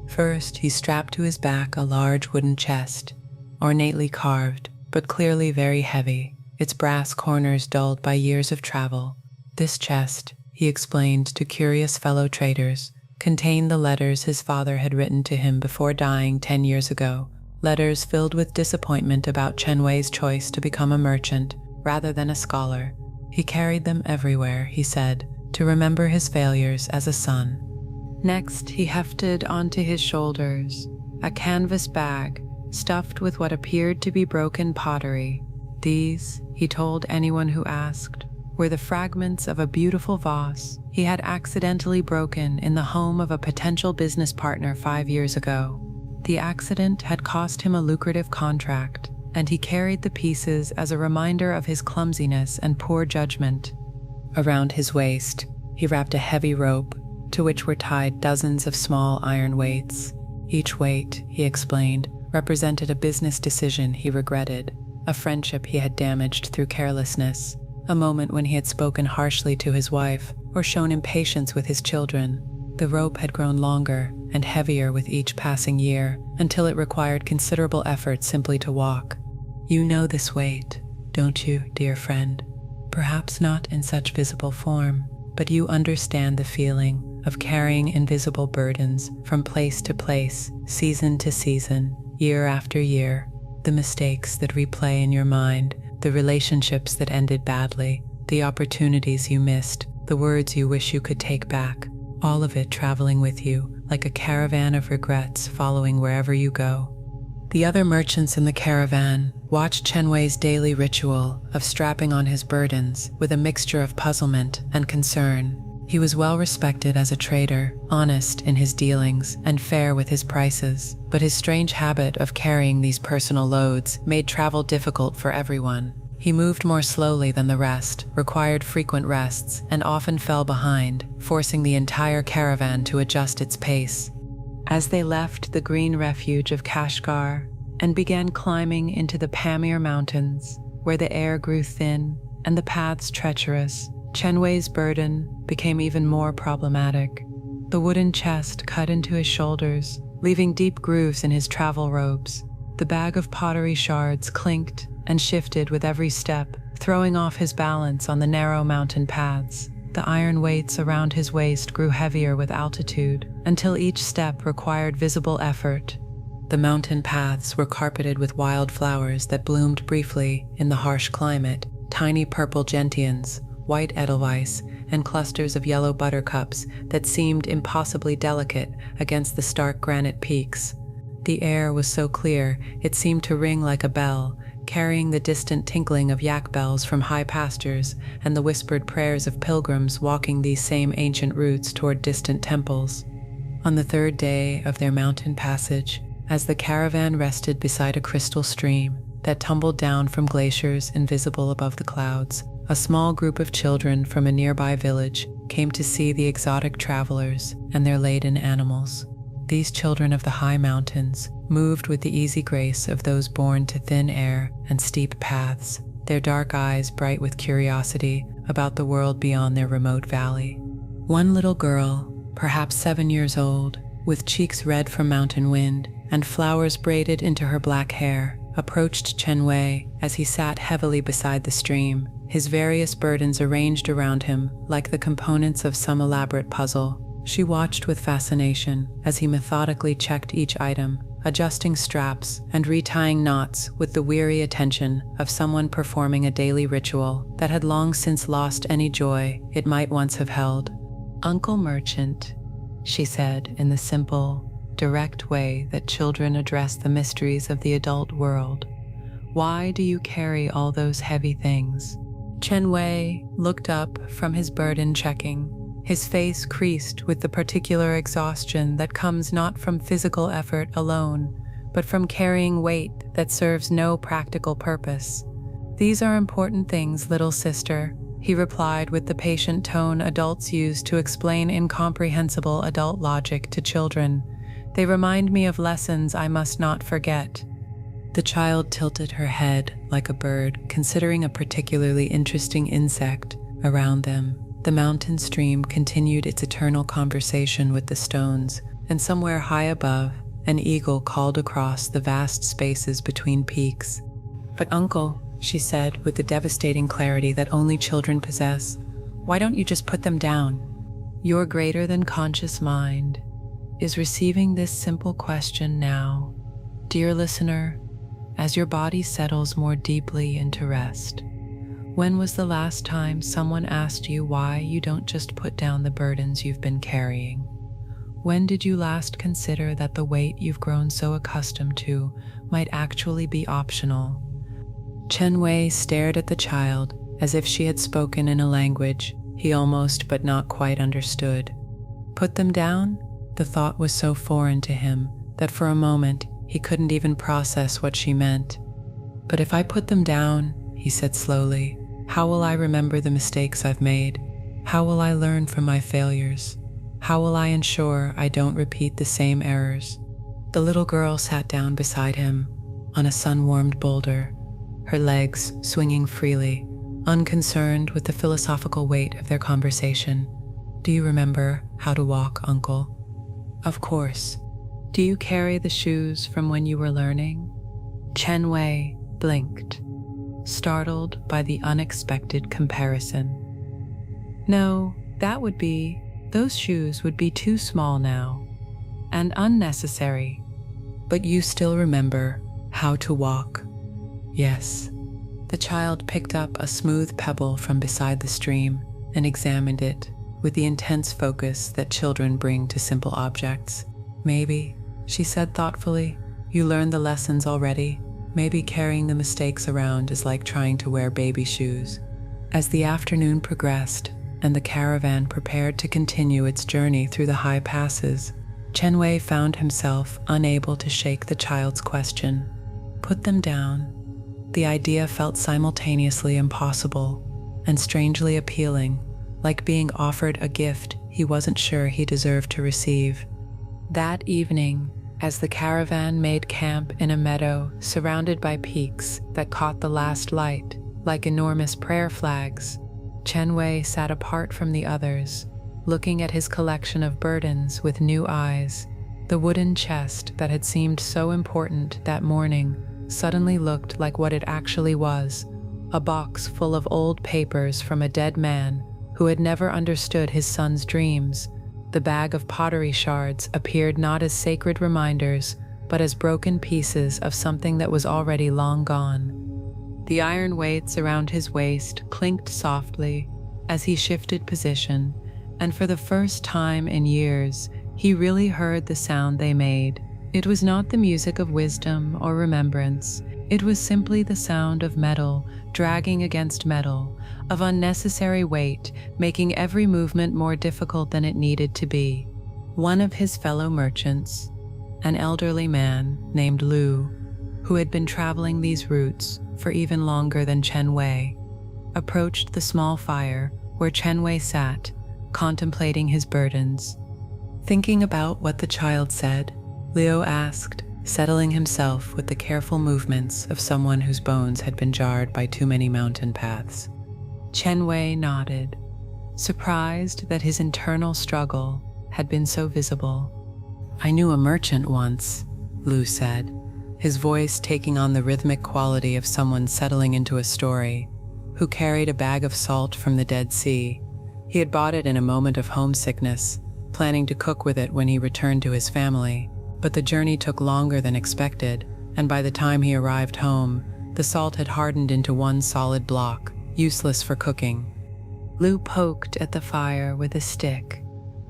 First, he strapped to his back a large wooden chest, ornately carved, but clearly very heavy, its brass corners dulled by years of travel. This chest, he explained to curious fellow traders, contained the letters his father had written to him before dying 10 years ago, letters filled with disappointment about Chen Wei's choice to become a merchant rather than a scholar. He carried them everywhere, he said, to remember his failures as a son. Next, he hefted onto his shoulders a canvas bag stuffed with what appeared to be broken pottery. These, he told anyone who asked, were the fragments of a beautiful vase he had accidentally broken in the home of a potential business partner 5 years ago. The accident had cost him a lucrative contract, and he carried the pieces as a reminder of his clumsiness and poor judgment. Around his waist, he wrapped a heavy rope, to which were tied dozens of small iron weights. Each weight, he explained, represented a business decision he regretted, a friendship he had damaged through carelessness, a moment when he had spoken harshly to his wife or shown impatience with his children. The rope had grown longer and heavier with each passing year until it required considerable effort simply to walk. You know this weight, don't you, dear friend? Perhaps not in such visible form, but you understand the feeling of carrying invisible burdens from place to place, season to season, year after year, the mistakes that replay in your mind, the relationships that ended badly, the opportunities you missed, the words you wish you could take back, all of it traveling with you like a caravan of regrets following wherever you go. The other merchants in the caravan watched Chen Wei's daily ritual of strapping on his burdens with a mixture of puzzlement and concern. He was well respected as a trader, honest in his dealings and fair with his prices, but his strange habit of carrying these personal loads made travel difficult for everyone. He moved more slowly than the rest, required frequent rests, and often fell behind, forcing the entire caravan to adjust its pace. As they left the green refuge of Kashgar and began climbing into the Pamir Mountains, where the air grew thin and the paths treacherous, Chen Wei's burden became even more problematic. The wooden chest cut into his shoulders, leaving deep grooves in his travel robes. The bag of pottery shards clinked and shifted with every step, throwing off his balance on the narrow mountain paths. The iron weights around his waist grew heavier with altitude, until each step required visible effort. The mountain paths were carpeted with wild flowers that bloomed briefly in the harsh climate, tiny purple gentians, white edelweiss, and clusters of yellow buttercups that seemed impossibly delicate against the stark granite peaks. The air was so clear it seemed to ring like a bell, carrying the distant tinkling of yak bells from high pastures and the whispered prayers of pilgrims walking these same ancient routes toward distant temples. On the third day of their mountain passage, as the caravan rested beside a crystal stream that tumbled down from glaciers invisible above the clouds, a small group of children from a nearby village came to see the exotic travelers and their laden animals. These children of the high mountains moved with the easy grace of those born to thin air and steep paths, their dark eyes bright with curiosity about the world beyond their remote valley. One little girl, perhaps 7 years old, with cheeks red from mountain wind and flowers braided into her black hair, approached Chen Wei as he sat heavily beside the stream, his various burdens arranged around him like the components of some elaborate puzzle. She watched with fascination as he methodically checked each item, adjusting straps and retying knots with the weary attention of someone performing a daily ritual that had long since lost any joy it might once have held. "Uncle Merchant," she said in the simple, direct way that children address the mysteries of the adult world, "why do you carry all those heavy things?" Chen Wei looked up from his burden checking, his face creased with the particular exhaustion that comes not from physical effort alone, but from carrying weight that serves no practical purpose. "These are important things, little sister," he replied with the patient tone adults use to explain incomprehensible adult logic to children. They remind me of lessons I must not forget. The child tilted her head like a bird, considering a particularly interesting insect around them. The mountain stream continued its eternal conversation with the stones, and somewhere high above, an eagle called across the vast spaces between peaks. "But uncle," she said with the devastating clarity that only children possess, "why don't you just put them down?" Your greater than conscious mind is receiving this simple question now. Dear listener, as your body settles more deeply into rest, when was the last time someone asked you why you don't just put down the burdens you've been carrying? When did you last consider that the weight you've grown so accustomed to might actually be optional? Chen Wei stared at the child as if she had spoken in a language he almost but not quite understood. Put them down? The thought was so foreign to him that for a moment he couldn't even process what she meant. "But if I put them down," he said slowly, "how will I remember the mistakes I've made? How will I learn from my failures? How will I ensure I don't repeat the same errors?" The little girl sat down beside him on a sun-warmed boulder, her legs swinging freely, unconcerned with the philosophical weight of their conversation. "Do you remember how to walk, uncle?" "Of course." "Do you carry the shoes from when you were learning?" Chen Wei blinked, startled by the unexpected comparison. "No, those shoes would be too small now, and unnecessary. But you still remember how to walk?" "Yes." The child picked up a smooth pebble from beside the stream and examined it with the intense focus that children bring to simple objects. "Maybe," she said thoughtfully, "you learned the lessons already. Maybe carrying the mistakes around is like trying to wear baby shoes." As the afternoon progressed and the caravan prepared to continue its journey through the high passes, Chen Wei found himself unable to shake the child's question. Put them down. The idea felt simultaneously impossible and strangely appealing, like being offered a gift he wasn't sure he deserved to receive. That evening, as the caravan made camp in a meadow surrounded by peaks that caught the last light like enormous prayer flags, Chen Wei sat apart from the others, looking at his collection of burdens with new eyes. The wooden chest that had seemed so important that morning suddenly looked like what it actually was, a box full of old papers from a dead man who had never understood his son's dreams. The bag of pottery shards appeared not as sacred reminders, but as broken pieces of something that was already long gone. The iron weights around his waist clinked softly as he shifted position, and for the first time in years, he really heard the sound they made. It was not the music of wisdom or remembrance. It was simply the sound of metal dragging against metal, of unnecessary weight, making every movement more difficult than it needed to be. One of his fellow merchants, an elderly man named Lu, who had been traveling these routes for even longer than Chen Wei, approached the small fire where Chen Wei sat, contemplating his burdens. Thinking about what the child said, Liu asked, settling himself with the careful movements of someone whose bones had been jarred by too many mountain paths. Chen Wei nodded, surprised that his internal struggle had been so visible. "I knew a merchant once," Liu said, his voice taking on the rhythmic quality of someone settling into a story, who carried a bag of salt from the Dead Sea. He had bought it in a moment of homesickness, planning to cook with it when he returned to his family. But the journey took longer than expected, and by the time he arrived home, the salt had hardened into one solid block, useless for cooking. Liu poked at the fire with a stick,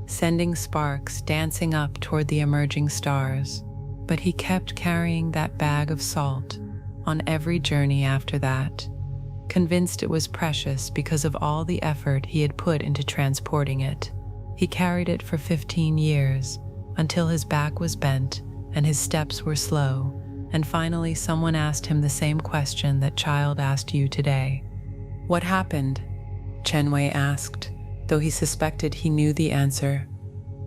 sending sparks dancing up toward the emerging stars. But he kept carrying that bag of salt on every journey after that, convinced it was precious because of all the effort he had put into transporting it. He carried it for 15 years, until his back was bent and his steps were slow, and finally someone asked him the same question that child asked you today. "What happened?" Chen Wei asked, though he suspected he knew the answer.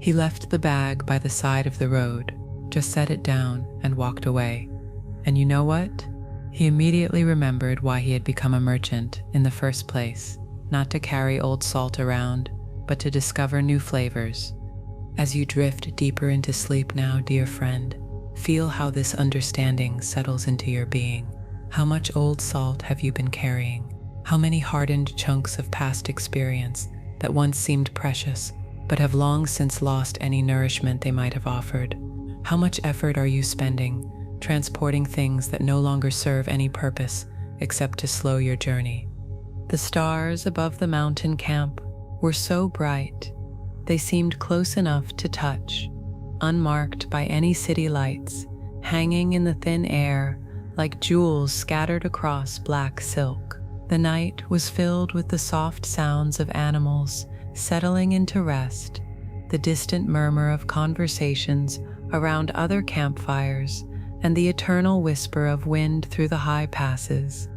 He left the bag by the side of the road, just set it down and walked away. And you know what? He immediately remembered why he had become a merchant in the first place, not to carry old salt around, but to discover new flavors. As you drift deeper into sleep now, dear friend, feel how this understanding settles into your being. How much old salt have you been carrying? How many hardened chunks of past experience that once seemed precious, but have long since lost any nourishment they might have offered? How much effort are you spending transporting things that no longer serve any purpose except to slow your journey? The stars above the mountain camp were so bright, they seemed close enough to touch, unmarked by any city lights, hanging in the thin air like jewels scattered across black silk. The night was filled with the soft sounds of animals settling into rest, the distant murmur of conversations around other campfires, and the eternal whisper of wind through the high passes.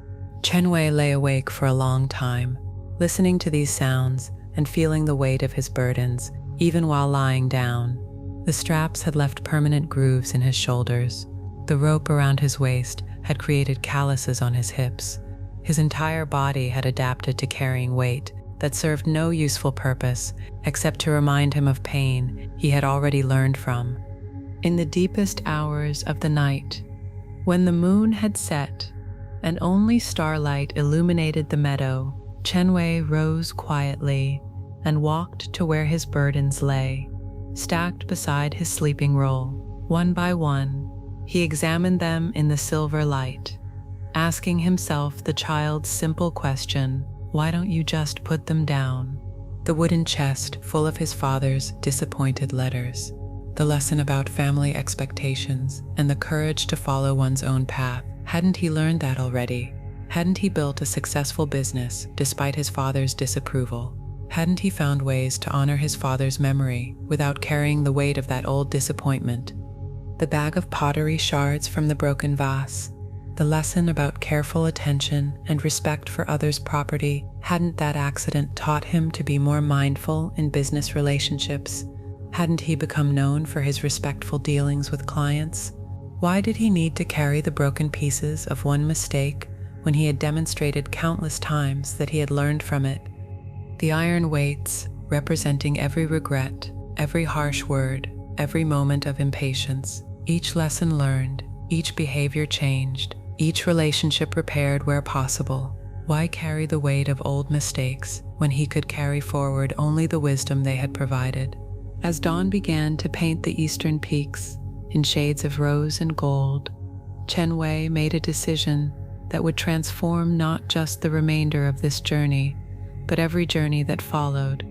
Chen Wei lay awake for a long time, listening to these sounds and feeling the weight of his burdens, even while lying down. The straps had left permanent grooves in his shoulders. The rope around his waist had created calluses on his hips. His entire body had adapted to carrying weight that served no useful purpose except to remind him of pain he had already learned from. In the deepest hours of the night, when the moon had set and only starlight illuminated the meadow, Chen Wei rose quietly and walked to where his burdens lay, stacked beside his sleeping roll. One by one, he examined them in the silver light, asking himself the child's simple question, "Why don't you just put them down?" The wooden chest full of his father's disappointed letters, the lesson about family expectations and the courage to follow one's own path. Hadn't he learned that already? Hadn't he built a successful business despite his father's disapproval? Hadn't he found ways to honor his father's memory without carrying the weight of that old disappointment? The bag of pottery shards from the broken vase, the lesson about careful attention and respect for others' property, hadn't that accident taught him to be more mindful in business relationships? Hadn't he become known for his respectful dealings with clients? Why did he need to carry the broken pieces of one mistake when he had demonstrated countless times that he had learned from it? The iron weights, representing every regret, every harsh word, every moment of impatience, each lesson learned, each behavior changed, each relationship repaired where possible. Why carry the weight of old mistakes when he could carry forward only the wisdom they had provided? As dawn began to paint the eastern peaks in shades of rose and gold, Chen Wei made a decision that would transform not just the remainder of this journey, but every journey that followed.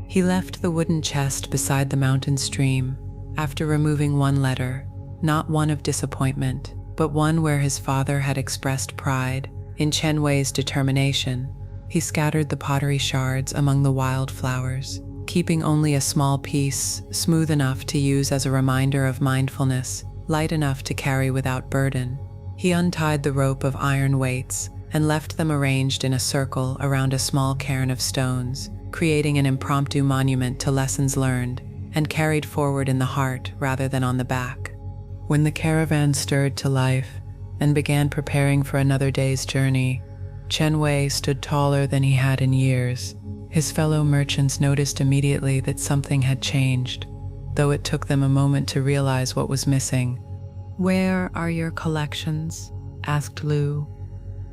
He left the wooden chest beside the mountain stream after removing one letter, not one of disappointment, but one where his father had expressed pride in Chen Wei's determination. He scattered the pottery shards among the wild flowers, keeping only a small piece, smooth enough to use as a reminder of mindfulness, light enough to carry without burden. He untied the rope of iron weights and left them arranged in a circle around a small cairn of stones, creating an impromptu monument to lessons learned and carried forward in the heart rather than on the back. When the caravan stirred to life and began preparing for another day's journey, Chen Wei stood taller than he had in years. His fellow merchants noticed immediately that something had changed, though it took them a moment to realize what was missing. "Where are your collections?" asked Lu,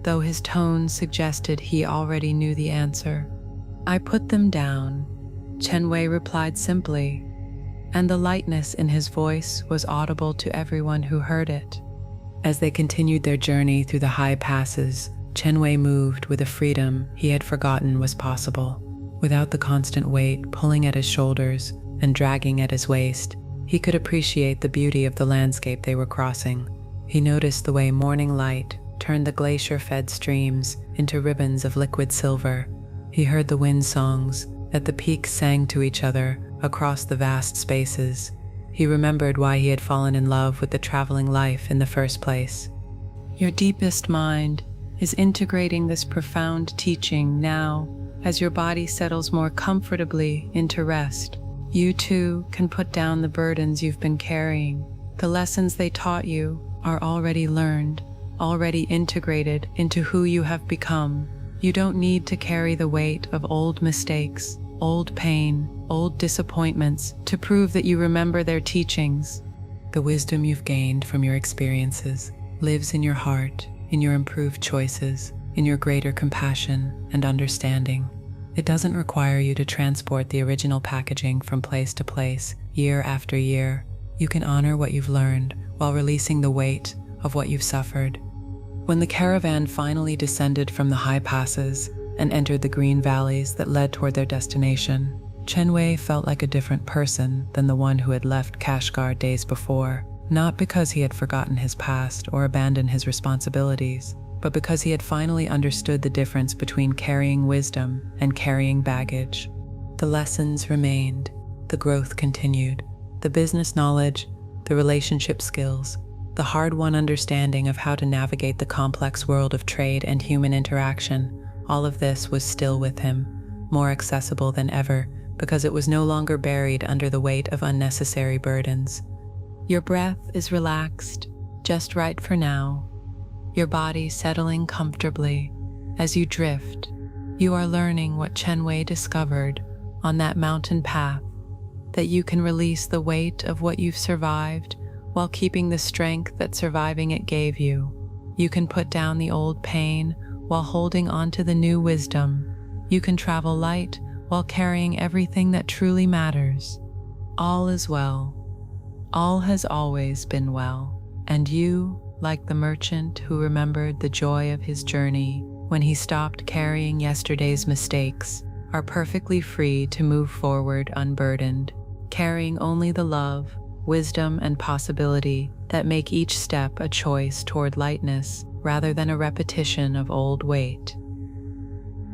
though his tone suggested he already knew the answer. "I put them down," Chen Wei replied simply, and the lightness in his voice was audible to everyone who heard it. As they continued their journey through the high passes, Chen Wei moved with a freedom he had forgotten was possible. Without the constant weight pulling at his shoulders and dragging at his waist, he could appreciate the beauty of the landscape they were crossing. He noticed the way morning light turned the glacier-fed streams into ribbons of liquid silver. He heard the wind songs that the peaks sang to each other across the vast spaces. He remembered why he had fallen in love with the traveling life in the first place. "Your deepest mind is integrating this profound teaching now As your body settles more comfortably into rest, you too can put down the burdens you've been carrying. The lessons they taught you are already learned, already integrated into who you have become. You don't need to carry the weight of old mistakes, old pain, old disappointments to prove that you remember their teachings. The wisdom you've gained from your experiences lives in your heart, in your improved choices, in your greater compassion and understanding. It doesn't require you to transport the original packaging from place to place, year after year. You can honor what you've learned while releasing the weight of what you've suffered. When the caravan finally descended from the high passes and entered the green valleys that led toward their destination, Chen Wei felt like a different person than the one who had left Kashgar days before, not because he had forgotten his past or abandoned his responsibilities, but because he had finally understood the difference between carrying wisdom and carrying baggage. The lessons remained, the growth continued, the business knowledge, the relationship skills, the hard-won understanding of how to navigate the complex world of trade and human interaction. All of this was still with him, more accessible than ever, because it was no longer buried under the weight of unnecessary burdens. Your breath is relaxed, just right for now. Your body settling comfortably. As you drift, you are learning what Chen Wei discovered on that mountain path, that you can release the weight of what you've survived while keeping the strength that surviving it gave you. You can put down the old pain while holding on to the new wisdom. You can travel light while carrying everything that truly matters. All is well. All has always been well. And you, like the merchant who remembered the joy of his journey when he stopped carrying yesterday's mistakes, are perfectly free to move forward unburdened, carrying only the love, wisdom, and possibility that make each step a choice toward lightness rather than a repetition of old weight.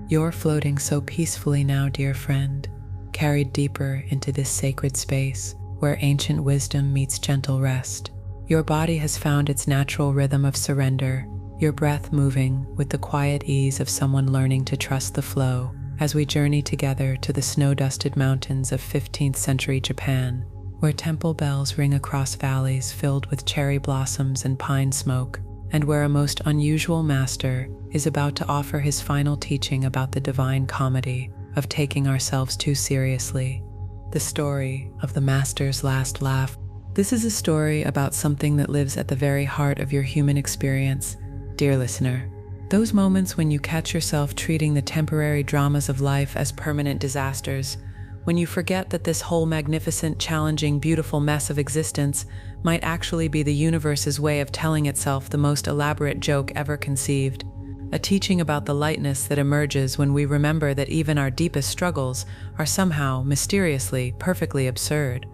You're floating so peacefully now, dear friend, carried deeper into this sacred space where ancient wisdom meets gentle rest. Your body has found its natural rhythm of surrender, your breath moving with the quiet ease of someone learning to trust the flow as we journey together to the snow-dusted mountains of 15th century Japan, where temple bells ring across valleys filled with cherry blossoms and pine smoke, and where a most unusual master is about to offer his final teaching about the divine comedy of taking ourselves too seriously. The story of the master's last laugh. This is a story about something that lives at the very heart of your human experience, dear listener. Those moments when you catch yourself treating the temporary dramas of life as permanent disasters, when you forget that this whole magnificent, challenging, beautiful mess of existence might actually be the universe's way of telling itself the most elaborate joke ever conceived. A teaching about the lightness that emerges when we remember that even our deepest struggles are somehow, mysteriously, perfectly absurd.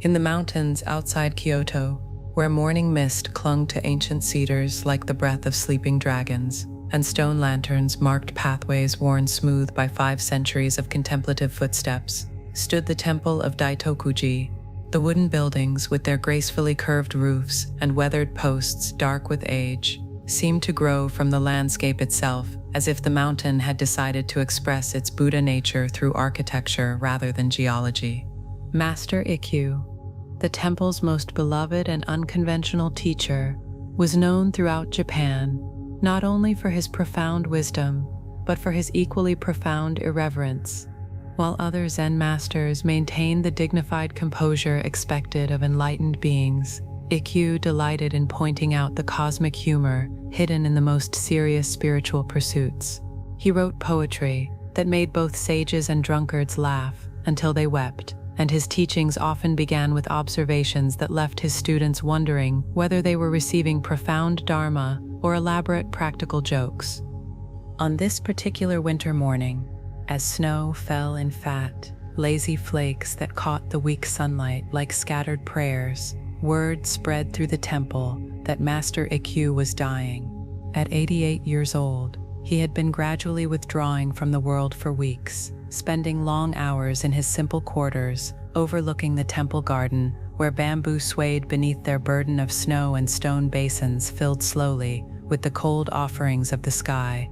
In the mountains outside Kyoto, where morning mist clung to ancient cedars like the breath of sleeping dragons, and stone lanterns marked pathways worn smooth by 5 centuries of contemplative footsteps, stood the temple of Daitokuji. The wooden buildings, with their gracefully curved roofs and weathered posts dark with age, seemed to grow from the landscape itself, as if the mountain had decided to express its Buddha nature through architecture rather than geology. Master Ikkyu, the temple's most beloved and unconventional teacher, was known throughout Japan not only for his profound wisdom, but for his equally profound irreverence. While other Zen masters maintained the dignified composure expected of enlightened beings, Ikkyu delighted in pointing out the cosmic humor hidden in the most serious spiritual pursuits. He wrote poetry that made both sages and drunkards laugh until they wept, and his teachings often began with observations that left his students wondering whether they were receiving profound dharma or elaborate practical jokes. On this particular winter morning, as snow fell in fat, lazy flakes that caught the weak sunlight like scattered prayers, word spread through the temple that Master Ikkyu was dying. At 88 years old, he had been gradually withdrawing from the world for weeks, spending long hours in his simple quarters, overlooking the temple garden where bamboo swayed beneath their burden of snow and stone basins filled slowly with the cold offerings of the sky.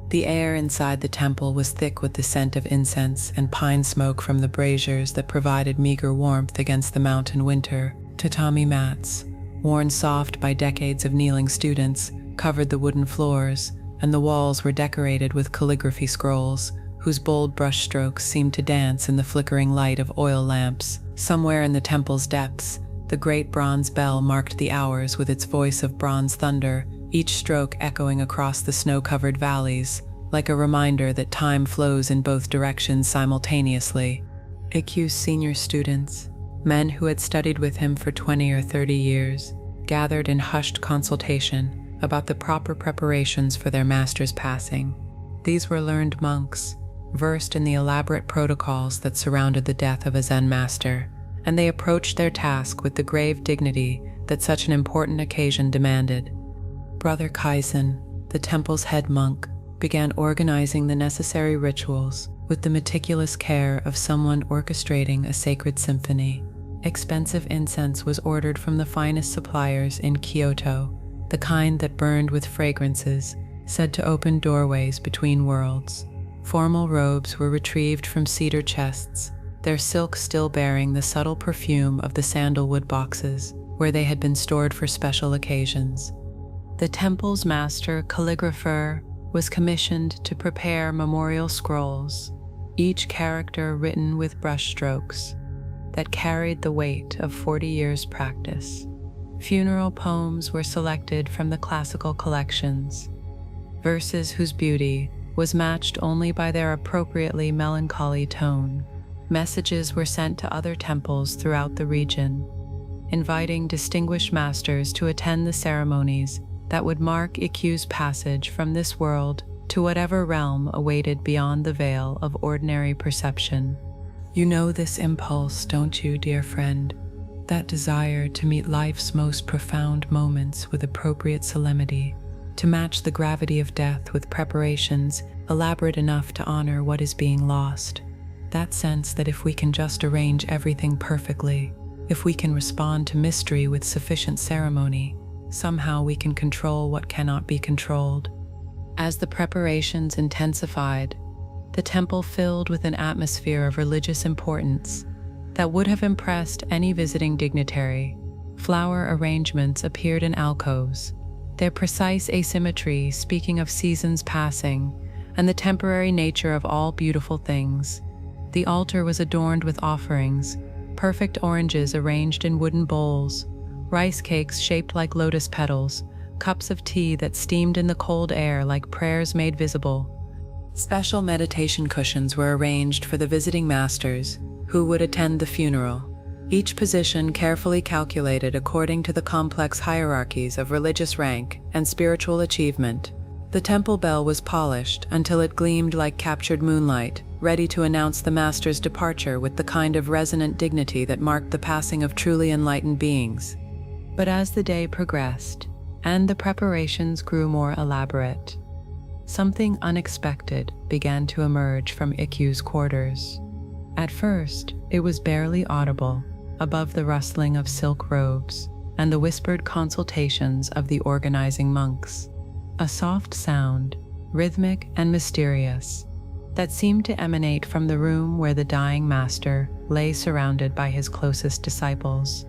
The air inside the temple was thick with the scent of incense and pine smoke from the braziers that provided meager warmth against the mountain winter. Tatami mats, worn soft by decades of kneeling students, covered the wooden floors, and the walls were decorated with calligraphy scrolls, whose bold brushstrokes seemed to dance in the flickering light of oil lamps. Somewhere in the temple's depths, the great bronze bell marked the hours with its voice of bronze thunder, each stroke echoing across the snow-covered valleys, like a reminder that time flows in both directions simultaneously. Ikkyu's senior students, men who had studied with him for 20 or 30 years, gathered in hushed consultation about the proper preparations for their master's passing. These were learned monks, versed in the elaborate protocols that surrounded the death of a Zen master, and they approached their task with the grave dignity that such an important occasion demanded. Brother Kaisen, the temple's head monk, began organizing the necessary rituals with the meticulous care of someone orchestrating a sacred symphony. Expensive incense was ordered from the finest suppliers in Kyoto, the kind that burned with fragrances said to open doorways between worlds. Formal robes were retrieved from cedar chests, their silk still bearing the subtle perfume of the sandalwood boxes where they had been stored for special occasions. The temple's master calligrapher was commissioned to prepare memorial scrolls, each character written with brushstrokes that carried the weight of 40 years' practice. Funeral poems were selected from the classical collections, verses whose beauty was matched only by their appropriately melancholy tone. Messages were sent to other temples throughout the region, inviting distinguished masters to attend the ceremonies that would mark Ikkyu's passage from this world to whatever realm awaited beyond the veil of ordinary perception. You know this impulse, don't you, dear friend? That desire to meet life's most profound moments with appropriate solemnity, to match the gravity of death with preparations elaborate enough to honor what is being lost. That sense that if we can just arrange everything perfectly, if we can respond to mystery with sufficient ceremony, somehow we can control what cannot be controlled. As the preparations intensified, the temple filled with an atmosphere of religious importance that would have impressed any visiting dignitary. Flower arrangements appeared in alcoves, their precise asymmetry speaking of seasons passing and the temporary nature of all beautiful things. The altar was adorned with offerings, perfect oranges arranged in wooden bowls, rice cakes shaped like lotus petals, cups of tea that steamed in the cold air like prayers made visible. Special meditation cushions were arranged for the visiting masters who would attend the funeral, each position carefully calculated according to the complex hierarchies of religious rank and spiritual achievement. The temple bell was polished until it gleamed like captured moonlight, ready to announce the master's departure with the kind of resonant dignity that marked the passing of truly enlightened beings. But as the day progressed, and the preparations grew more elaborate, something unexpected began to emerge from Ikkyu's quarters. At first, it was barely audible, above the rustling of silk robes and the whispered consultations of the organizing monks. A soft sound, rhythmic and mysterious, that seemed to emanate from the room where the dying master lay surrounded by his closest disciples.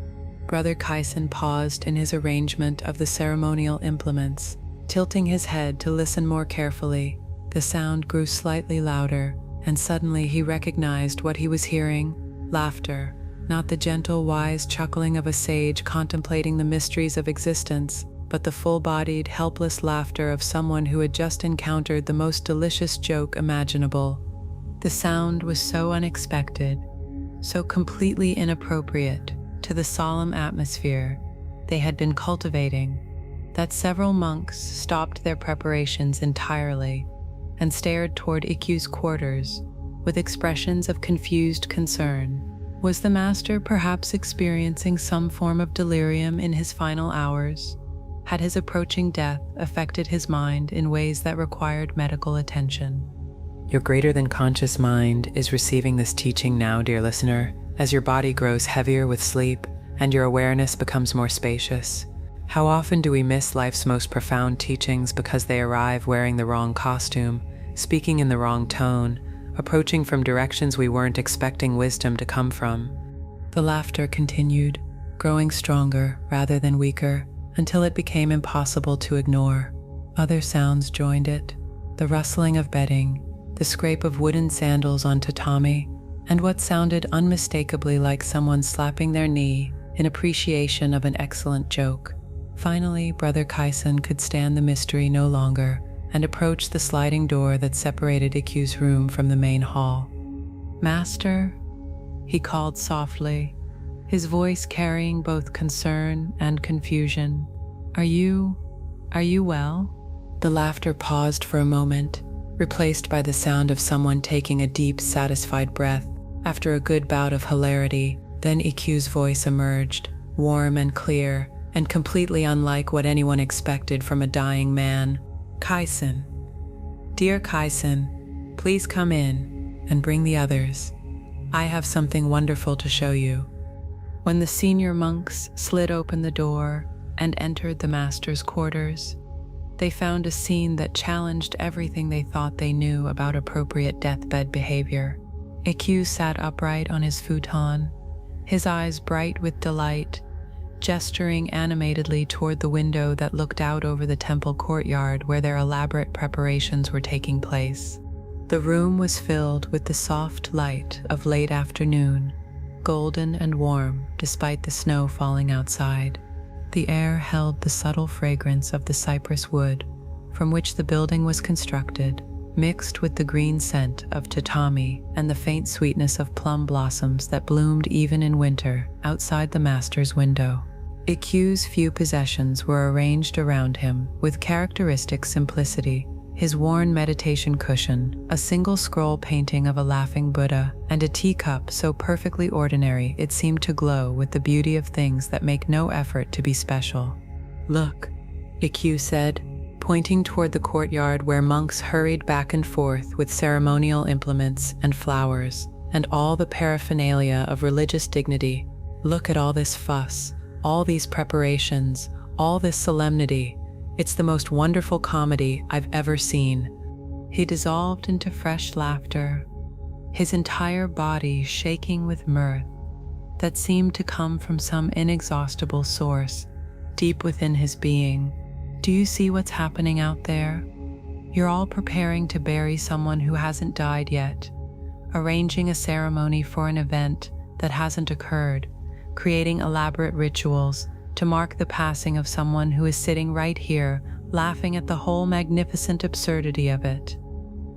Brother Kaisen paused in his arrangement of the ceremonial implements, tilting his head to listen more carefully. The sound grew slightly louder, and suddenly he recognized what he was hearing: laughter, not the gentle, wise chuckling of a sage contemplating the mysteries of existence, but the full-bodied, helpless laughter of someone who had just encountered the most delicious joke imaginable. The sound was so unexpected, so completely inappropriate to the solemn atmosphere they had been cultivating, that several monks stopped their preparations entirely and stared toward Ikkyu's quarters with expressions of confused concern. Was the master perhaps experiencing some form of delirium in his final hours? Had his approaching death affected his mind in ways that required medical attention? Your greater-than-conscious mind is receiving this teaching now, dear listener, as your body grows heavier with sleep and your awareness becomes more spacious. How often do we miss life's most profound teachings because they arrive wearing the wrong costume, speaking in the wrong tone, approaching from directions we weren't expecting wisdom to come from. The laughter continued, growing stronger rather than weaker, until it became impossible to ignore. Other sounds joined it, the rustling of bedding, the scrape of wooden sandals on tatami, and what sounded unmistakably like someone slapping their knee in appreciation of an excellent joke. Finally, Brother Kaisen could stand the mystery no longer and approached the sliding door that separated Iku's room from the main hall. "Master," he called softly, his voice carrying both concern and confusion. Are you well?" The laughter paused for a moment, replaced by the sound of someone taking a deep, satisfied breath after a good bout of hilarity. Then Iku's voice emerged, warm and clear, and completely unlike what anyone expected from a dying man. "Kaisen, dear Kaisen, please come in and bring the others. I have something wonderful to show you." When the senior monks slid open the door and entered the master's quarters, they found a scene that challenged everything they thought they knew about appropriate deathbed behavior. Iku sat upright on his futon, his eyes bright with delight, gesturing animatedly toward the window that looked out over the temple courtyard where their elaborate preparations were taking place. The room was filled with the soft light of late afternoon, golden and warm despite the snow falling outside. The air held the subtle fragrance of the cypress wood from which the building was constructed, mixed with the green scent of tatami and the faint sweetness of plum blossoms that bloomed even in winter outside the master's window. Iku's few possessions were arranged around him with characteristic simplicity: his worn meditation cushion, a single scroll painting of a laughing Buddha, and a teacup so perfectly ordinary it seemed to glow with the beauty of things that make no effort to be special. "Look," Iku said, pointing toward the courtyard where monks hurried back and forth with ceremonial implements and flowers, and all the paraphernalia of religious dignity. "Look at all this fuss, all these preparations, all this solemnity. It's the most wonderful comedy I've ever seen." He dissolved into fresh laughter, his entire body shaking with mirth that seemed to come from some inexhaustible source deep within his being. "Do you see what's happening out there? You're all preparing to bury someone who hasn't died yet, arranging a ceremony for an event that hasn't occurred, creating elaborate rituals to mark the passing of someone who is sitting right here, laughing at the whole magnificent absurdity of it."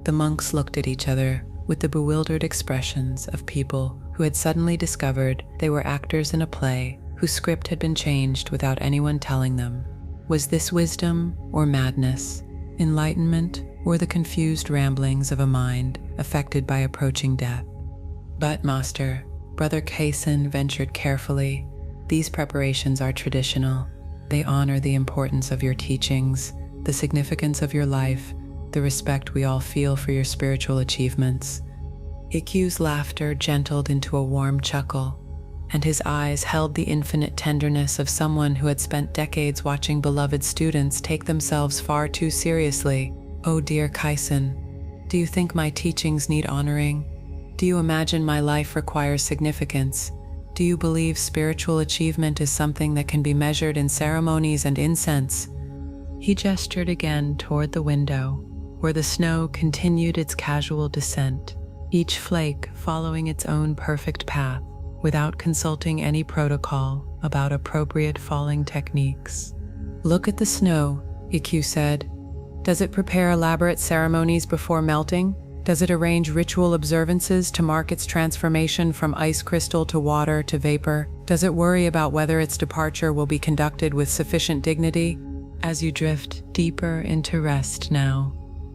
The monks looked at each other with the bewildered expressions of people who had suddenly discovered they were actors in a play whose script had been changed without anyone telling them. Was this wisdom or madness, enlightenment or the confused ramblings of a mind affected by approaching death? "But, Master," Brother Kaisen ventured carefully, "these preparations are traditional. They honor the importance of your teachings, the significance of your life, the respect we all feel for your spiritual achievements." Iku's laughter gentled into a warm chuckle, and his eyes held the infinite tenderness of someone who had spent decades watching beloved students take themselves far too seriously. "Oh dear Kaisen, do you think my teachings need honoring? Do you imagine my life requires significance? Do you believe spiritual achievement is something that can be measured in ceremonies and incense?" He gestured again toward the window, where the snow continued its casual descent, each flake following its own perfect path, without consulting any protocol about appropriate falling techniques. "Look at the snow," Iku said. "Does it prepare elaborate ceremonies before melting? Does it arrange ritual observances to mark its transformation from ice crystal to water to vapor? Does it worry about whether its departure will be conducted with sufficient dignity?" As you drift deeper into rest now,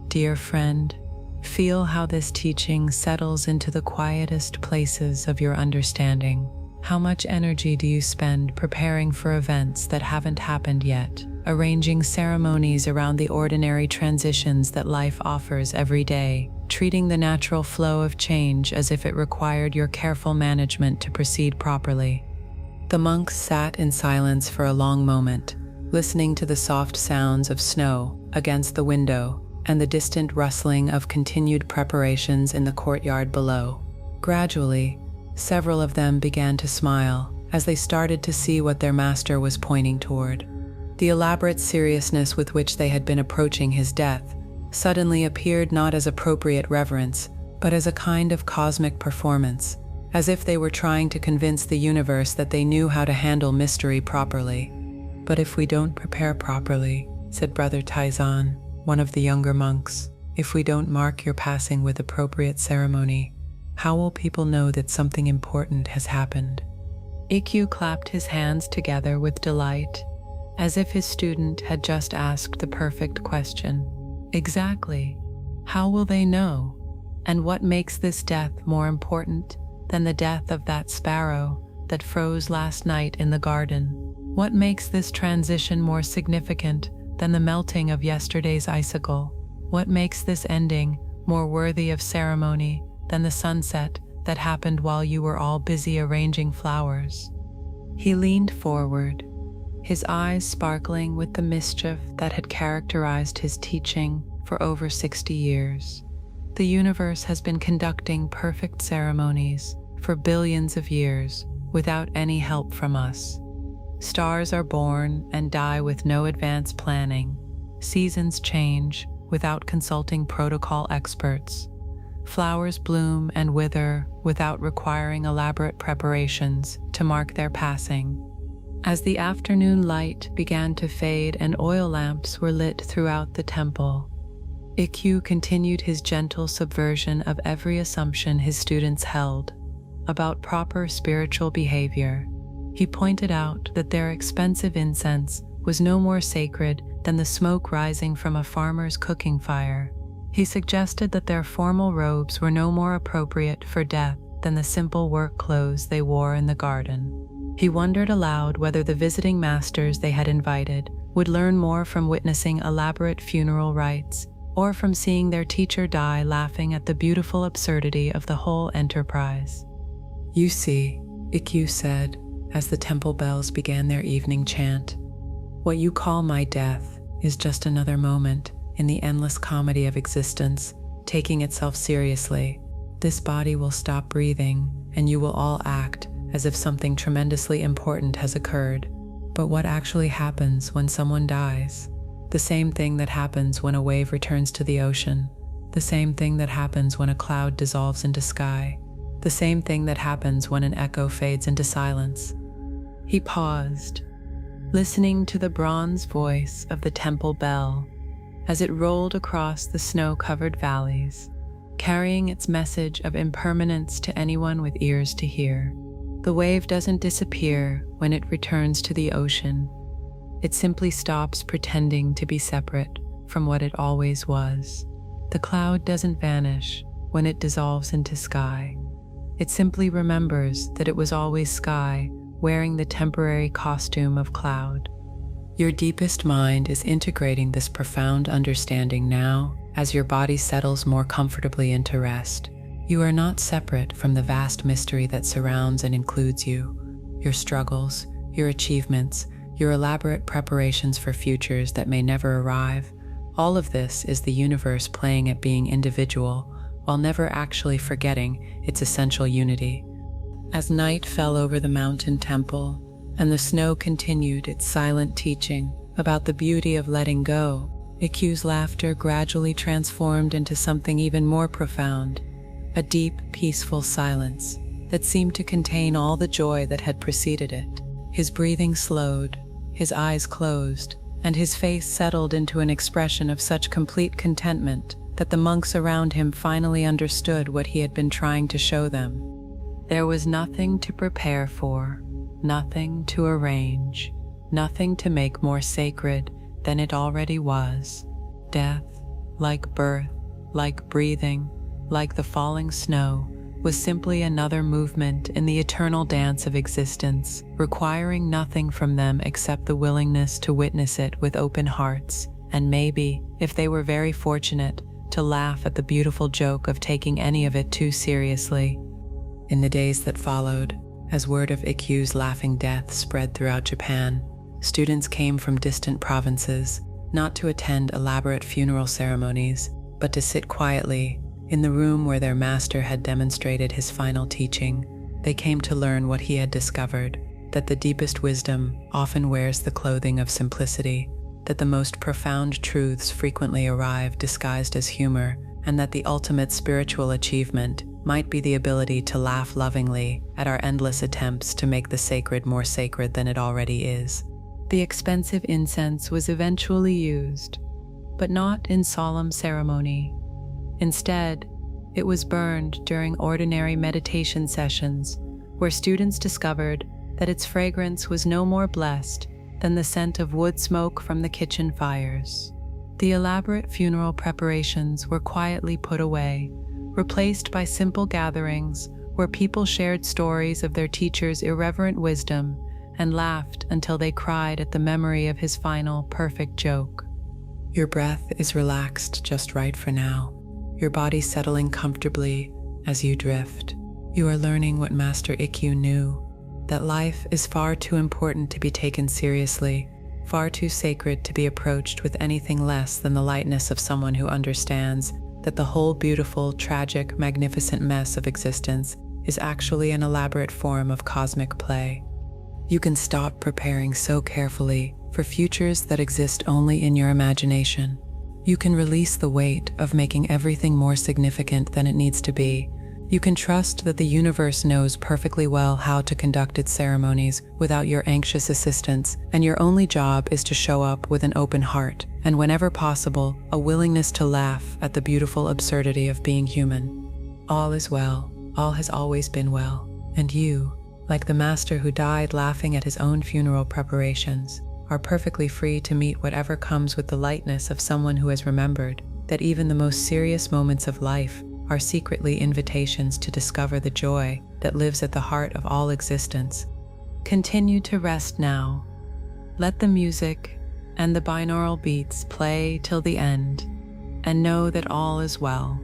dear friend, feel how this teaching settles into the quietest places of your understanding. How much energy do you spend preparing for events that haven't happened yet, arranging ceremonies around the ordinary transitions that life offers every day, treating the natural flow of change as if it required your careful management to proceed properly? The monks sat in silence for a long moment, listening to the soft sounds of snow against the window and the distant rustling of continued preparations in the courtyard below. Gradually, several of them began to smile as they started to see what their master was pointing toward. The elaborate seriousness with which they had been approaching his death suddenly appeared not as appropriate reverence, but as a kind of cosmic performance, as if they were trying to convince the universe that they knew how to handle mystery properly. "But if we don't prepare properly," said Brother Taizan, one of the younger monks, "if we don't mark your passing with appropriate ceremony, how will people know that something important has happened?" Ikkyu clapped his hands together with delight, as if his student had just asked the perfect question. Exactly. How will they know? And what makes this death more important than the death of that sparrow that froze last night in the garden? What makes this transition more significant than the melting of yesterday's icicle? What makes this ending more worthy of ceremony than the sunset that happened while you were all busy arranging flowers? He leaned forward, his eyes sparkling with the mischief that had characterized his teaching for over 60 years. The universe has been conducting perfect ceremonies for billions of years without any help from us. Stars are born and die with no advance planning. Seasons change without consulting protocol experts. Flowers bloom and wither without requiring elaborate preparations to mark their passing. As the afternoon light began to fade and oil lamps were lit throughout the temple, Ikkyu continued his gentle subversion of every assumption his students held about proper spiritual behavior. He pointed out that their expensive incense was no more sacred than the smoke rising from a farmer's cooking fire. He suggested that their formal robes were no more appropriate for death than the simple work clothes they wore in the garden. He wondered aloud whether the visiting masters they had invited would learn more from witnessing elaborate funeral rites or from seeing their teacher die laughing at the beautiful absurdity of the whole enterprise. "You see," Ikkyu said, as the temple bells began their evening chant, "what you call my death is just another moment in the endless comedy of existence, taking itself seriously. This body will stop breathing, and you will all act as if something tremendously important has occurred. But what actually happens when someone dies? The same thing that happens when a wave returns to the ocean, the same thing that happens when a cloud dissolves into sky, the same thing that happens when an echo fades into silence." He paused, listening to the bronze voice of the temple bell as it rolled across the snow-covered valleys, carrying its message of impermanence to anyone with ears to hear. The wave doesn't disappear when it returns to the ocean. It simply stops pretending to be separate from what it always was. The cloud doesn't vanish when it dissolves into sky. It simply remembers that it was always sky, wearing the temporary costume of cloud. Your deepest mind is integrating this profound understanding now as your body settles more comfortably into rest. You are not separate from the vast mystery that surrounds and includes you. Your struggles, your achievements, your elaborate preparations for futures that may never arrive, all of this is the universe playing at being individual while never actually forgetting its essential unity. As night fell over the mountain temple and the snow continued its silent teaching about the beauty of letting go, Ikkyu's laughter gradually transformed into something even more profound, a deep, peaceful silence that seemed to contain all the joy that had preceded it. His breathing slowed, his eyes closed, and his face settled into an expression of such complete contentment that the monks around him finally understood what he had been trying to show them. There was nothing to prepare for, nothing to arrange, nothing to make more sacred than it already was. Death, like birth, like breathing, like the falling snow, was simply another movement in the eternal dance of existence, requiring nothing from them except the willingness to witness it with open hearts, and maybe, if they were very fortunate, to laugh at the beautiful joke of taking any of it too seriously. In the days that followed, as word of Ikkyu's laughing death spread throughout Japan, students came from distant provinces, not to attend elaborate funeral ceremonies, but to sit quietly in the room where their master had demonstrated his final teaching. They came to learn what he had discovered, that the deepest wisdom often wears the clothing of simplicity, that the most profound truths frequently arrive disguised as humor, and that the ultimate spiritual achievement might be the ability to laugh lovingly at our endless attempts to make the sacred more sacred than it already is. The expensive incense was eventually used, but not in solemn ceremony. Instead, it was burned during ordinary meditation sessions, where students discovered that its fragrance was no more blessed than the scent of wood smoke from the kitchen fires. The elaborate funeral preparations were quietly put away, replaced by simple gatherings where people shared stories of their teacher's irreverent wisdom and laughed until they cried at the memory of his final perfect joke. Your breath is relaxed just right for now, your body settling comfortably as you drift. You are learning what Master Ikkyu knew, that life is far too important to be taken seriously, far too sacred to be approached with anything less than the lightness of someone who understands that the whole beautiful, tragic, magnificent mess of existence is actually an elaborate form of cosmic play. You can stop preparing so carefully for futures that exist only in your imagination. You can release the weight of making everything more significant than it needs to be. You can trust that the universe knows perfectly well how to conduct its ceremonies without your anxious assistance, and your only job is to show up with an open heart, and whenever possible, a willingness to laugh at the beautiful absurdity of being human. All is well, all has always been well, and you, like the master who died laughing at his own funeral preparations, are perfectly free to meet whatever comes with the lightness of someone who has remembered that even the most serious moments of life are secretly invitations to discover the joy that lives at the heart of all existence. Continue to rest now. Let the music and the binaural beats play till the end, and know that all is well.